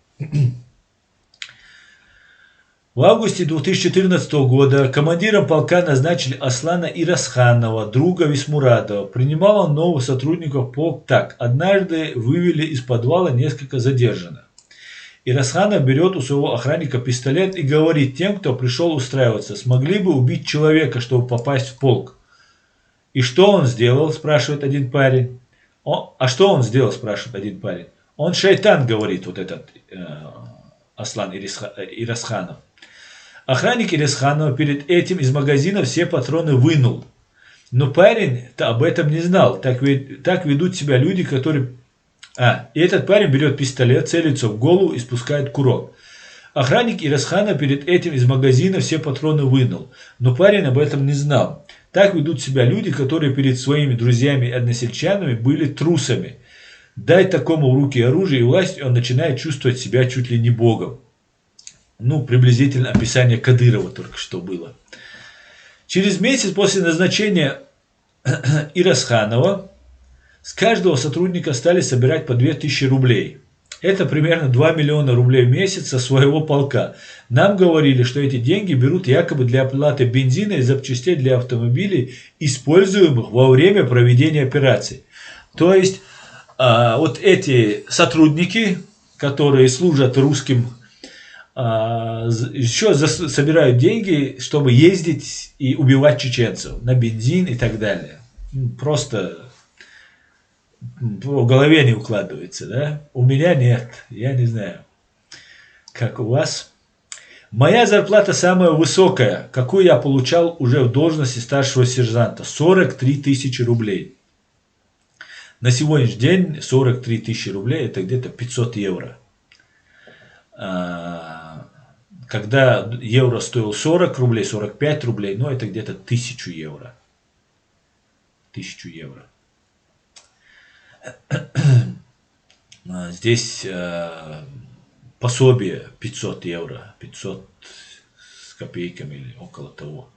В августе 2014 года командиром полка назначили Аслана Ирасханова, друга Висмуратова. Принимал он новых сотрудников полк так. Однажды вывели из подвала несколько задержанных. Ирасханов берет у своего охранника пистолет и говорит тем, кто пришел устраиваться: смогли бы убить человека, чтобы попасть в полк. И что он сделал, спрашивает один парень. А что он сделал, спрашивает один парень. Он шайтан, говорит вот этот Аслан Ирасханов. Охранник Ирасханова перед этим из магазина все патроны вынул. Но парень-то об этом не знал. Так ведут себя люди, которые... И этот парень берет пистолет, целится в голову и спускает курок. Охранник Ирасханова перед этим из магазина все патроны вынул. Но парень об этом не знал. Так ведут себя люди, которые перед своими друзьями и односельчанами были трусами. Дай такому в руки оружие и власть, и он начинает чувствовать себя чуть ли не богом. Ну, приблизительно описание Кадырова только что было. Через месяц после назначения Ирасханова с каждого сотрудника стали собирать по 2000 рублей. Это примерно 2 миллиона рублей в месяц со своего полка. Нам говорили, что эти деньги берут якобы для оплаты бензина и запчастей для автомобилей, используемых во время проведения операций. То есть, вот эти сотрудники, которые служат русским, еще собирают деньги, чтобы ездить и убивать чеченцев на бензин и так далее. Просто в голове не укладывается, да? У меня нет, я не знаю, как у вас. Моя зарплата самая высокая, какую я получал уже в должности старшего сержанта, 43 тысячи рублей. На сегодняшний день 43 тысячи рублей это где-то 500 евро. Когда евро стоил 40 рублей, 45 рублей, ну это где-то 1000 евро. 1000 евро. Здесь пособие 500 евро, 500 с копейками или около того.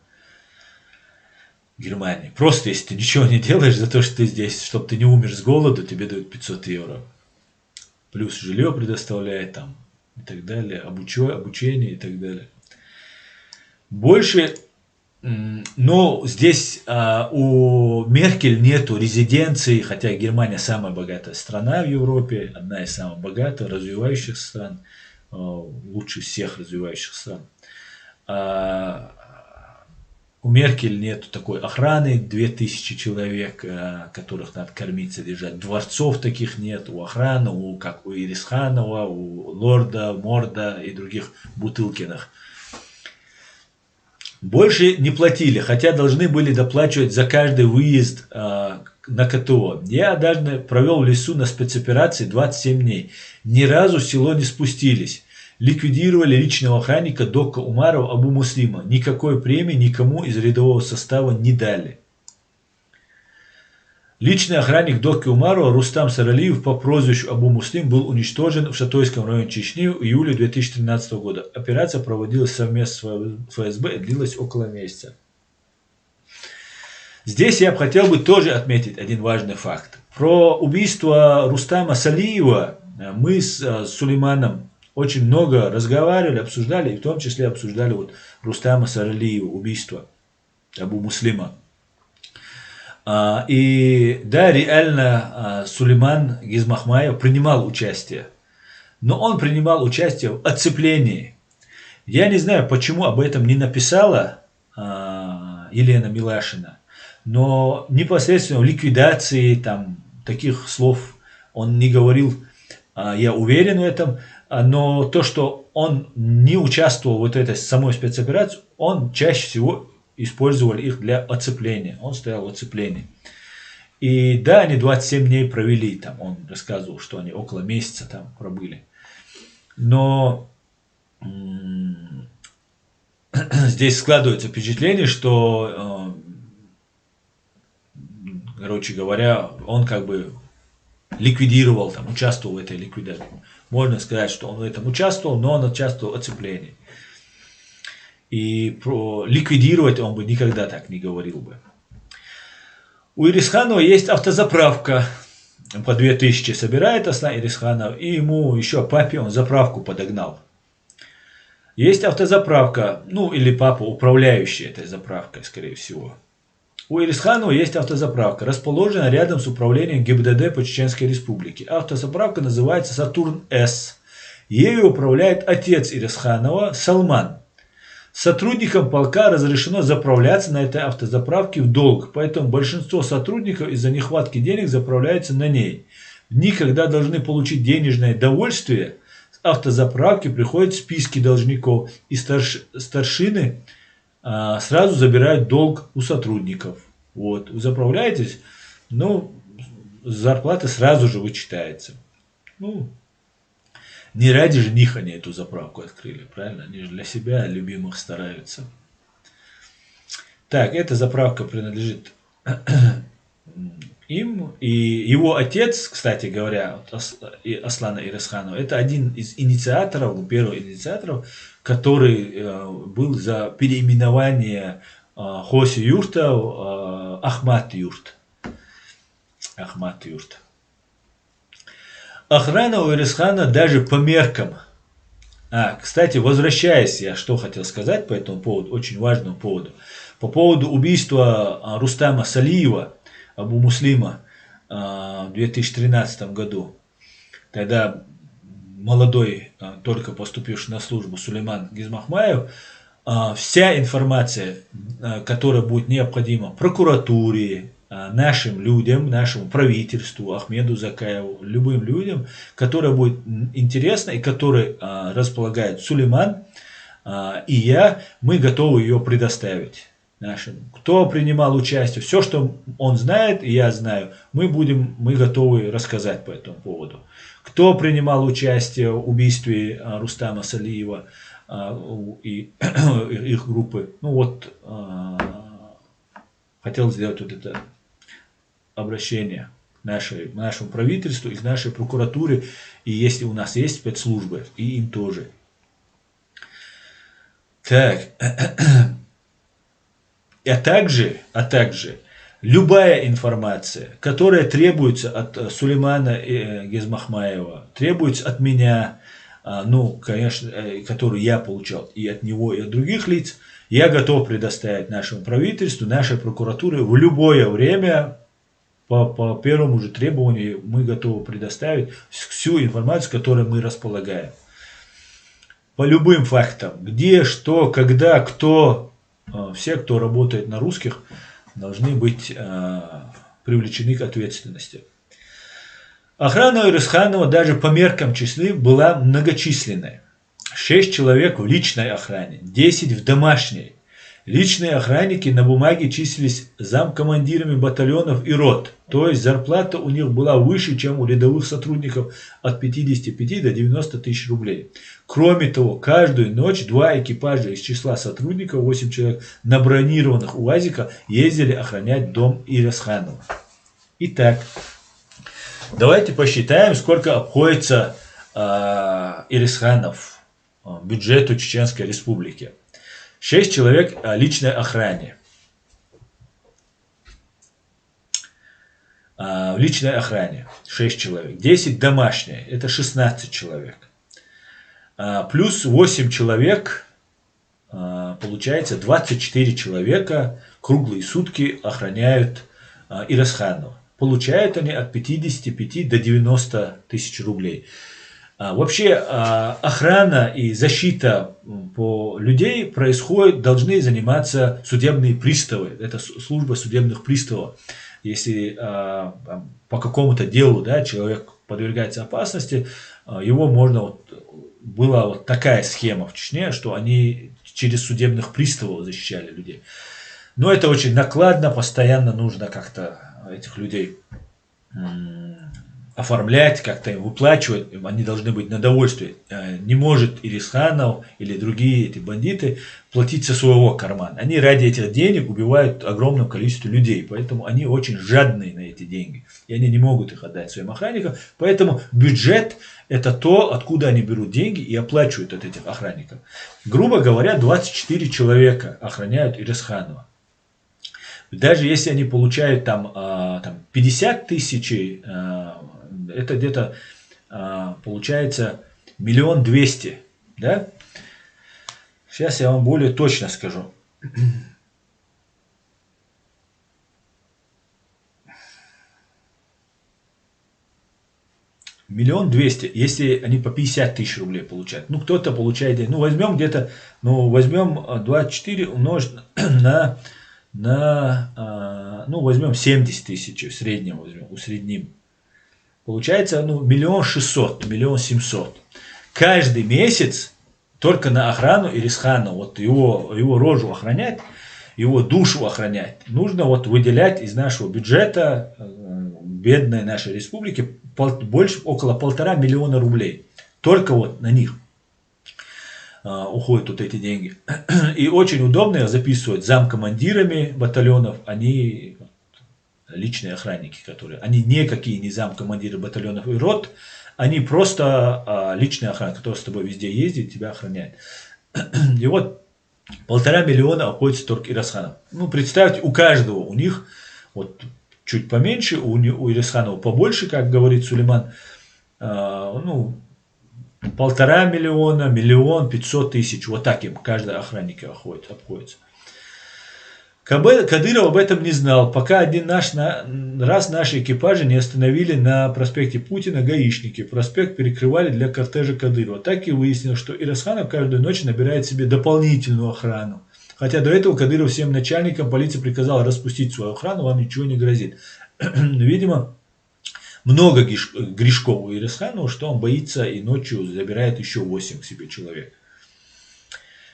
В Германии. Просто если ты ничего не делаешь за то, что ты здесь, чтобы ты не умер с голоду, тебе дают 500 евро. Плюс жилье предоставляет там и так далее, обучение и так далее. Больше, но здесь у Меркель нету резиденции, хотя Германия самая богатая страна в Европе, одна из самых богатых, развивающих стран, лучше всех развивающих стран. У Меркель нету такой охраны, 2000 человек, которых надо кормить, содержать. Дворцов таких нет, у охраны, как у Ирисханова, у Лорда, Морда и других Бутылкиных. Больше не платили, хотя должны были доплачивать за каждый выезд на КТО. Я однажды провел в лесу на спецоперации 27 дней. Ни разу в село не спустились. Ликвидировали личного охранника Дока Умарова Абу Муслима. Никакой премии никому из рядового состава не дали. Личный охранник Доки Умарова Рустам Саралиев по прозвищу Абу Муслим был уничтожен в Шатойском районе Чечни в июле 2013 года. Операция проводилась совместно с ФСБ и длилась около месяца. Здесь я бы хотел бы тоже отметить один важный факт. Про убийство Рустама Салиева мы с Сулейманом очень много разговаривали, обсуждали, и в том числе обсуждали вот Рустама Саралиева, убийство Абу Муслима. И да, реально Сулейман Гизмахмаев принимал участие. Но он принимал участие в оцеплении. Я не знаю, почему об этом не написала Елена Милашина. Но непосредственно в ликвидации там, таких слов он не говорил. Я уверен в этом. Но то, что он не участвовал в вот этой самой спецоперации, он чаще всего использовал их для оцепления. Он стоял в оцеплении. И да, они 27 дней провели там. Он рассказывал, что они около месяца там пробыли. Но здесь складывается впечатление, что, короче говоря, он как бы ликвидировал, там, участвовал в этой ликвидации. Можно сказать, что он в этом участвовал, но он участвовал в оцеплении. И про ликвидировать он бы никогда так не говорил бы. У Ирисханова есть автозаправка. По 2000 собирает Аслан Ирисханов. И ему еще папе он заправку подогнал. Есть автозаправка. Ну или папа управляющий этой заправкой, скорее всего. У Ирисханова есть автозаправка, расположена рядом с управлением ГИБДД по Чеченской Республике. Автозаправка называется Сатурн-С. Ею управляет отец Ирисханова Салман. Сотрудникам полка разрешено заправляться на этой автозаправке в долг, поэтому большинство сотрудников из-за нехватки денег заправляются на ней. В дни, когда должны получить денежное довольствие, с автозаправки приходят списки должников, и старшины сразу забирают долг у сотрудников. Вот, вы заправляетесь, ну, зарплата сразу же вычитается. Ну, не ради же них они эту заправку открыли, правильно? Они же для себя любимых стараются. Так, эта заправка принадлежит им. И его отец, кстати говоря, Аслана Ирисханова, это один из инициаторов, первых инициаторов, который был за переименование Хоси юрта в Ахмат юрт. Ахмат юрт. Охрана у Ирисхана даже по меркам. Кстати, возвращаясь, я что хотел сказать по этому поводу, очень важному поводу. По поводу убийства Рустама Салиева, Абу Муслима, в 2013 году. Тогда молодой, только поступивший на службу Сулейман Гизмахмаев, вся информация, которая будет необходима прокуратуре, нашим людям, нашему правительству, Ахмеду Закаеву, любым людям, которая будет интересна и которой располагает Сулейман и я, мы готовы ее предоставить нашим. Кто принимал участие, все, что он знает и я знаю, мы готовы рассказать по этому поводу. Кто принимал участие в убийстве Рустама Салиева и их группы, хотел сделать вот это обращение к нашему правительству и к нашей прокуратуре, и если у нас есть спецслужбы, и им тоже. Так, а также любая информация, которая требуется от Сулеймана Гизмахмаева, требуется от меня, конечно, которую я получал и от него, и от других лиц, я готов предоставить нашему правительству, нашей прокуратуре в любое время, по первому же требованию, мы готовы предоставить всю информацию, которой мы располагаем. По любым фактам, где, что, когда, кто, все, кто работает на русских, должны быть привлечены к ответственности. Охрана Ирисханова даже по меркам числа была многочисленной. 6 человек в личной охране, 10 в домашней. Личные охранники на бумаге числились замкомандирами батальонов и рот, то есть зарплата у них была выше, чем у рядовых сотрудников от 55 до 90 тысяч рублей. Кроме того, каждую ночь 2 экипажа из числа сотрудников, 8 человек, на бронированных УАЗиках ездили охранять дом Ирисханова. Итак, давайте посчитаем, сколько обходится Ирисханов бюджету Чеченской Республики. 6 человек личной охране. В личной охране 6 человек. 10 домашние. Это 16 человек. Плюс 8 человек. Получается 24 человека круглые сутки охраняют Ирисханова. Получают они от 55 до 90 тысяч рублей. Вообще охрана и защита по людей должны заниматься судебные приставы. Это служба судебных приставов. Если по какому-то делу человек подвергается опасности, его можно... Была вот такая схема в Чечне, что они через судебных приставов защищали людей. Но это очень накладно, постоянно нужно как-то этих людей оформлять, как-то им выплачивать, они должны быть на довольствие. Не может Ирисханов или другие эти бандиты платить со своего кармана. Они ради этих денег убивают огромное количество людей, поэтому они очень жадные на эти деньги. И они не могут их отдать своим охранникам. Поэтому бюджет – это то, откуда они берут деньги и оплачивают от этих охранников. Грубо говоря, 24 человека охраняют Ирисханова. Даже если они получают там 50 тысяч, это где-то получается 1 200 000, да? Сейчас я вам более точно скажу. 1 200 000, если они по 50 тысяч рублей получают. Кто-то получает, возьмем где-то, возьмем 24 умножить возьмем 70 тысяч в среднем, усредним. Получается, 1 600 000, 1 700 000. Каждый месяц только на охрану Ирисхана, вот его рожу охранять, его душу охранять, нужно выделять из нашего бюджета бедной нашей республики около 1,5 миллиона рублей. Только на них уходят эти деньги. И очень удобно записывать замкомандирами батальонов. Они личные охранники, которые, они никакие не замкомандиры батальонов и рот, они просто личные охранники, которые с тобой везде ездят, тебя охраняют. И вот 1,5 миллиона обходится только Ирасханов. Ну, представьте, у каждого, у них вот чуть поменьше, у Ирасханова побольше, как говорит Сулейман, ну, 1,5 миллиона, 1 500 000, вот так им каждый охранник обходится. Кадыров об этом не знал, пока один раз наши экипажи не остановили на проспекте Путина гаишники. Проспект перекрывали для кортежа Кадырова. Так и выяснилось, что Ирасханов каждую ночь набирает себе дополнительную охрану. Хотя до этого Кадыров всем начальникам полиции приказал распустить свою охрану, вам ничего не грозит. Видимо, много грешков у Ирасханова, что он боится и ночью забирает еще 8 к себе человек.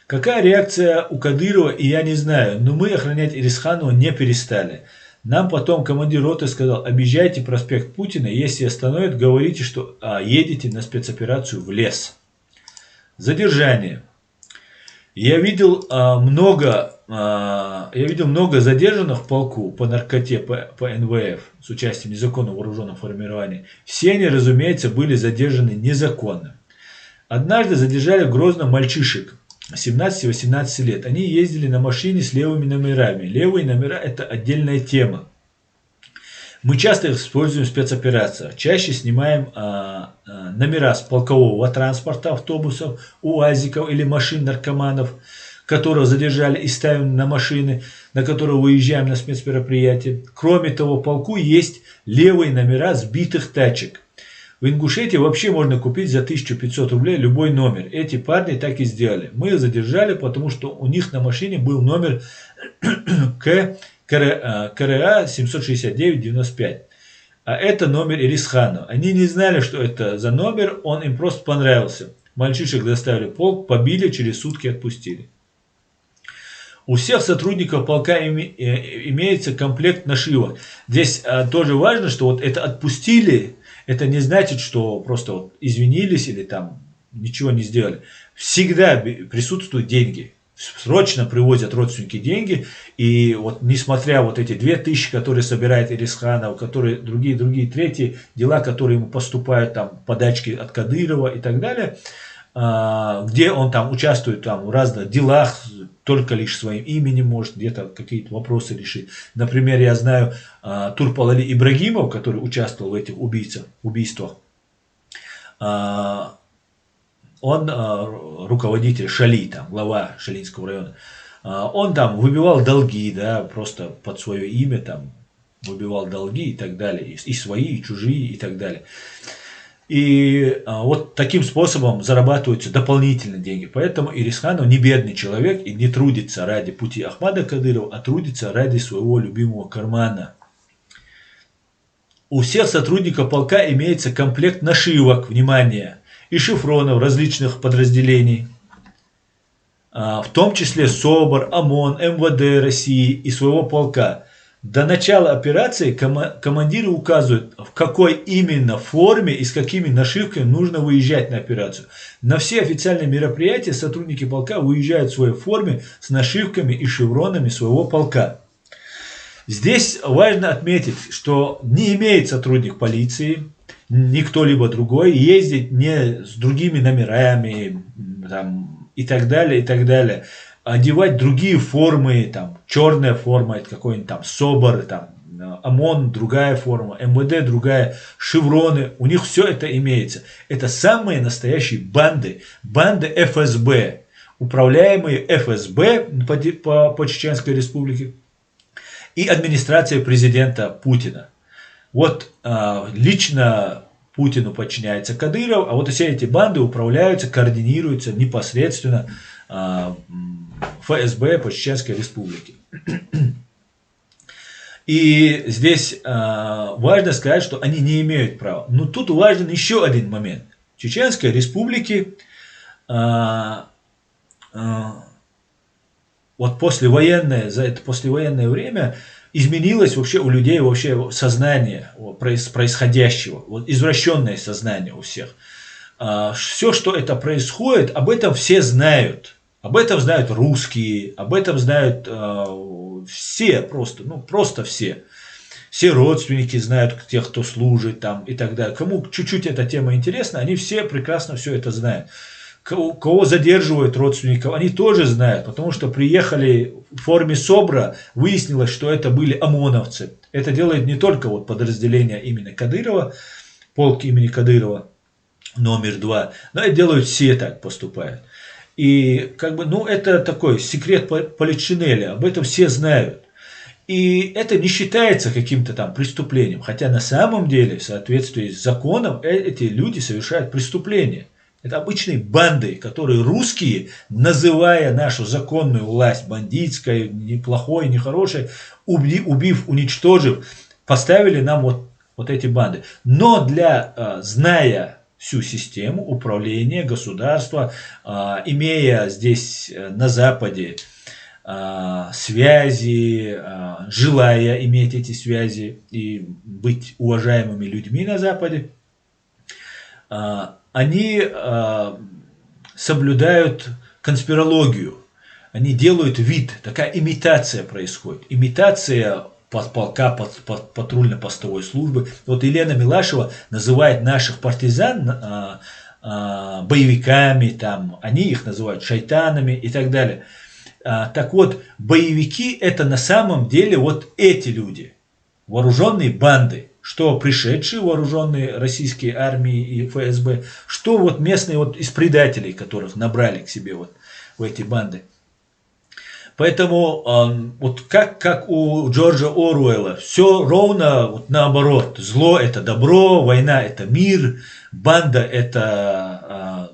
Какая реакция у Кадырова, и я не знаю, но мы охранять Ирасханова не перестали. Нам потом командир роты сказал: объезжайте проспект Путина, если остановят, говорите, что едете на спецоперацию в лес. Задержание. Я видел много задержанных в полку по наркоте, по НВФ с участием незаконного вооруженного формирования. Все они, разумеется, были задержаны незаконно. Однажды задержали в Грозном мальчишек 17-18 лет. Они ездили на машине с левыми номерами. Левые номера – это отдельная тема. Мы часто их используем в спецоперациях. Чаще снимаем номера с полкового транспорта, автобусов, уазиков или машин наркоманов, которых задержали, и ставим на машины, на которые выезжаем на спецмероприятие. Кроме того, в полку есть левые номера сбитых тачек. В Ингушетии вообще можно купить за 1500 рублей любой номер. Эти парни так и сделали. Мы их задержали, потому что у них на машине был номер КРА 769-95. А это номер Ирисханова. Они не знали, что это за номер, он им просто понравился. Мальчишек доставили в полк, побили, через сутки отпустили. У всех сотрудников полка имеется комплект нашивок. Здесь тоже важно, что вот это отпустили. Это не значит, что просто вот извинились или там ничего не сделали. Всегда присутствуют деньги. Срочно привозят родственники деньги. И вот несмотря вот эти 2000, которые собирает Ирисханов, которые другие, третьи дела, которые ему поступают, там подачки от Кадырова и так далее, где он там участвует там, в разных делах, только лишь своим именем может где-то какие-то вопросы решить. Например, я знаю Турпалали Ибрагимов, который участвовал в этих убийствах. Он руководитель Шали, там, глава Шалинского района. Он там выбивал долги, да, просто под свое имя там выбивал долги и так далее. И свои, и чужие, и так далее. И вот таким способом зарабатываются дополнительные деньги. Поэтому Ирисханов не бедный человек и не трудится ради пути Ахмада Кадырова, а трудится ради своего любимого кармана. У всех сотрудников полка имеется комплект нашивок, внимание, и шифронов различных подразделений, в том числе СОБР, ОМОН, МВД России и своего полка. До начала операции командиры указывают, в какой именно форме и с какими нашивками нужно выезжать на операцию. На все официальные мероприятия сотрудники полка выезжают в своей форме с нашивками и шевронами своего полка. Здесь важно отметить, что не имеет сотрудник полиции, ни кто-либо другой, ездить не с другими номерами там, и так далее, одевать другие формы, там, черная форма, это какой-нибудь там СОБР, там, ОМОН, другая форма, МВД, другая, шевроны, у них все это имеется. Это самые настоящие банды ФСБ, управляемые ФСБ по Чеченской Республике и администрация президента Путина. Вот лично Путину подчиняется Кадыров, а вот все эти банды управляются, координируются непосредственно ФСБ по Чеченской Республике. И здесь важно сказать, что они не имеют права. Но тут важен еще один момент. В Чеченской Республике вот послевоенное время изменилось вообще у людей вообще сознание происходящего, вот извращенное сознание у всех. Все, что это происходит, об этом все знают. Об этом знают русские, об этом знают все, просто все. все родственники знают тех, кто служит там и так далее. Кому чуть-чуть эта тема интересна, они все прекрасно все это знают. Кого задерживают родственников, они тоже знают, потому что приехали в форме СОБРа, выяснилось, что это были ОМОНовцы. Это делает не только вот подразделение имени Кадырова, полк имени Кадырова, номер 2, но это делают все, так поступают. И как бы, ну, это такой секрет Поличинеля, об этом все знают. И это не считается каким-то там преступлением, хотя на самом деле, в соответствии с законом, эти люди совершают преступления. Это обычные банды, которые русские, называя нашу законную власть бандитской, неплохой, нехорошей, убив, уничтожив, поставили нам вот эти банды. Но зная всю систему управления государства, имея здесь на Западе связи, желая иметь эти связи и быть уважаемыми людьми на Западе, они соблюдают конспирологию, они делают вид, такая имитация происходит, имитация полка патрульно-постовой службы. Вот Елена Милашева называет наших партизан боевиками, там, они их называют шайтанами и так далее. Так вот, боевики это на самом деле вот эти люди, вооруженные банды. Что пришедшие вооруженные российские армии и ФСБ, что вот местные вот из предателей, которых набрали к себе вот в эти банды. Поэтому вот как у Джорджа Оруэлла, все ровно вот наоборот. Зло это добро, война это мир, банда это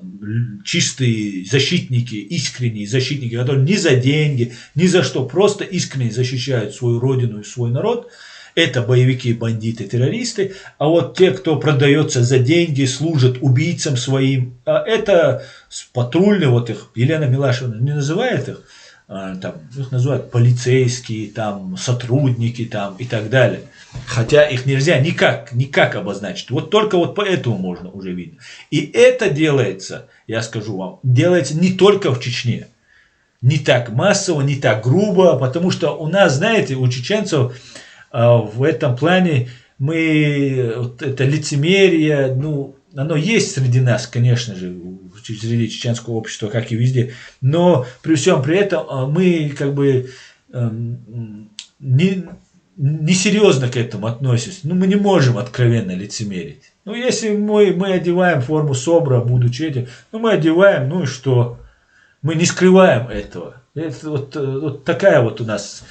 чистые защитники, искренние защитники, которые ни за деньги, ни за что, просто искренне защищают свою родину и свой народ. Это боевики, бандиты, террористы. А вот те, кто продается за деньги, служат убийцам своим, это патрульные, вот их Елена Милашева не называет их, там, их называют полицейские, там, сотрудники там, и так далее. Хотя их нельзя никак обозначить. Вот только вот поэтому можно уже видно. И это делается, я скажу вам, делается не только в Чечне. Не так массово, не так грубо, потому что у нас, знаете, у чеченцев в этом плане вот это лицемерие, ну, оно есть среди нас, конечно же, среди чеченского общества, как и везде, но при всем при этом мы как бы несерьезно к этому относимся. Ну, мы не можем откровенно лицемерить. Ну, если мы одеваем форму СОБРа, будучи этим, ну, мы одеваем, ну и что? Мы не скрываем этого. Это вот такая вот у нас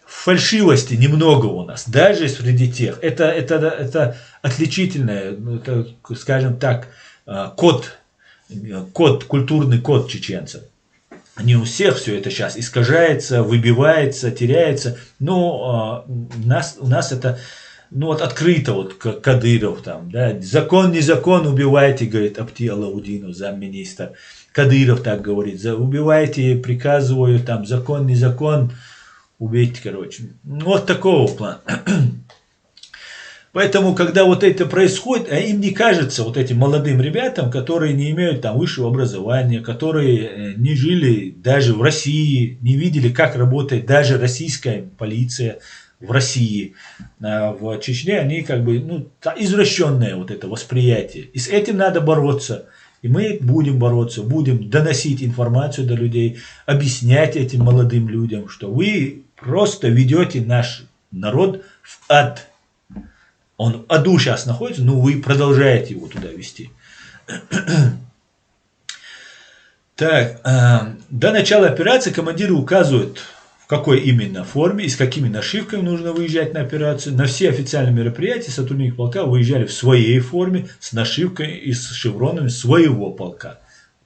фальшивости немного у нас, даже среди тех. Это отличительное, это, скажем так, культурный код чеченцев. Не у всех все это сейчас искажается, выбивается, теряется, но у нас это, ну вот открыто, вот как Кадыров там, да, закон, не закон, убивайте, говорит Апти Алаудинов, замминистра. Кадыров так говорит, убивайте, приказываю, там, закон, не закон, убейте, короче. Вот такого плана. Поэтому, когда вот это происходит, им не кажется, вот этим молодым ребятам, которые не имеют там высшего образования, которые не жили даже в России, не видели, как работает даже российская полиция в России, в Чечне, они как бы, ну, извращенное вот это восприятие. И с этим надо бороться. И мы будем бороться, будем доносить информацию до людей, объяснять этим молодым людям, что вы просто ведете наш народ в ад. Он в аду сейчас находится, но вы продолжаете его туда вести. Так, до начала операции командиры указывают, в какой именно форме и с какими нашивками нужно выезжать на операцию. На все официальные мероприятия сотрудники полка выезжали в своей форме, с нашивкой и с шевронами своего полка.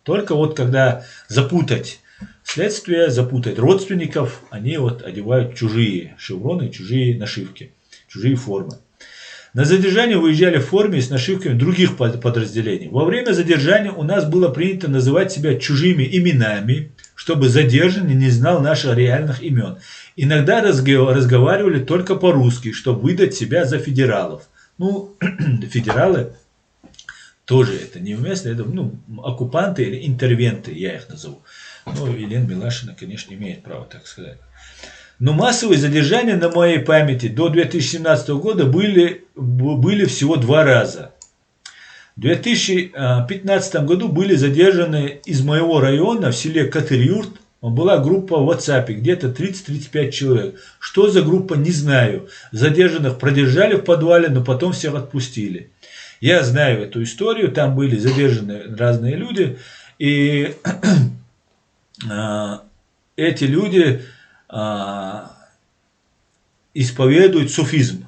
Только вот когда запутать следствие, запутать родственников, они вот одевают чужие шевроны, чужие нашивки, чужие формы. На задержание выезжали в форме с нашивками других подразделений. Во время задержания у нас было принято называть себя чужими именами, чтобы задержанный не знал наших реальных имен. Иногда разговаривали только по-русски, чтобы выдать себя за федералов. Ну, федералы тоже это неуместно, это, ну, оккупанты или интервенты, я их назову. Ну, Елена Милашина, конечно, имеет право так сказать. Но массовые задержания на моей памяти до 2017 года были всего 2 раза. В 2015 году были задержаны из моего района в селе Катыр-Юрт. Была группа в WhatsApp, где-то 30-35 человек. Что за группа, не знаю. Задержанных продержали в подвале, но потом всех отпустили. Я знаю эту историю, там были задержаны разные люди. И эти люди исповедуют суфизм,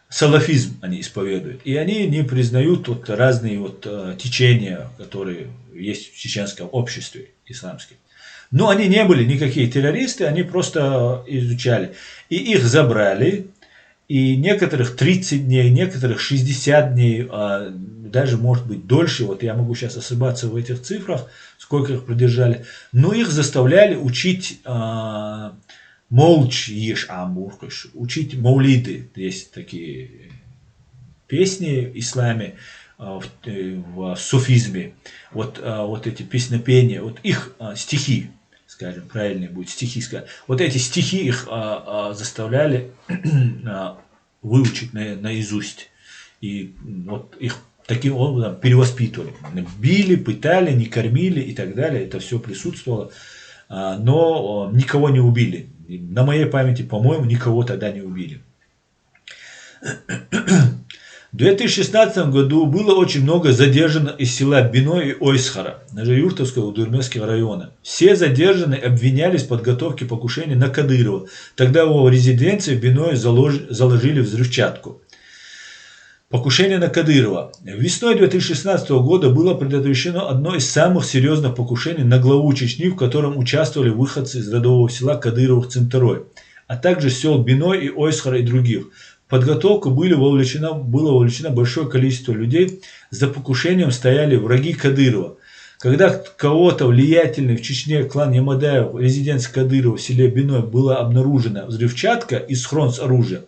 салафизм они исповедуют. И они не признают вот разные вот течения, которые есть в чеченском обществе исламском. Но они не были никакие террористы, они просто изучали. И их забрали, и некоторых 30 дней, некоторых 60 дней, даже может быть дольше, вот я могу сейчас ошибаться в этих цифрах, сколько их продержали, но их заставляли учить молчь ешь амуркаш, учить маулиды, есть такие песни в исламе, в суфизме, вот эти песнопения, вот их стихи, скажем, правильнее будет стихи сказать, вот эти стихи их заставляли выучить наизусть, и вот их таким образом перевоспитывали, били, пытали, не кормили и так далее, это все присутствовало, но никого не убили. На моей памяти, по-моему, никого тогда не убили. В 2016 году было очень много задержанных из села Бино и Ойсхара, Юртовского Удмуртского района. Все задержанные обвинялись в подготовке покушения на Кадырова. Тогда в его резиденции в Биное заложили взрывчатку. Покушение на Кадырова. Весной 2016 года было предотвращено одно из самых серьезных покушений на главу Чечни, в котором участвовали выходцы из родового села Кадыровых-Центрой, а также сел Биной и Ойсхара и других. В подготовку было вовлечено большое количество людей. За покушением стояли враги Кадырова. Когда кого-то влиятельный в Чечне клан Ямадаев, резиденция Кадырова в селе Биной, была обнаружена взрывчатка и схрон с оружием,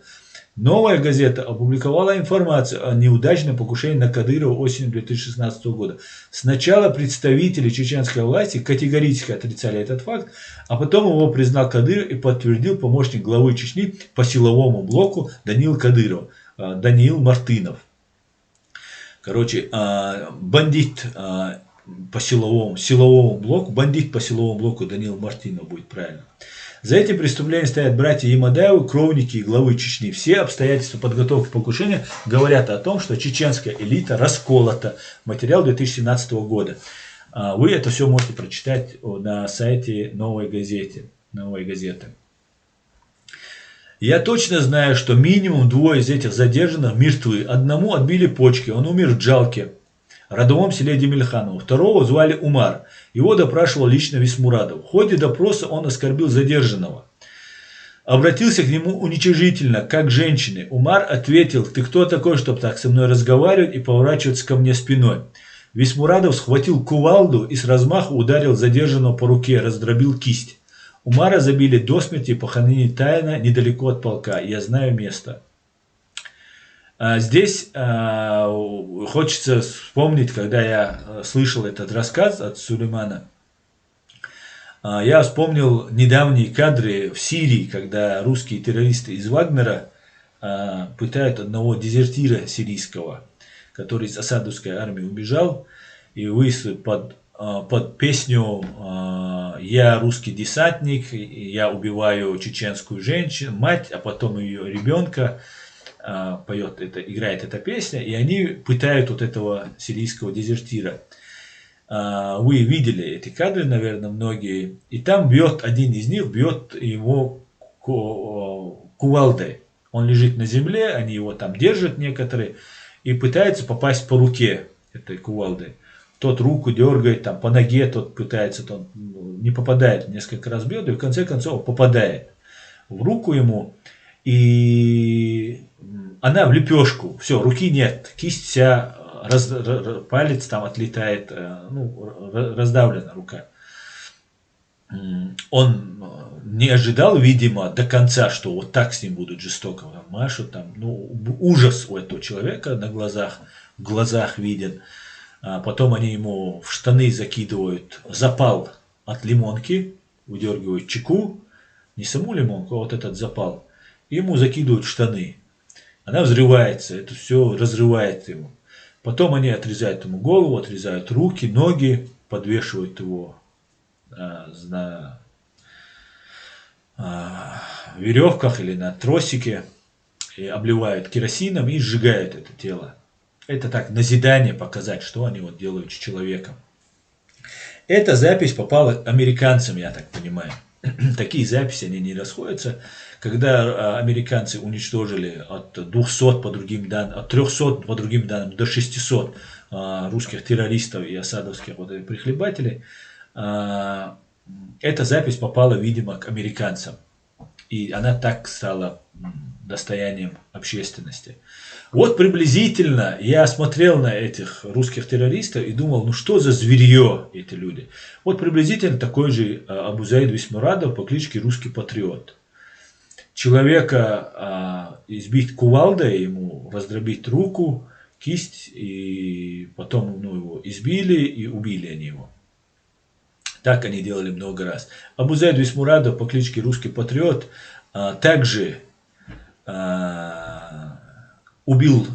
Новая газета опубликовала информацию о неудачном покушении на Кадырова осенью 2016 года. Сначала представители чеченской власти категорически отрицали этот факт, а потом его признал Кадыров и подтвердил помощник главы Чечни по силовому блоку Даниил Мартынов. Короче, бандит по силовому блоку Даниил Мартынов будет правильно. За эти преступления стоят братья Ямадаевы, кровники и главы Чечни. Все обстоятельства подготовки покушения говорят о том, что чеченская элита расколота. Материал 2017 года. Вы это все можете прочитать на сайте Новой газеты. Я точно знаю, что минимум 2 из этих задержанных мертвы. Одному отбили почки, он умер в Джалке, родовом селе Демельханово. Второго звали Умар. Его допрашивал лично Висмурадов. В ходе допроса он оскорбил задержанного. Обратился к нему уничижительно, как к женщине. Умар ответил: «Ты кто такой, чтобы так со мной разговаривать и поворачиваться ко мне спиной?» Висмурадов схватил кувалду и с размаху ударил задержанного по руке, раздробил кисть. Умара забили до смерти и похоронили тайно недалеко от полка. Я знаю место. Здесь хочется вспомнить, когда я слышал этот рассказ от Сулеймана, я вспомнил недавние кадры в Сирии, когда русские террористы из Вагнера пытают одного дезертира сирийского, который из асадовской армии убежал, и выслали под песню «Я русский десантник, я убиваю чеченскую женщину, мать, а потом ее ребенка», играет эта песня, и они пытают вот этого сирийского дезертира. Вы видели эти кадры, наверное, многие. И там один из них бьет его кувалдой. Он лежит на земле, они его там держат некоторые, и пытаются попасть по руке этой кувалдой. Тот руку дергает, там, по ноге, тот пытается, тот не попадает, несколько раз бьет, и в конце концов попадает в руку ему. И она в лепешку, все, руки нет, кисть вся, палец там отлетает, раздавлена рука. Он не ожидал, видимо, до конца, что вот так с ним будут жестоко машут, там, ужас у этого человека в глазах виден. Потом они ему в штаны закидывают запал от лимонки, выдергивают чеку, не саму лимонку, а вот этот запал. Ему закидывают в штаны. Она взрывается, это все разрывает ему. Потом они отрезают ему голову, отрезают руки, ноги, подвешивают его на веревках или на тросике, и обливают керосином и сжигают это тело. Это так, назидание показать, что они вот делают с человеком. Эта запись попала американцам, я так понимаю. Такие записи, они не расходятся. Когда американцы уничтожили от 200 по другим данным, от 300 по другим данным до 600 русских террористов и осадовских вот этих прихлебателей, эта запись попала, видимо, к американцам. И она так стала достоянием общественности. Вот приблизительно я смотрел на этих русских террористов и думал, ну что за зверье эти люди. Вот приблизительно такой же Абузаид Висмурадов по кличке Русский Патриот. Человека избить кувалдой, ему раздробить руку, кисть, и потом его избили и убили они его. Так они делали много раз. Абузаид Висмурадов по кличке Русский Патриот также убил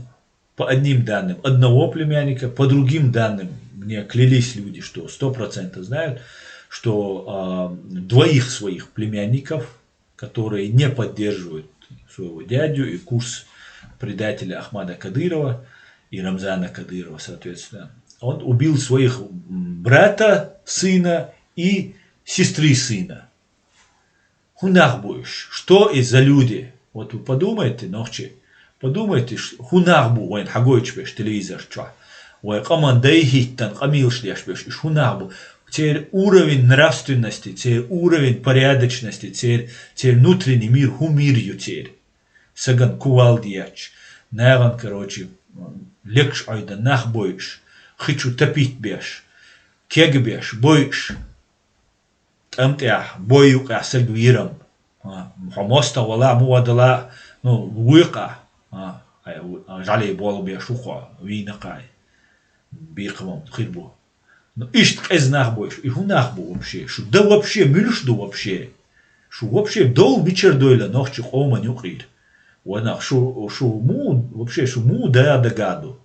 по одним данным одного племянника, по другим данным мне клялись люди, что 100% знают, что двоих своих племянников, которые не поддерживают своего дядю и курс предателя Ахмада Кадырова и Рамзана Кадырова, соответственно, он убил своих брата, сына и сестры сына. Хунах будешь. Что из-за люди? Вот вы подумайте, ночи. Подумайте, хунах бу, вайн хагойч беш, телевизор, чё. Вай командай хиттан, камилш деш беш, иш хунах бу. Теперь уровень нравственности, теперь уровень порядочности, теперь внутренний мир, хумирью теперь. Саган кувал дияч. Наган, короче, лекш айда, нах боиш. Хочу топить беш. Кег беш, боиш. Тамтях, бою касел вирам. Хамоста вала муадала, ну, вуйка. Жалей бол беш уха, винакай. Бирхамам, хирбу. Ну, ишь из нахбоишь, и хунахбу вообще. Шу да вообще, мильшду вообще. Шу вообще дол бичер дойла, нохчих ома нюхрит. Ванах, шу му, вообще, шу му да дагаду.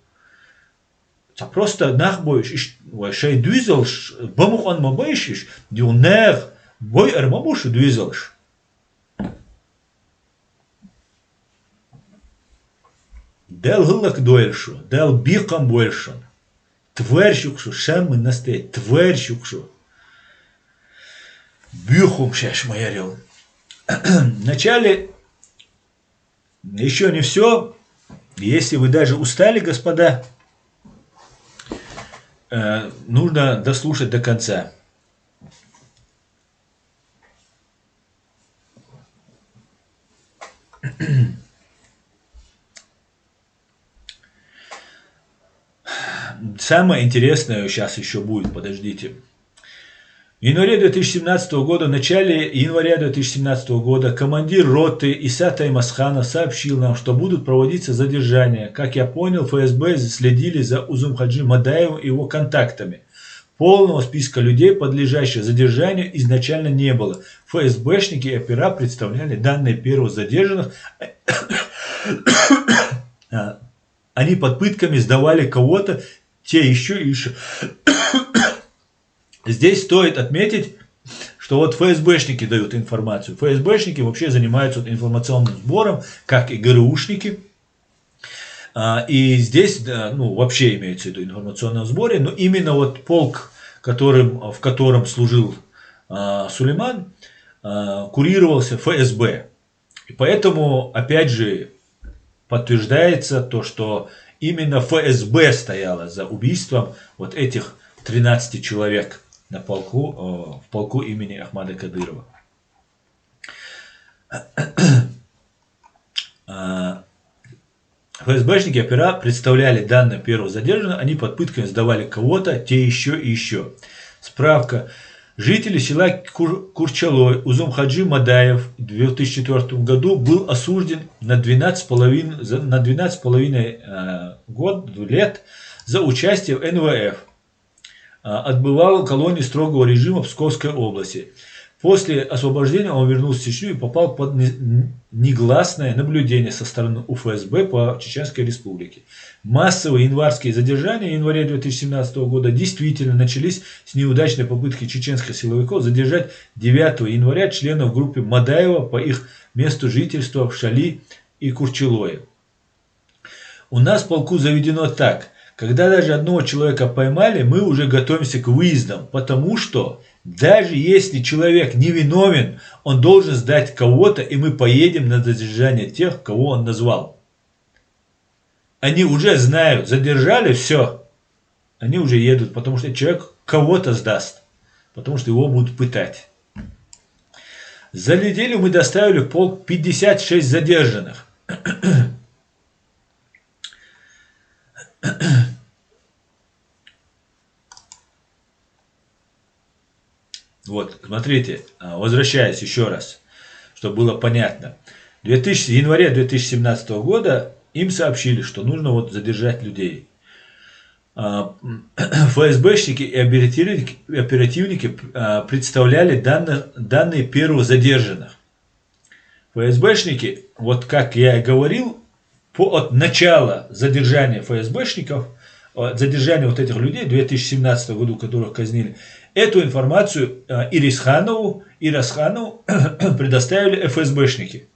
Ца просто нахбоишь, иш, вайшай двизалш, бамух он мабаишь, дюнер, бой армабуш двизалш. Дел гылак дойлшу, дел бикам больше. Тверщукшу, шамы настоять, тверщукшу. Бюхум шеш маярил. Вначале еще не все. Если вы даже устали, господа, нужно дослушать до конца. Самое интересное сейчас еще будет, подождите. В январе 2017 года, в начале января 2017 года командир роты Исатай Масханов сообщил нам, что будут проводиться задержания. Как я понял, ФСБ следили за Узумхаджи Мадаевым и его контактами. Полного списка людей, подлежащих задержанию, изначально не было. ФСБшники и опера представляли данные первых задержанных. Они под пытками сдавали кого-то, те еще и еще. Здесь стоит отметить, что вот ФСБшники дают информацию. ФСБшники вообще занимаются информационным сбором, как и ГРУшники. И здесь, ну, вообще имеется в виду информационном сборе, но именно вот полк, в котором служил Сулейман, курировался ФСБ. И поэтому, опять же, подтверждается то, что именно ФСБ стояла за убийством вот этих 13 человек в полку имени Ахмада Кадырова. ФСБшники опера представляли данные первого задержанного, они под пытками сдавали кого-то, те еще и еще. Справка. Житель села Курчалой Узумхаджи Мадаев в 2004 году был осужден на 12,5 лет за участие в НВФ. Отбывал в колонии строгого режима Псковской области. После освобождения он вернулся в Чечню и попал под негласное наблюдение со стороны УФСБ по Чеченской Республике. Массовые январские задержания в январе 2017 года действительно начались с неудачной попытки чеченских силовиков задержать 9 января членов группы Мадаева по их месту жительства в Шали и Курчелое. У нас в полку заведено так: когда даже одного человека поймали, мы уже готовимся к выездам, потому что даже если человек невиновен, он должен сдать кого-то, и мы поедем на задержание тех, кого он назвал. Они уже знают, задержали, все, они уже едут, потому что человек кого-то сдаст, потому что его будут пытать. За неделю мы доставили в полк 56 задержанных. Вот, смотрите, возвращаясь еще раз, чтобы было понятно. В январе 2017 года им сообщили, что нужно вот задержать людей. ФСБшники и оперативники представляли данные первых задержанных. ФСБшники, вот как я и говорил, от начала задержания ФСБшников, задержания вот этих людей в 2017 году, которых казнили, эту информацию и Расханову предоставили ФСБшники.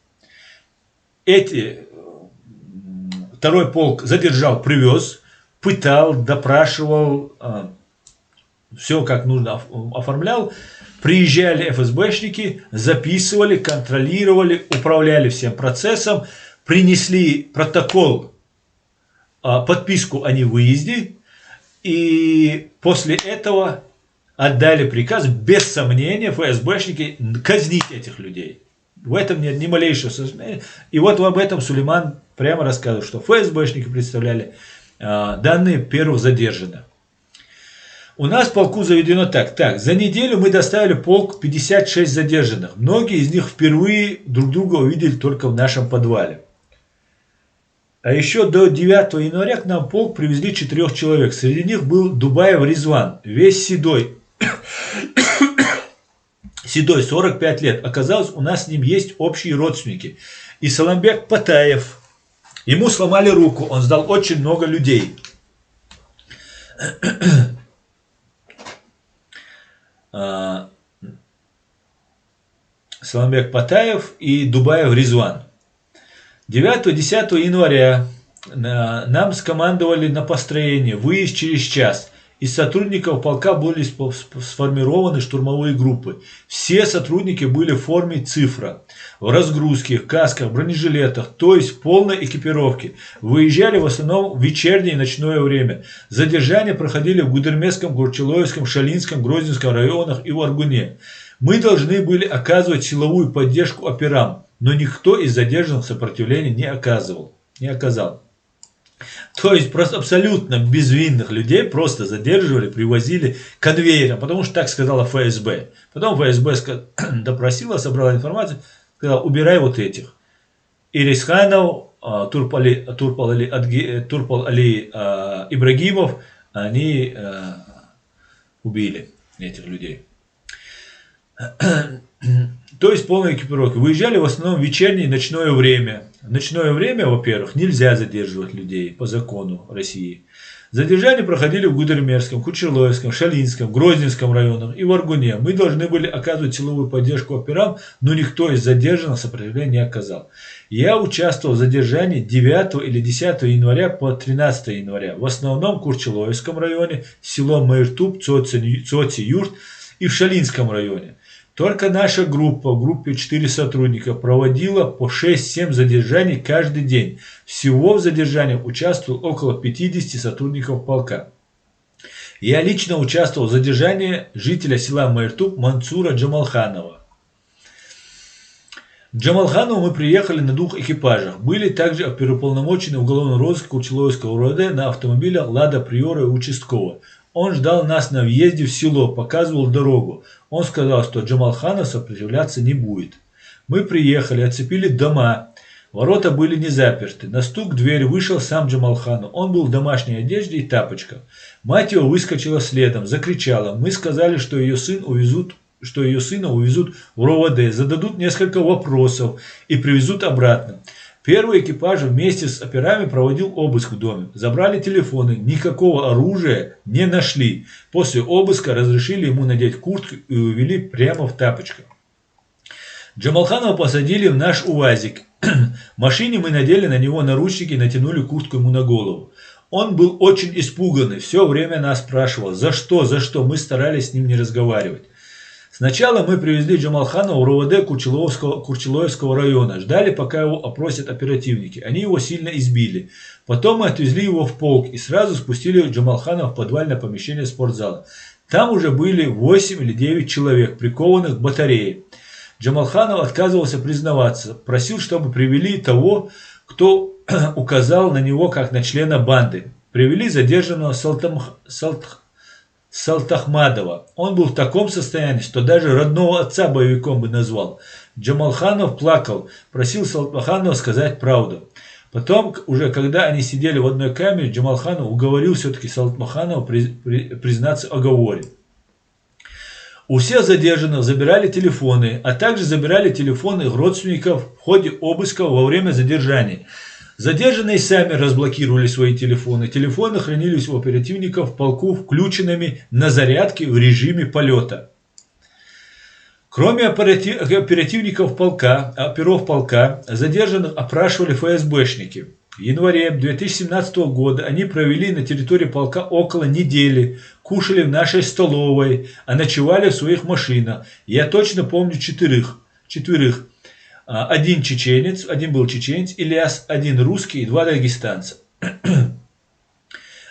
Второй полк задержал, привез, пытал, допрашивал, все как нужно оформлял. Приезжали ФСБшники, записывали, контролировали, управляли всем процессом, принесли протокол, подписку о невыезде, и после этого отдали приказ, без сомнения, ФСБшники казнить этих людей. В этом нет ни малейшего сомнения. И вот об этом Сулейман прямо рассказывал, что ФСБшники представляли данные первых задержанных. У нас в полку заведено так. За неделю мы доставили в полк 56 задержанных. Многие из них впервые друг друга увидели только в нашем подвале. А еще до 9 января к нам в полк привезли 4 человек. Среди них был Дубаев Ризван, весь седой. Седой, 45 лет. Оказалось, у нас с ним есть общие родственники. И Саламбек Патаев. Ему сломали руку, он сдал очень много людей. Саламбек Патаев и Дубаев Ризван. 9-10 января нам скомандовали на построение, выезд через час. Из сотрудников полка были сформированы штурмовые группы. Все сотрудники были в форме цифра, в разгрузке, в касках, бронежилетах, то есть в полной экипировке. Выезжали в основном в вечернее и ночное время. Задержания проходили в Гудермесском, Курчелоевском, Шалинском, Грозненском районах и в Аргуне. Мы должны были оказывать силовую поддержку операм, но никто из задержанных сопротивления не оказал. То есть просто абсолютно безвинных людей просто задерживали, привозили конвейером, потому что так сказала ФСБ. Потом ФСБ допросила, собрала информацию, сказала: убирай вот этих. И Расханов, Турпал Али Ибрагимов, они убили этих людей. То есть полная экипировка. Выезжали в основном в вечернее и ночное время. В ночное время, во-первых, нельзя задерживать людей по закону России. Задержания проходили в Гудермесском, Курчелоевском, Шалинском, Грозненском районах и в Аргуне. Мы должны были оказывать силовую поддержку операм, но никто из задержанных сопротивления не оказал. Я участвовал в задержании 9 или 10 января по 13 января. В основном в Курчелоевском районе, село Майртуб, Цоци-Юрт и в Шалинском районе. Только наша группа, в группе 4 сотрудника, проводила по 6-7 задержаний каждый день. Всего в задержаниях участвовало около 50 сотрудников полка. Я лично участвовал в задержании жителя села Майртуб Мансура Джамалханова. К Джамалханову мы приехали на 2 экипажах. Были также оперуполномоченные уголовного розыска Курчелоевского РОВД на автомобилях Лада Приора и участкового. Он ждал нас на въезде в село, показывал дорогу. Он сказал, что Джамалханов сопротивляться не будет. Мы приехали, оцепили дома. Ворота были не заперты. На стук в дверь вышел сам Джамалханов. Он был в домашней одежде и тапочках. Мать его выскочила следом, закричала. Мы сказали, что ее сын увезут что ее сына увезут в РОВД, зададут несколько вопросов и привезут обратно. Первый экипаж вместе с операми проводил обыск в доме. Забрали телефоны, никакого оружия не нашли. После обыска разрешили ему надеть куртку и увели прямо в тапочках. Джамалханова посадили в наш УАЗик. В машине мы надели на него наручники и натянули куртку ему на голову. Он был очень испуганный, все время нас спрашивал, за что, мы старались с ним не разговаривать. Сначала мы привезли Джамалханова в РОВД Курчилоевского района, ждали, пока его опросят оперативники. Они его сильно избили. Потом мы отвезли его в полк и сразу спустили Джамалханова в подвальное помещение спортзала. Там уже были 8 или 9 человек, прикованных к батарее. Джамалханов отказывался признаваться, просил, чтобы привели того, кто указал на него как на члена банды. Привели задержанного Салтахмадова. Он был в таком состоянии, что даже родного отца боевиком бы назвал. Джамалханов плакал, просил Салтахмадова сказать правду. Потом, уже когда они сидели в одной камере, Джамалханов уговорил все-таки Салтахмадова признаться о оговоре. У всех задержанных забирали телефоны, а также забирали телефоны их родственников в ходе обыска во время задержания. Задержанные сами разблокировали свои телефоны. Телефоны хранились у оперативников в полку включенными на зарядке в режиме полета. Кроме оперативников полка, оперов полка, задержанных опрашивали ФСБшники. В январе 2017 года они провели на территории полка около недели, кушали в нашей столовой, а ночевали в своих машинах. Я точно помню четверых. Один был чеченец, Ильяс, один русский и 2 дагестанца.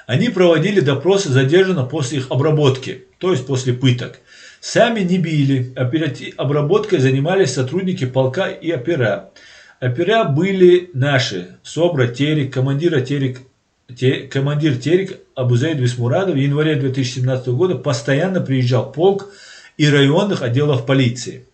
Они проводили допросы задержанных после их обработки, то есть после пыток. Сами не били, обработкой занимались сотрудники полка и опера. Опера были наши, Собра Терек, командир Терек Абузейд Висмурадов в январе 2017 года постоянно приезжал в полк и районных отделов полиции.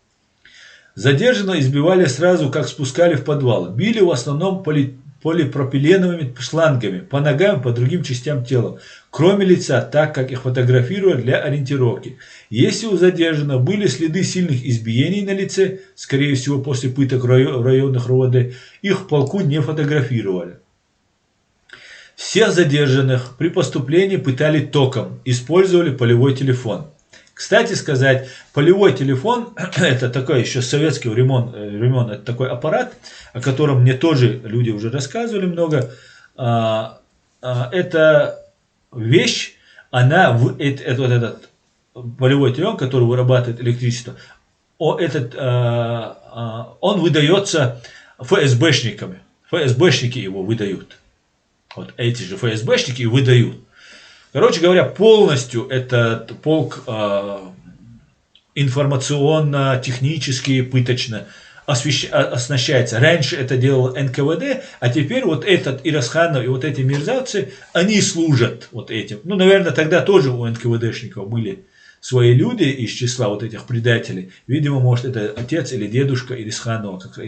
Задержанного избивали сразу, как спускали в подвал. Били в основном полипропиленовыми шлангами, по ногам и по другим частям тела, кроме лица, так как их фотографировали для ориентировки. Если у задержанного были следы сильных избиений на лице, скорее всего после пыток районных РОВД, их в полку не фотографировали. Всех задержанных при поступлении пытали током, использовали полевой телефон. Кстати сказать, полевой телефон, это такой еще советский времен, это такой аппарат, о котором мне тоже люди уже рассказывали много. Это вещь, этот полевой телефон, который вырабатывает электричество, он выдается ФСБшниками. ФСБшники его выдают. Вот эти же ФСБшники и выдают. Короче говоря, полностью этот полк информационно-технически, пыточно оснащается. Раньше это делал НКВД, а теперь вот этот Ирасханов и вот эти мерзавцы, они служат вот этим. Ну, наверное, тогда тоже у НКВДшников были свои люди из числа вот этих предателей. Видимо, может, это отец или дедушка Ирасханова как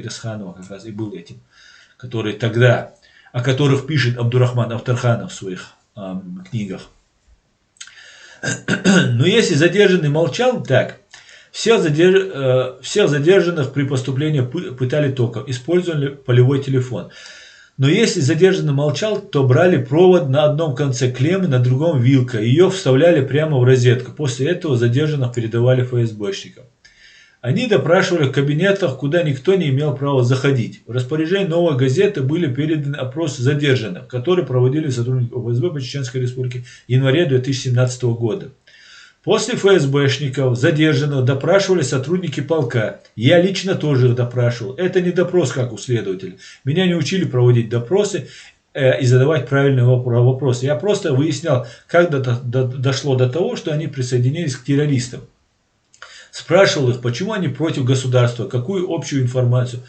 раз и был этим, который тогда, о которых пишет Абдурахман Авторханов в своих книгах. Но если задержанный молчал, так, всех задержанных при поступлении пытали током, использовали полевой телефон. Но если задержанный молчал, то брали провод на одном конце клеммы, на другом вилка, ее вставляли прямо в розетку. После этого задержанных передавали ФСБшникам. Они допрашивали в кабинетах, куда никто не имел права заходить. В распоряжении «Новой газеты» были переданы опросы задержанных, которые проводили сотрудники ФСБ по Чеченской Республике в январе 2017 года. После ФСБшников задержанных допрашивали сотрудники полка. Я лично тоже их допрашивал. Это не допрос, как у следователя. Меня не учили проводить допросы и задавать правильные вопросы. Я просто выяснял, как дошло до того, что они присоединились к террористам. Спрашивал их, почему они против государства, какую-то общую информацию,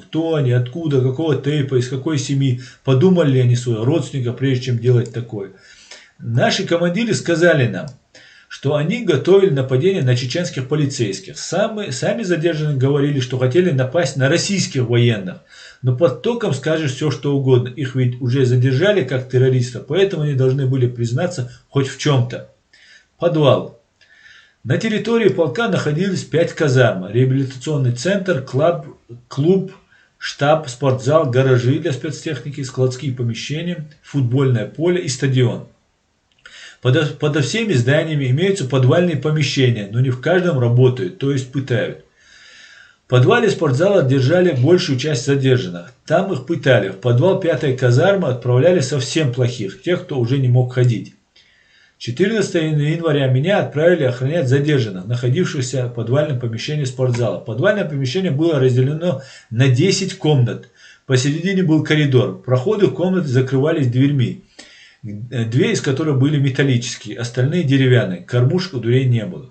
кто они, откуда, какого тейпа, из какой семьи, подумали ли они своего родственника, прежде чем делать такое. Наши командиры сказали нам, что они готовили нападение на чеченских полицейских. Сами задержанные говорили, что хотели напасть на российских военных. Но под током скажешь все, что угодно. Их ведь уже задержали как террористов, поэтому они должны были признаться хоть в чем-то. Подвал. На территории полка находились 5 казарм, реабилитационный центр, клуб, штаб, спортзал, гаражи для спецтехники, складские помещения, футбольное поле и стадион. Подо всеми зданиями имеются подвальные помещения, но не в каждом работают, то есть пытают. В подвале спортзала держали большую часть задержанных. Там их пытали. В подвал 5-й казармы отправляли совсем плохих, тех, кто уже не мог ходить. 14 января меня отправили охранять задержанных, находившихся в подвальном помещении спортзала. Подвальное помещение было разделено на 10 комнат. Посередине был коридор. Проходы в комнаты закрывались дверьми. 2 из которых были металлические, остальные деревянные. Кормушек у дверей не было.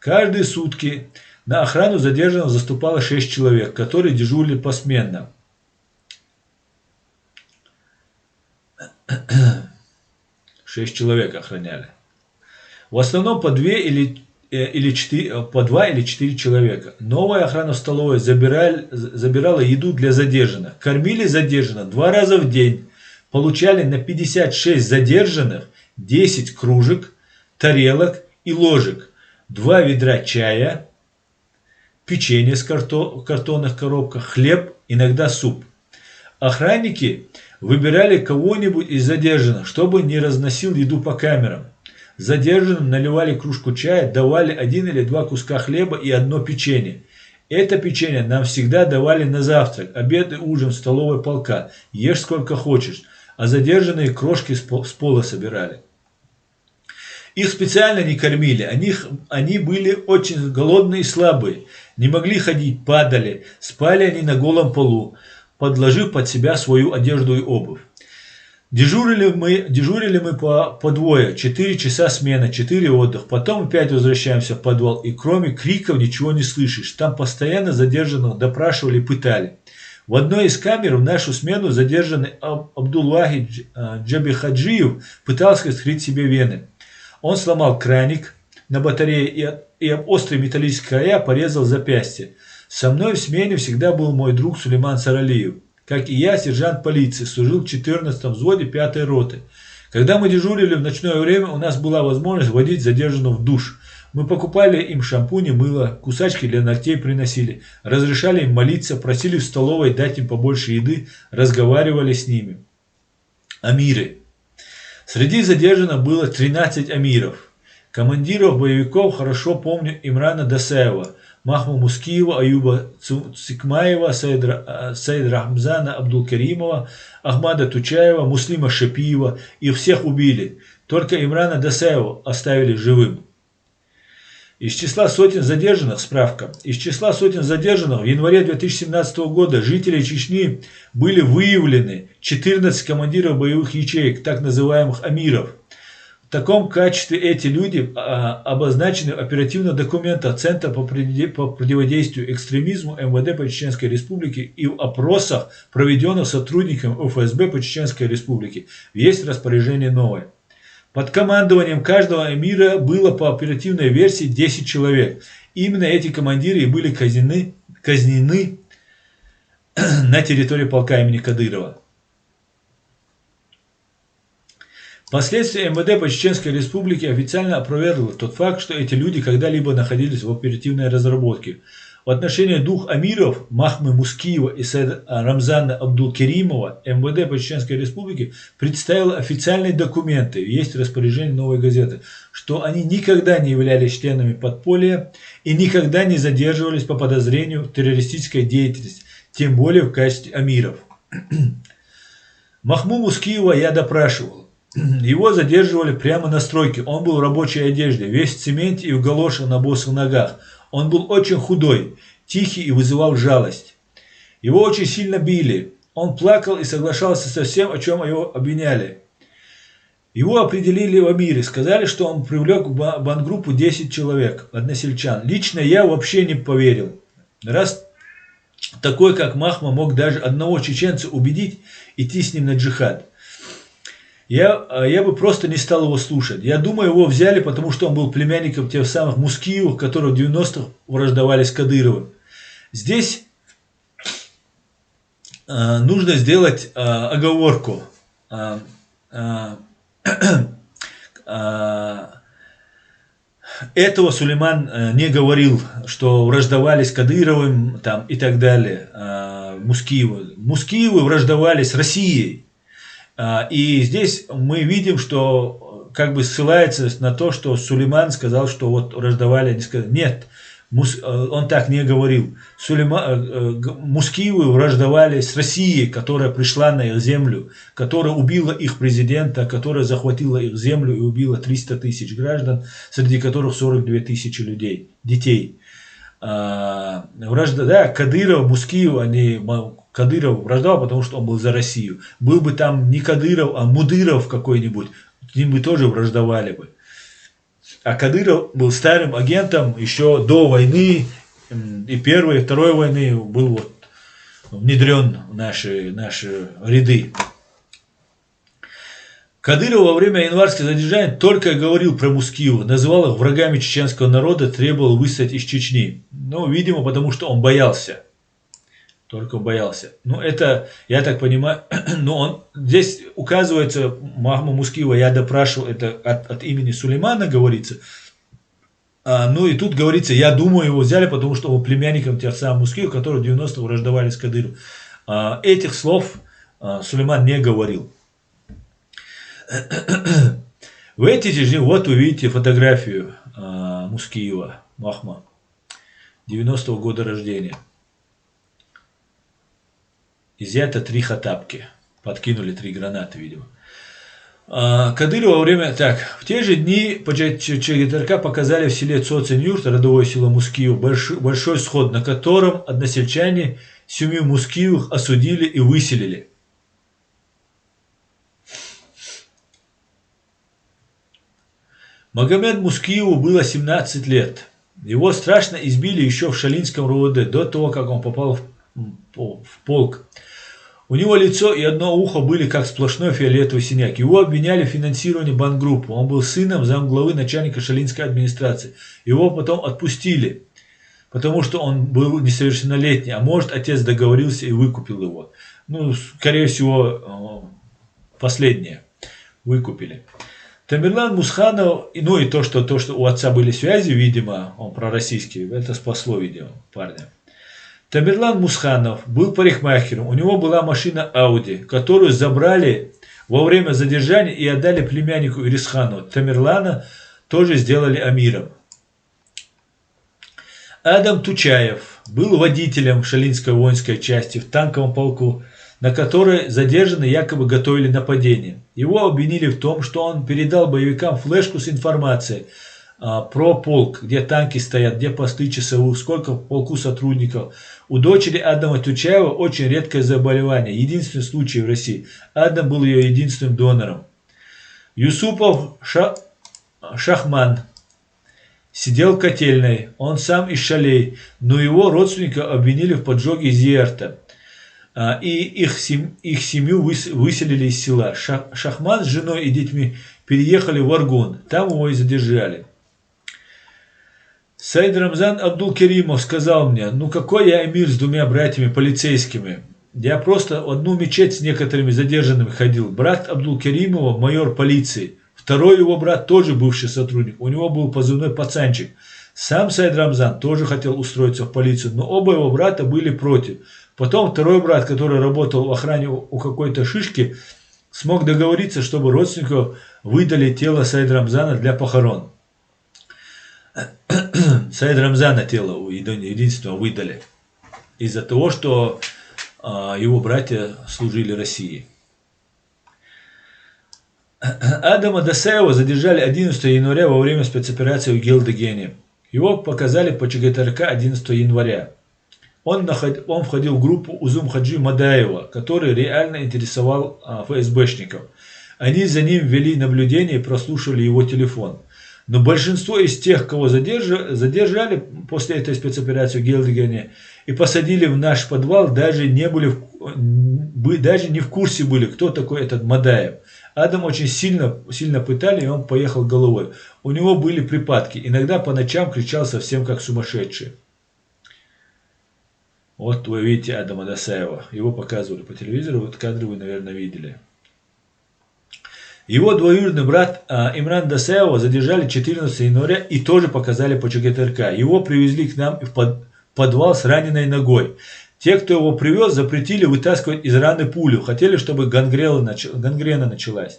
Каждые сутки на охрану задержанных заступало 6 человек, которые дежурили посменно. Шесть человек охраняли. В основном по 2 или 4 человека. Новая охрана в столовой забирала еду для задержанных. Кормили задержанных 2 раза в день. Получали на 56 задержанных 10 кружек, тарелок и ложек, 2 ведра чая, печенье в картонных коробках, хлеб, иногда суп. Охранники выбирали кого-нибудь из задержанных, чтобы не разносил еду по камерам. Задержанным наливали кружку чая, давали 1 или 2 куска хлеба и 1 печенье. Это печенье нам всегда давали на завтрак, обед и ужин в столовой полка. Ешь сколько хочешь. А задержанные крошки с пола собирали. Их специально не кормили. Они были очень голодные и слабые. Не могли ходить, падали. Спали они на голом полу, подложив под себя свою одежду и обувь. Дежурили мы по двое, 4 часа смена, 4 отдых. Потом опять возвращаемся в подвал, и кроме криков ничего не слышишь. Там постоянно задержанных допрашивали и пытали. В одной из камер в нашу смену задержанный Абдуллахи Джабихаджиев пытался скрыть себе вены. Он сломал краник на батарее и об острый металлический края порезал запястье. Со мной в смене всегда был мой друг Сулейман Саралиев. Как и я, сержант полиции, служил в 14-м взводе 5-й роты. Когда мы дежурили в ночное время, у нас была возможность водить задержанных в душ. Мы покупали им шампуни, мыло, кусачки для ногтей приносили, разрешали им молиться, просили в столовой дать им побольше еды, разговаривали с ними. Амиры. Среди задержанных было 13 амиров. Командиров боевиков хорошо помню Имрана Дасаева, Махму Мускиева, Аюба Цикмаева, Саид Рамзана Абдулкаримова, Ахмада Тучаева, Муслима Шапиева. Их всех убили. Только Имрана Дасаева оставили живым. Из числа сотен задержанных, справка, из числа сотен задержанных в январе 2017 года жителей Чечни были выявлены 14 командиров боевых ячеек, так называемых амиров. В таком качестве эти люди обозначены в оперативных документах Центра по противодействию экстремизму МВД по Чеченской Республике и в опросах, проведенных сотрудниками ФСБ по Чеченской Республике. Есть распоряжение новое. Под командованием каждого эмира было по оперативной версии 10 человек. Именно эти командиры и были казнены на территории полка имени Кадырова. Впоследствии МВД по Чеченской Республике официально опровергло тот факт, что эти люди когда-либо находились в оперативной разработке. В отношении 2 амиров, Махмы Мускиева и Саида Рамзана Абдулкаримова, МВД по Чеченской Республике представило официальные документы, есть распоряжение «Новой газеты», что они никогда не являлись членами подполья и никогда не задерживались по подозрению в террористической деятельности, тем более в качестве амиров. Махму Мускиева я допрашивал. Его задерживали прямо на стройке, он был в рабочей одежде, весь в цементе и в галошах на босых ногах. Он был очень худой, тихий и вызывал жалость. Его очень сильно били. Он плакал и соглашался со всем, о чем его обвиняли. Его определили в амире. Сказали, что он привлек в бандгруппу 10 человек, односельчан. Лично я вообще не поверил. Раз такой, как Махма, мог даже одного чеченца убедить идти с ним на джихад. Я бы просто не стал его слушать. Я думаю, его взяли, потому что он был племянником тех самых Мускиевых, которые в 90-х враждовали с Кадыровым. Здесь нужно сделать оговорку. этого Сулейман не говорил, что враждовали с Кадыровым там, и так далее. Мускиевы. Мускиевы враждовали с Россией. И здесь мы видим, что как бы ссылается на то, что Сулейман сказал, что вот враждовали, они сказали, нет, он так не говорил. Мускиевы враждовали с Россией, которая пришла на их землю, которая убила их президента, которая захватила их землю и убила 300 тысяч граждан, среди которых 42 тысячи людей, детей. Да, Кадыров, Мускиев, Кадыров враждовал, потому что он был за Россию. Был бы там не Кадыров, а Мудыров какой-нибудь, к ним бы тоже враждовали бы. А Кадыров был старым агентом еще до войны, и первой, и второй войны был вот внедрен в наши ряды. Кадыров во время январских задержаний только говорил про Мускиева, называл их врагами чеченского народа, требовал выслать из Чечни. Ну, видимо, потому что он боялся. Только боялся. Ну, это, я так понимаю, но он, здесь указывается, Махма Мускиева, я допрашивал, это от имени Сулеймана говорится. Ну, и тут говорится, я думаю, его взяли, потому что он племянником тех самых Мускиева, которые в 90-х враждовали с Кадыровым. Этих слов Сулейман не говорил. В эти же дни, вот вы видите фотографию Мускиева, Махма, 90-го года рождения. Изъято 3 хатапки. Подкинули 3 гранаты, видимо. Кадыров во время... Так, в те же дни ЧГТРК показали в селе Цоцин-Юрт, родовое село Мускиев, большой сход, на котором односельчане семью Мускиевых осудили и выселили. Магомед Мускиеву было 17 лет. Его страшно избили еще в Шалинском РУВД, до того, как он попал в полк. У него лицо и одно ухо были как сплошной фиолетовый синяк. Его обвиняли в финансировании бандгруппы. Он был сыном замглавы начальника Шалинской администрации. Его потом отпустили, потому что он был несовершеннолетний. А может, отец договорился и выкупил его. Ну, скорее всего, последнее. Выкупили. Тамерлан Мусханов, ну и то, что у отца были связи, видимо, он пророссийский, это спасло, видимо, парня. Тамерлан Мусханов был парикмахером, у него была машина Audi, которую забрали во время задержания и отдали племяннику Ирисхану. Тамерлана тоже сделали амиром. Адам Тучаев был водителем Шалинской воинской части в танковом полку, на которой задержанные якобы готовили нападение. Его обвинили в том, что он передал боевикам флешку с информацией про полк, где танки стоят, где посты часовых, сколько в полку сотрудников. У дочери Адама Тучаева очень редкое заболевание, единственный случай в России. Адам был ее единственным донором. Юсупов Шахман сидел в котельной, он сам из Шалей, но его родственника обвинили в поджоге Зиерта. И их семью выселили из села. Шахман с женой и детьми переехали в Аргун, там его и задержали. Саид Рамзан Абдул-Керимов сказал мне, ну какой я эмир с 2 братьями полицейскими. Я просто в одну мечеть с некоторыми задержанными ходил. Брат Абдул-Керимова майор полиции. Второй его брат тоже бывший сотрудник. У него был позывной пацанчик. Сам Саид Рамзан тоже хотел устроиться в полицию, но оба его брата были против. Потом второй брат, который работал в охране у какой-то шишки, смог договориться, чтобы родственников выдали тело Саида Рамзана для похорон. Саида Рамзана тело у единственного выдали. Из-за того, что его братья служили России. Адама Дасаева задержали 11 января во время спецоперации в Гелдегене. Его показали по ЧГТРК 11 января. Он входил в группу Узум Хаджи Мадаева, который реально интересовал ФСБшников. Они за ним вели наблюдение и прослушивали его телефон. Но большинство из тех, кого задержали после этой спецоперации в Гелдегене и посадили в наш подвал, даже не в курсе были, кто такой этот Мадаев. Адам очень сильно пытали, и он поехал головой. У него были припадки. Иногда по ночам кричал совсем как сумасшедший. Вот вы видите Адама Дасаева. Его показывали по телевизору. Вот кадры вы, наверное, видели. Его двоюродный брат Имран Дасаева задержали 14 января и тоже показали по ЧГТРК. Его привезли к нам в подвал с раненой ногой. Те, кто его привез, запретили вытаскивать из раны пулю. Хотели, чтобы гангрена началась.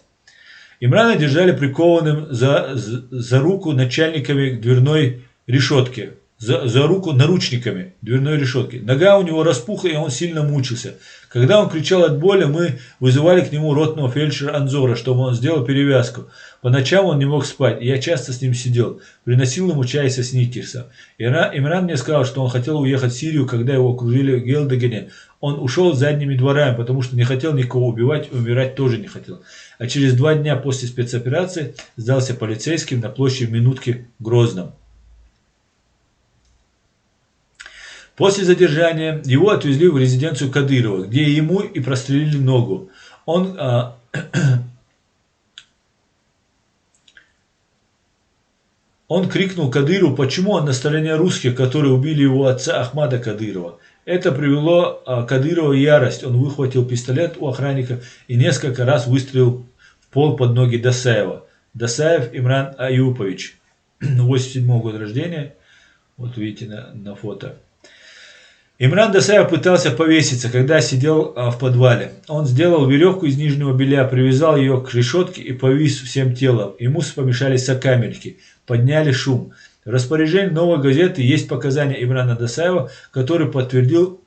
Имрана держали прикованным за руку начальниками дверной решетки. За руку наручниками дверной решетки. Нога у него распухла, и он сильно мучился. Когда он кричал от боли, мы вызывали к нему ротного фельдшера Анзора, чтобы он сделал перевязку. По ночам он не мог спать, и я часто с ним сидел. Приносил ему чай со сникерсом. Имран мне сказал, что он хотел уехать в Сирию, когда его окружили в Гелдегене. Он ушел задними дворами, потому что не хотел никого убивать, умирать тоже не хотел. А через 2 дня после спецоперации сдался полицейским на площади Минутки в Грозном. После задержания его отвезли в резиденцию Кадырова, где ему и прострелили ногу. Он крикнул Кадырову, почему он на стороне русских, которые убили его отца Ахмада Кадырова. Это привело Кадырова в ярость. Он выхватил пистолет у охранника и несколько раз выстрелил в пол под ноги Дасаева. Дасаев Имран Аюпович, 87 года рождения. Вот видите на фото. Имран Дасаев пытался повеситься, когда сидел в подвале. Он сделал веревку из нижнего белья, привязал ее к решетке и повис всем телом. Ему помешали сокамерники, подняли шум. В распоряжении «Новой газеты» есть показания Имрана Дасаева, который подтвердил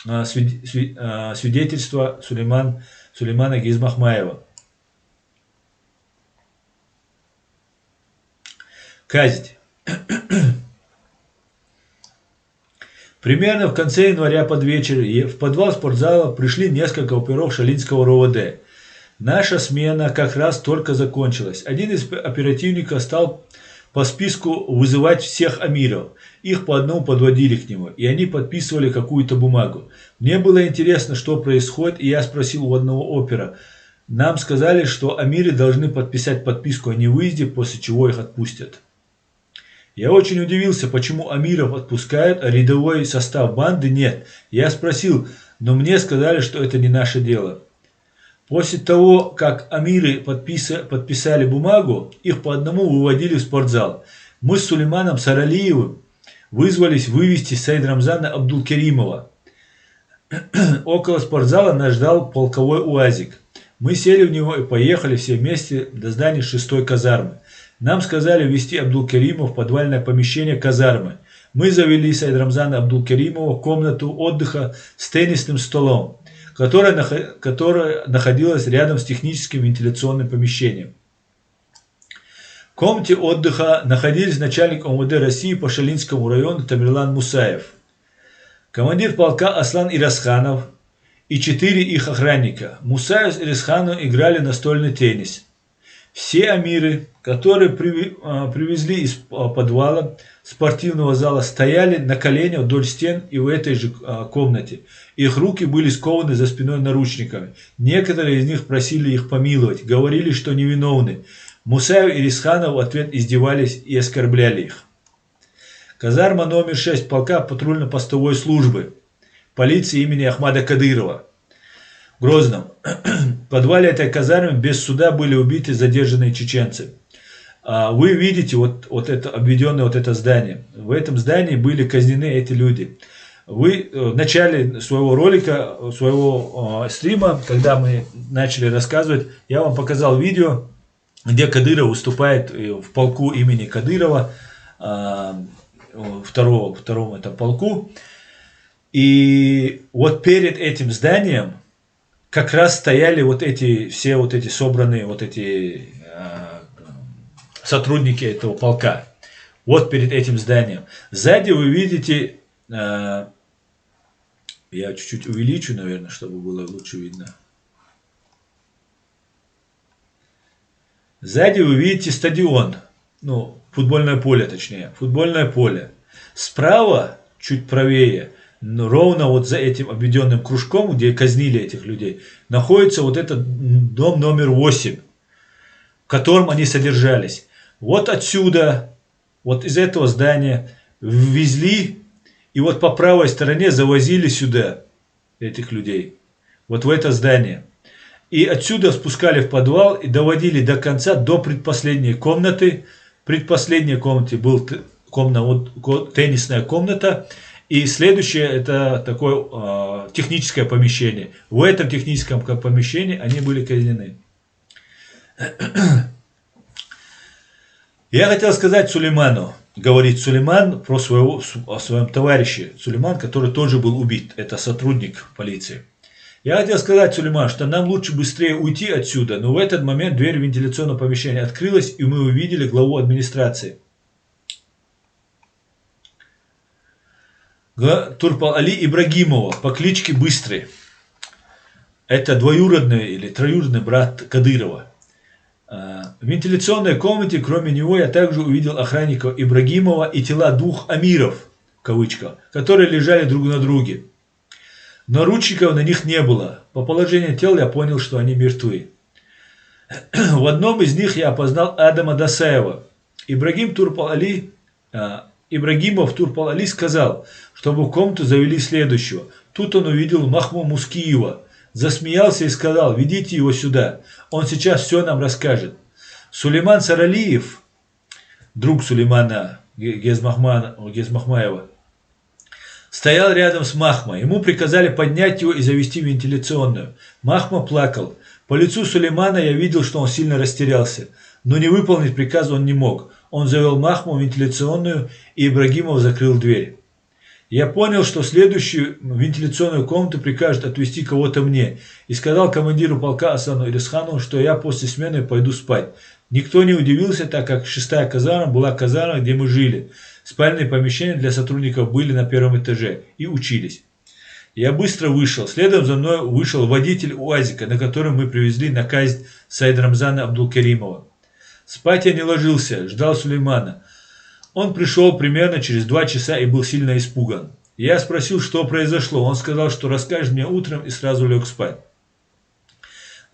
свидетельство Сулеймана Гизмахмаева. Казнь. Примерно в конце января под вечер в подвал спортзала пришли несколько оперов Шалинского РОВД. Наша смена как раз только закончилась. Один из оперативников стал по списку вызывать всех амиров. Их по одному подводили к нему, и они подписывали какую-то бумагу. Мне было интересно, что происходит, и я спросил у одного опера. Нам сказали, что амиры должны подписать подписку о невыезде, после чего их отпустят. Я очень удивился, почему амиров отпускают, а рядовой состав банды нет. Я спросил, но мне сказали, что это не наше дело. После того, как амиры подписали бумагу, их по одному выводили в спортзал. Мы с Сулейманом Саралиевым вызвались вывести Саид Рамзана Абдулкеримова. Около спортзала нас ждал полковой УАЗик. Мы сели в него и поехали все вместе до здания 6-й казармы. Нам сказали ввести Абдулкеримова в подвальное помещение казармы. Мы завели Саид Рамзана Абдулкеримова в комнату отдыха с теннисным столом, которая находилась рядом с техническим вентиляционным помещением. В комнате отдыха находились начальник ОМВД России по Шалинскому району Тамерлан Мусаев, командир полка Аслан Ирасханов и 4 их охранника. Мусаев с Ирасхановым играли настольный теннис. Все амиры, которые привезли из подвала спортивного зала, стояли на коленях вдоль стен и в этой же комнате. Их руки были скованы за спиной наручниками. Некоторые из них просили их помиловать, говорили, что невиновны. Мусаев и Ирасханов в ответ издевались и оскорбляли их. Казарма номер 6 полка патрульно-постовой службы полиции имени Ахмада Кадырова в Грозном. В подвале этой казармы без суда были убиты задержанные чеченцы. Вы видите вот это обведенное вот это здание. В этом здании были казнены эти люди. Вы в начале своего ролика, своего стрима, когда мы начали рассказывать, я вам показал видео, где Кадыров выступает в полку имени Кадырова, втором этом полку. И вот перед этим зданием как раз стояли все собранные сотрудники этого полка. Вот перед этим зданием. Сзади вы видите, я чуть-чуть увеличу, наверное, чтобы было лучше видно. Сзади вы видите стадион, футбольное поле точнее, футбольное поле. Справа, чуть правее, ровно вот за этим обведенным кружком, где казнили этих людей, находится вот этот дом номер 8, в котором они содержались. Вот отсюда, вот из этого здания ввезли, и вот по правой стороне завозили сюда этих людей, вот в это здание. И отсюда спускали в подвал и доводили до конца, до предпоследней комнаты. В предпоследней комнате был теннисная комната. И следующее это такое техническое помещение. В этом техническом помещении они были казнены. Я хотел сказать Сулейману, говорит Сулейман о своем товарище. Сулейман, который тоже был убит. Это сотрудник полиции. Я хотел сказать, Сулейман, что нам лучше быстрее уйти отсюда. Но в этот момент дверь вентиляционного помещения открылась, и мы увидели главу администрации. Турпал-Али Ибрагимова по кличке Быстрый. Это двоюродный или троюродный брат Кадырова. В вентиляционной комнате, кроме него, я также увидел охранников Ибрагимова и тела двух амиров, в кавычках, которые лежали друг на друге. Наручников на них не было. По положению тел я понял, что они мертвы. В одном из них я опознал Адама Дасаева. Ибрагимов Турпал-Али сказал, чтобы в комнату завели следующего. Тут он увидел Махму Мускиева. Засмеялся и сказал: ведите его сюда, он сейчас все нам расскажет. Сулейман Саралиев, друг Сулеймана Гезмахмаева, стоял рядом с Махмой. Ему приказали поднять его и завести в вентиляционную. Махма плакал. По лицу Сулеймана я видел, что он сильно растерялся, но не выполнить приказ он не мог. Он завел Махму в вентиляционную, и Ибрагимов закрыл дверь. Я понял, что следующую вентиляционную комнату прикажет отвезти кого-то мне, и сказал командиру полка Асану Ирисхану, что я после смены пойду спать. Никто не удивился, так как 6-я казарма была казарма, где мы жили. Спальные помещения для сотрудников были на первом этаже и учились. Я быстро вышел. Следом за мной вышел водитель УАЗика, на котором мы привезли на казнь Саида Рамзана Абдулкеримова. Спать я не ложился, ждал Сулеймана. Он пришел примерно через 2 часа и был сильно испуган. Я спросил, что произошло. Он сказал, что расскажет мне утром, и сразу лег спать.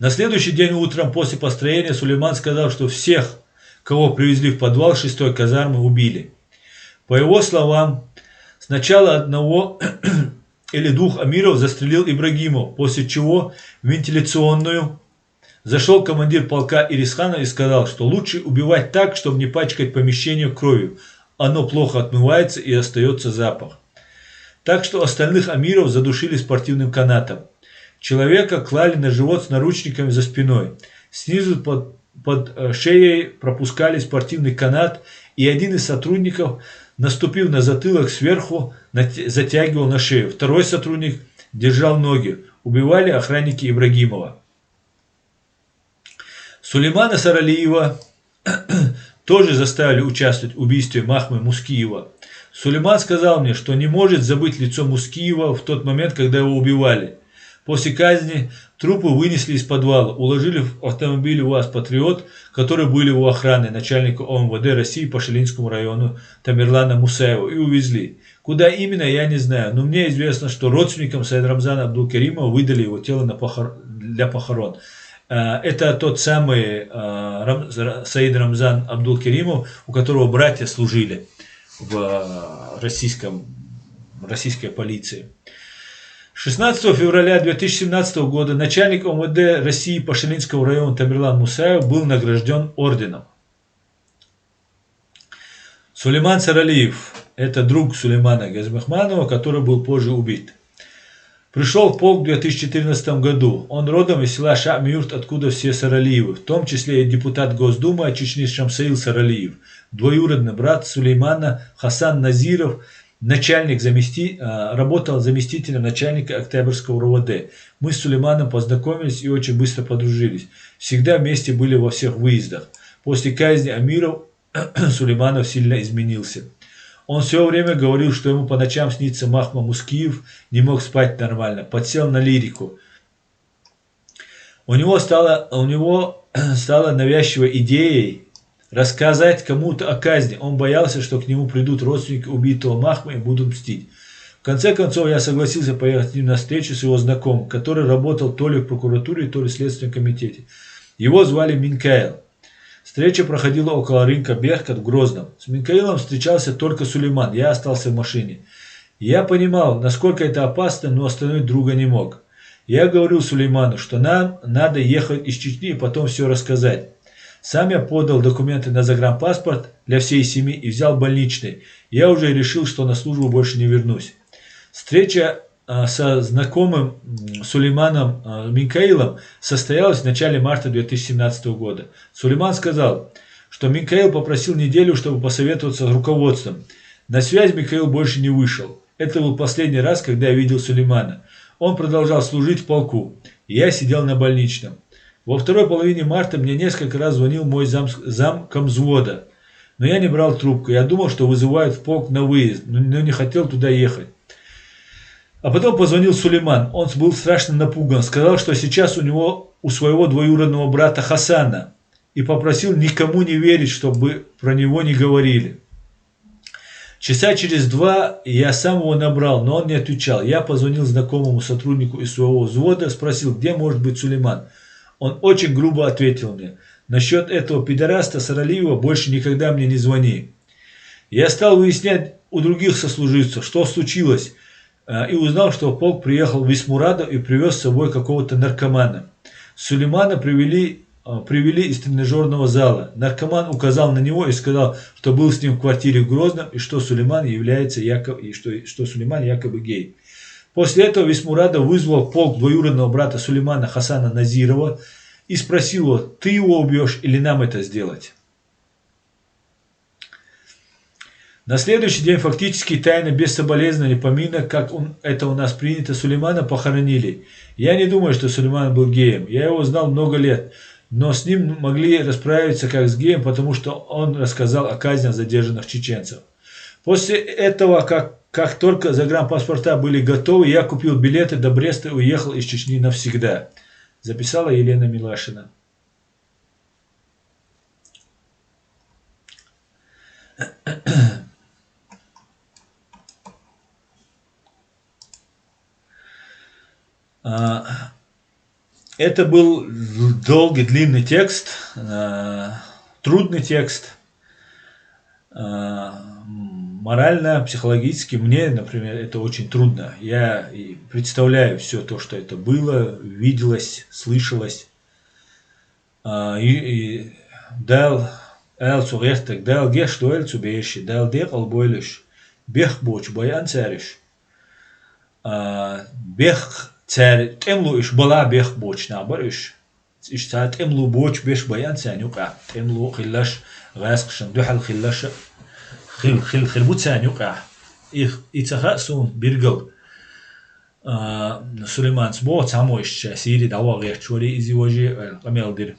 На следующий день утром после построения Сулейман сказал, что всех, кого привезли в подвал 6-й казармы, убили. По его словам, сначала одного или 2 амиров застрелил Ибрагимов, после чего в вентиляционную зашел командир полка Ирисхана и сказал, что лучше убивать так, чтобы не пачкать помещение кровью. Оно плохо отмывается и остается запах. Так что остальных амиров задушили спортивным канатом. Человека клали на живот с наручниками за спиной. Снизу под шеей пропускали спортивный канат, и один из сотрудников, наступив на затылок сверху, затягивал на шею. Второй сотрудник держал ноги. Убивали охранники Ибрагимова. Сулеймана Саралиева тоже заставили участвовать в убийстве Махмы Мускиева. Сулейман сказал мне, что не может забыть лицо Мускиева в тот момент, когда его убивали. После казни трупы вынесли из подвала, уложили в автомобиль УАЗ «Патриот», которые были у охраны начальника ОМВД России по Шилинскому району Тамерлана Мусаева, и увезли. Куда именно, я не знаю, но мне известно, что родственникам Саида Рамзана Абдулкеримова выдали его тело для похорон. Это тот самый Саид Рамзан Абдулкеримов, у которого братья служили в российской полиции. 16 февраля 2017 года начальник ОМВД России по Шилинскому району Тамерлан Мусаев был награжден орденом. Сулейман Саралиев – это друг Сулеймана Гезмахманова, который был позже убит. Пришел в полк в 2014 году. Он родом из села Шамиюрт, откуда все Саралиевы, в том числе и депутат Госдумы Чечни Шамсаил Саралиев, двоюродный брат Сулеймана Хасан Назиров, работал заместителем начальника Октябрьского РОВД. Мы с Сулейманом познакомились и очень быстро подружились. Всегда вместе были во всех выездах. После казни амиров Сулейманов сильно изменился. Он все время говорил, что ему по ночам снится Махма Мускиев, не мог спать нормально, подсел на лирику. У него стала навязчивой идеей рассказать кому-то о казни. Он боялся, что к нему придут родственники убитого Махма и будут мстить. В конце концов, я согласился поехать с ним на встречу с его знакомым, который работал то ли в прокуратуре, то ли в Следственном комитете. Его звали Минкаил. Встреча проходила около рынка Беркат в Грозном. С Минкаилом встречался только Сулейман, я остался в машине. Я понимал, насколько это опасно, но остановить друга не мог. Я говорил Сулейману, что нам надо ехать из Чечни и потом все рассказать. Сам я подал документы на загранпаспорт для всей семьи и взял больничный. Я уже решил, что на службу больше не вернусь. Встреча со знакомым Сулейманом Минкаилом состоялась в начале марта 2017 года. Сулейман сказал, что Минкаил попросил неделю, чтобы посоветоваться с руководством. На связь Минкаил больше не вышел. Это был последний раз, когда я видел Сулеймана. Он продолжал служить в полку. Я сидел на больничном. Во второй половине марта мне несколько раз звонил мой зам комзвода. Но я не брал трубку. Я думал, что вызывают в полк на выезд, но не хотел туда ехать. А потом позвонил Сулейман. Он был страшно напуган. Сказал, что сейчас у своего двоюродного брата Хасана. И попросил никому не верить, чтобы про него не говорили. Часа через 2 я сам его набрал, но он не отвечал. Я позвонил знакомому сотруднику из своего взвода, спросил, где может быть Сулейман. Он очень грубо ответил мне, насчет этого пидораста Саралиева больше никогда мне не звони. Я стал выяснять у других сослуживцев, что случилось, и узнал, что полк приехал в Исмурадов и привез с собой какого-то наркомана. Сулеймана привели из тренажерного зала. Наркоман указал на него и сказал, что был с ним в квартире в Грозном и что Сулейман якобы гей. После этого Висмурадов вызвал полк двоюродного брата Сулеймана Хасана Назирова и спросил его, ты его убьешь или нам это сделать? На следующий день фактически тайно, без соболезнования, поминок, как это у нас принято, Сулеймана похоронили. Я не думаю, что Сулейман был геем. Я его знал много лет. Но с ним могли расправиться как с геем, потому что он рассказал о казнях задержанных чеченцев. После этого, как только загранпаспорта были готовы, я купил билеты до Бреста и уехал из Чечни навсегда. Записала Елена Милашина. Это был долгий, длинный текст, трудный текст. Морально, психологически мне, например, это очень трудно. Я и представляю все то, что это было, виделось, слышалось. И дал цугертек, дал геш дуэль цубеши, дал декал бойлиш, бех боч боян цариш, бех царь темлу иш бала бех боч набариш, иш царь темлу боч беш боян цанюка, темлу хиллаш гасқшам духал хиллаш خل بوتسان يقع إتخاصون بيرجل سليمان سبوت ساموش سيري دعوة غير شوري إزي وجه قميل دير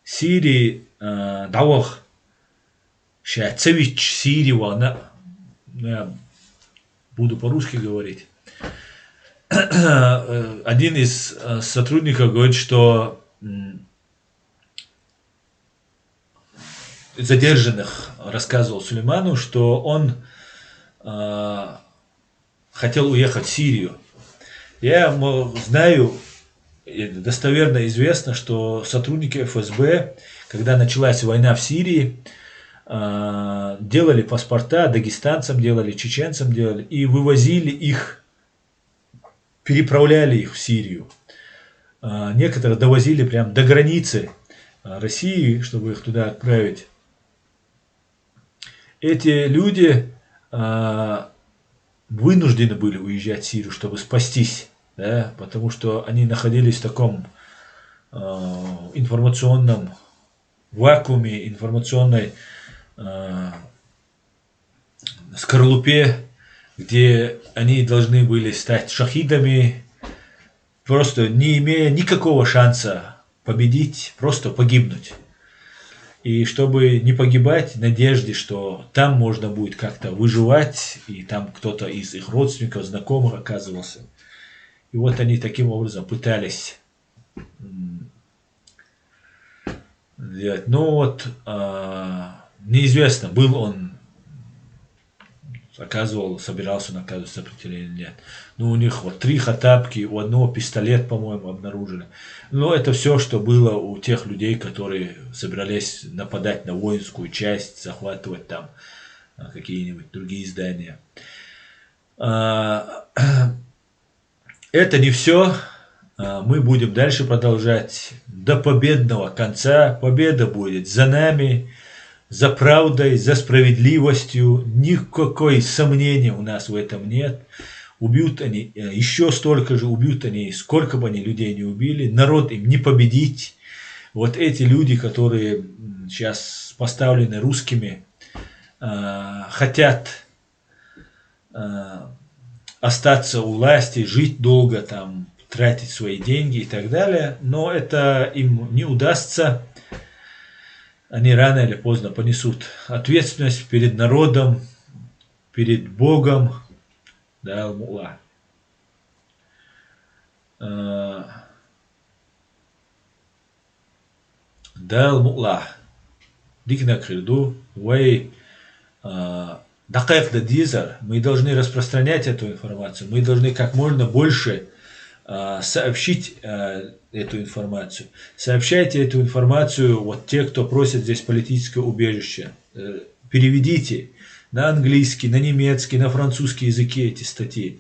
سيري دعوة شاتسويتش سيري وانا буду по-русски говорить. Один из сотрудников говорит, что задержанных рассказывал Сулейману, что он хотел уехать в Сирию. Я знаю, достоверно известно, что сотрудники ФСБ, когда началась война в Сирии, делали паспорта, дагестанцам делали, чеченцам делали, и вывозили их, переправляли их в Сирию. Некоторые довозили прямо до границы России, чтобы их туда отправить. Эти люди вынуждены были уезжать в Сирию, чтобы спастись, да, потому что они находились в таком информационном вакууме, информационной скорлупе, где они должны были стать шахидами, просто не имея никакого шанса победить, просто погибнуть. И чтобы не погибать в надежде, что там можно будет как-то выживать, и там кто-то из их родственников, знакомых оказывался. И вот они таким образом пытались делать. Но вот неизвестно, был он, собирался наказывать сопротивление или нет. Ну, у них вот 3 хатапки, у одного пистолет, по-моему, обнаружили. Но это все, что было у тех людей, которые собирались нападать на воинскую часть, захватывать там какие-нибудь другие здания. Это не все. Мы будем дальше продолжать до победного конца. Победа будет за нами, за правдой, за справедливостью. Никакой сомнения у нас в этом нет. Убьют они еще столько же, убьют они, сколько бы они людей не убили. Народ им не победить. Вот эти люди, которые сейчас поставлены русскими, хотят остаться у власти, жить долго, там, тратить свои деньги и так далее, но это им не удастся. Они рано или поздно понесут ответственность перед народом, перед Богом. Да, Аль-Му'ла. Да, Аль-Му'ла. Дикна крыду, вай дакайк да дизер. Мы должны распространять эту информацию. Мы должны как можно больше сообщить эту информацию. Сообщайте эту информацию, вот те, кто просит здесь политическое убежище. Переведите на английский, на немецкий, на французский языки эти статьи.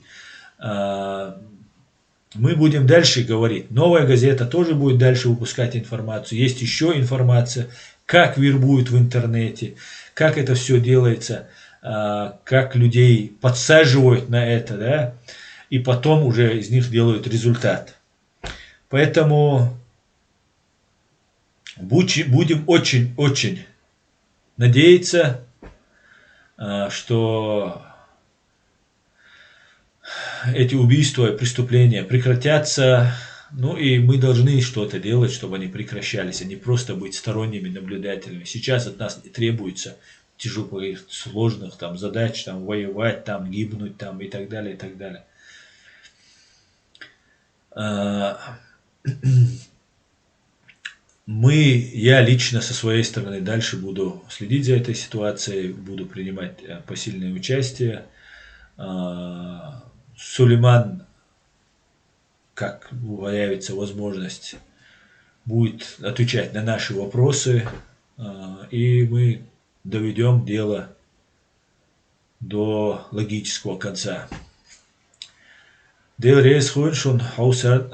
Мы будем дальше говорить. Новая газета тоже будет дальше выпускать информацию. Есть еще информация, как вербуют в интернете, как это все делается, как людей подсаживают на это, да, и потом уже из них делают результат. Поэтому будем очень-очень надеяться, что эти убийства и преступления прекратятся. Ну и мы должны что-то делать, чтобы они прекращались, а не просто быть сторонними наблюдателями. Сейчас от нас не требуется тяжелых, сложных там задач, там воевать, там гибнуть, там и так далее, и так далее. Я лично со своей стороны дальше буду следить за этой ситуацией, буду принимать посильное участие. Сулейман, как появится возможность, будет отвечать на наши вопросы, и мы доведем дело до логического конца. Дел рейс хуиншун хаусар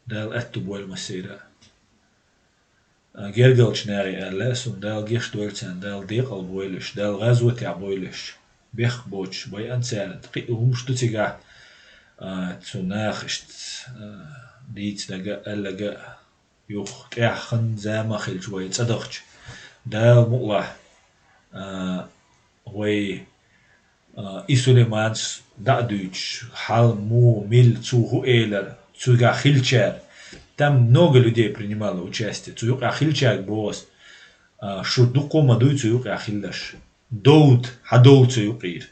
дел эту боль масира. Гергалчнари алласун дел гештуэльцан дел декал бойлиш дел газвати абойлиш бех боч бой ансарат қиум штутига цунахшт дийц дага аллага юх тяхан замахил швой цадахч дел мула вой и Сулейманс дадуч хал му мил цуху эйлер цуга хилчар. Там много людей принимало участие. Цуюк ахилчак бос шурдуку мадуй цуюк ахиллаш. Доуд хадоу цуюкир.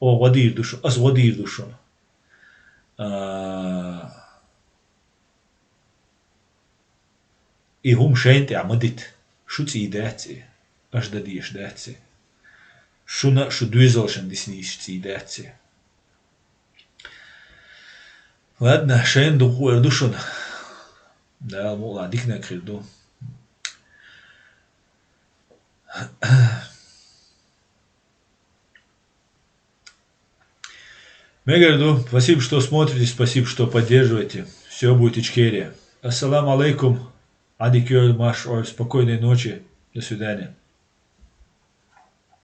О вадир душу, аз вадир душу. И хум шейнте амадит. Шуц идати. Аж дадиш дати. Шуна шудуизалшан дисниш идати. Ладно, шейн духу душун. Да, мула дикна крилду. Мегарду, спасибо, что смотрите, спасибо, что поддерживаете. Все будет Ичкерия. Ассаламу алейкум. Адикёль, маш, спокойной ночи. До свидания.